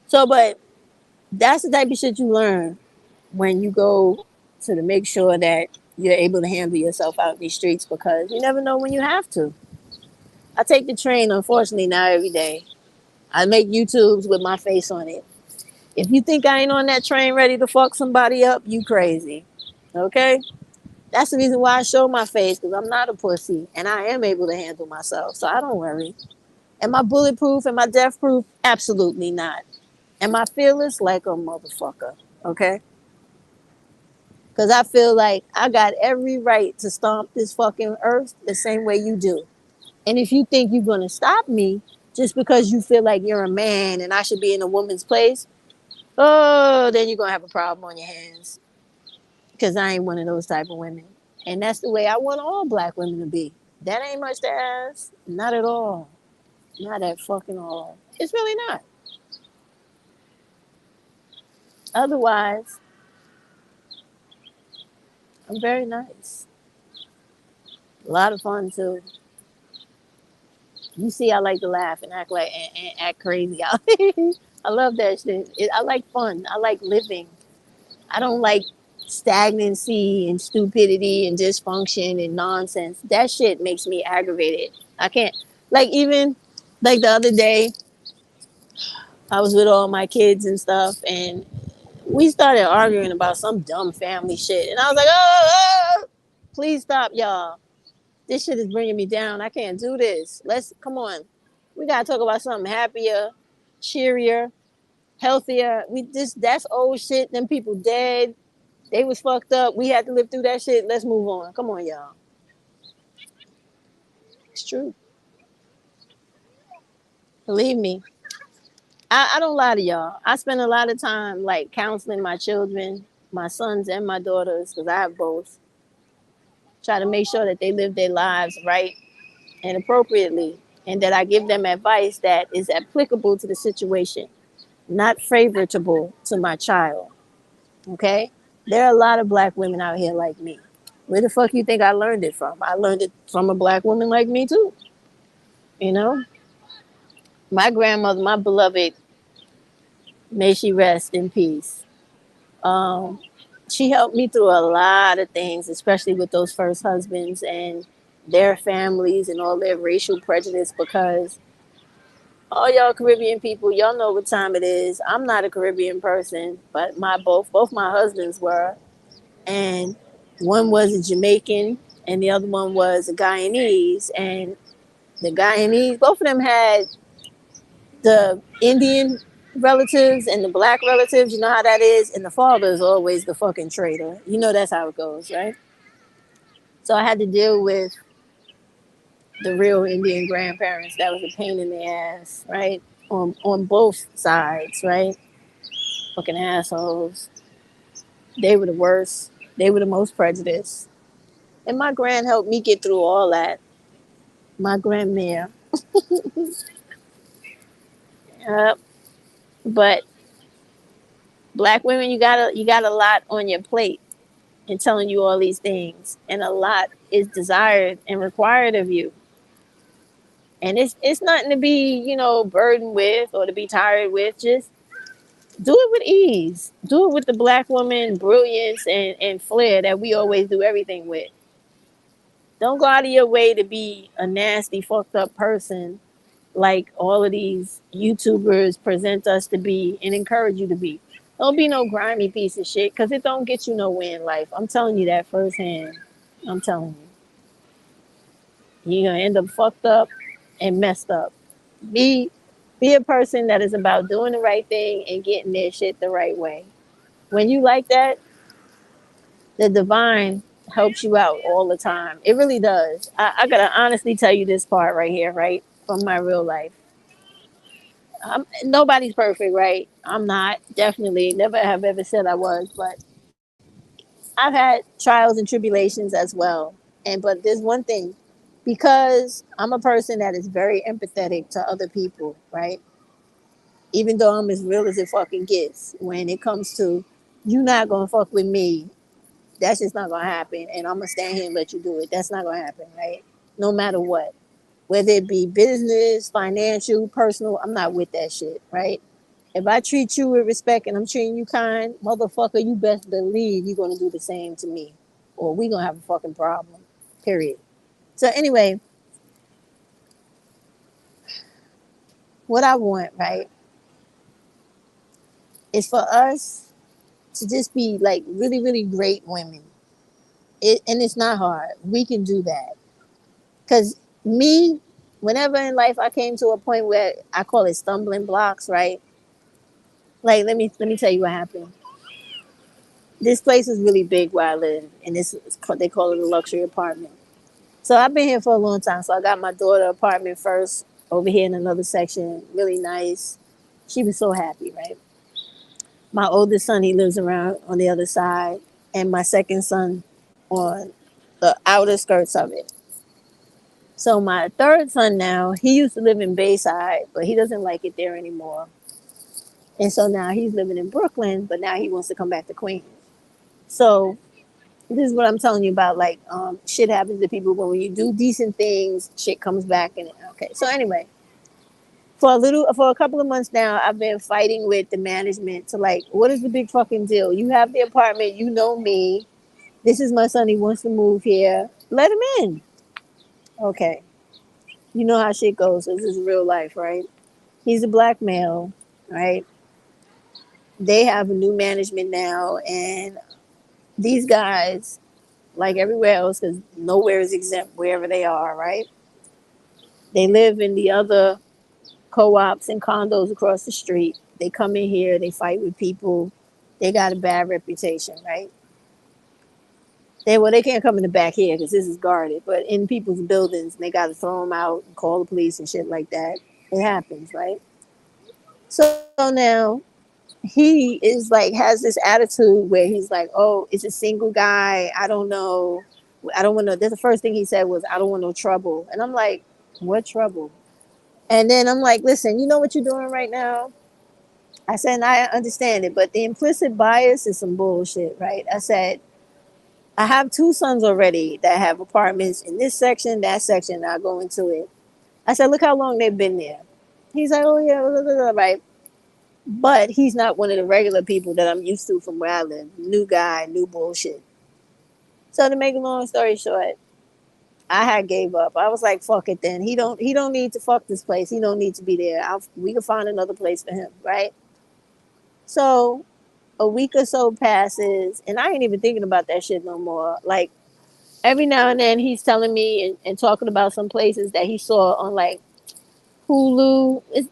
So, but that's the type of shit you learn when you go to make sure that you're able to handle yourself out in these streets, because you never know when you have to. I take the train, unfortunately, now every day. I make YouTubes with my face on it. If you think I ain't on that train ready to fuck somebody up, you crazy. Okay? That's the reason why I show my face, because I'm not a pussy and I am able to handle myself. So I don't worry. Am I bulletproof? Am I death proof? Absolutely not. Am I fearless? Like a motherfucker. Okay? Because I feel like I got every right to stomp this fucking earth the same way you do. And if you think you're going to stop me just because you feel like you're a man and I should be in a woman's place, oh, then you're going to have a problem on your hands. Because I ain't one of those type of women. And that's the way I want all black women to be. That ain't much to ask. Not at all. Not at fucking all. It's really not. Otherwise, I'm very nice. A lot of fun too. You see, I like to laugh and act like and act crazy. I love that shit. I like fun. I like living. I don't like stagnancy and stupidity and dysfunction and nonsense. That shit makes me aggravated. I can't, like, even like the other day, I was with all my kids and stuff, and we started arguing about some dumb family shit. And I was like, oh, please stop, y'all. This shit is bringing me down. I can't do this. Let's, come on. We got to talk about something happier, cheerier, healthier. That's old shit. Them people dead. They was fucked up. We had to live through that shit. Let's move on. Come on, y'all. It's true. Believe me. I don't lie to y'all. I spend a lot of time like counseling my children, my sons and my daughters, because I have both. Try to make sure that they live their lives right and appropriately, and that I give them advice that is applicable to the situation, not favorable to my child. Okay? There are a lot of black women out here like me. Where the fuck you think I learned it from? I learned it from a black woman like me too. You know? My grandmother, my beloved, may she rest in peace. Um, she helped me through a lot of things, especially with those first husbands and their families and all their racial prejudice, because all y'all Caribbean people, y'all know what time it is. I'm not a Caribbean person, but my both my husbands were, and one was a Jamaican and the other one was a Guyanese, and the Guyanese, both of them had the Indian relatives and the black relatives. You know how that is, and the father is always the fucking traitor. You know that's how it goes, right? So I had to deal with the real Indian grandparents. That was a pain in the ass, right? On both sides, right? Fucking assholes. They were the worst. They were the most prejudiced. And my grand helped me get through all that. My grandmere. But black women, you got a lot on your plate and telling you all these things. And a lot is desired and required of you. And it's nothing to be, burdened with or to be tired with. Just Do it with ease. Do it with the black woman brilliance and flair that we always do everything with. Don't go out of your way to be a nasty, fucked up person like all of these YouTubers present us to be and encourage you to be. Don't be no grimy piece of shit because it don't get you nowhere in life. I'm telling you that firsthand. I'm telling you. You're gonna end up fucked up and messed up. Be be a person that is about doing the right thing and getting their shit the right way. When you like that, the divine helps you out all the time. It really does. I gotta honestly tell you this part right here, right? From my real life. Nobody's perfect, right? I'm not. Definitely. Never have ever said I was, but I've had trials and tribulations as well. And but there's one thing, because I'm a person that is very empathetic to other people, right? Even though I'm as real as it fucking gets, when it comes to you not gonna fuck with me, that's just not gonna happen. And I'm gonna stand here and let you do it. That's not gonna happen, right? No matter what. Whether it be business, financial, personal, I'm not with that shit, right? If I treat you with respect and I'm treating you kind, motherfucker, you best believe you're gonna do the same to me. Or we gonna have a fucking problem. Period. So anyway, what I want, right, is for us to just be like really, really great women. And it's not hard. We can do that. Cause me, whenever in life I came to a point where I call it stumbling blocks, right? Like let me tell you what happened. This place is really big where I live, and they call it a luxury apartment. So I've been here for a long time. So I got my daughter apartment first over here in another section, really nice. She was so happy, right? My oldest son, he lives around on the other side, and my second son on the outer skirts of it. So my third son now, he used to live in Bayside, but he doesn't like it there anymore. And so now he's living in Brooklyn, but now he wants to come back to Queens. So this is what I'm telling you about. Like, shit happens to people, but when you do decent things, shit comes back. And okay, so anyway, for a couple of months now, I've been fighting with the management to like, what is the big fucking deal? You have the apartment, you know me. This is my son. He wants to move here. Let him in. Okay, you know how shit goes. This is real life, right? He's a black male, right? They have a new management now, and these guys, like everywhere else, because nowhere is exempt wherever they are, right? They live in the other co-ops and condos across the street. They come in here, they fight with people. They got a bad reputation, right? They can't come in the back here because this is guarded, but in people's buildings, they got to throw them out and call the police and shit like that. It happens, right? So now he is like has this attitude where he's like, "Oh, it's a single guy. I don't know. I don't want to." That's the first thing he said was, "I don't want no trouble." And I'm like, "What trouble?" And then I'm like, "Listen, you know what you're doing right now?" I said, and I understand it, but the implicit bias is some bullshit, right? I said, I have two sons already that have apartments in this section, that section. I'll go into it. I said, look how long they've been there. He's like, oh yeah, blah, blah, blah, right. But he's not one of the regular people that I'm used to from where I live. New guy, new bullshit. So to make a long story short, I had gave up. I was like, fuck it then. He don't need to fuck this place. He don't need to be there. We can find another place for him, right? So a week or so passes, and I ain't even thinking about that shit no more. Like every now and then, he's telling me and talking about some places that he saw on like Hulu. It's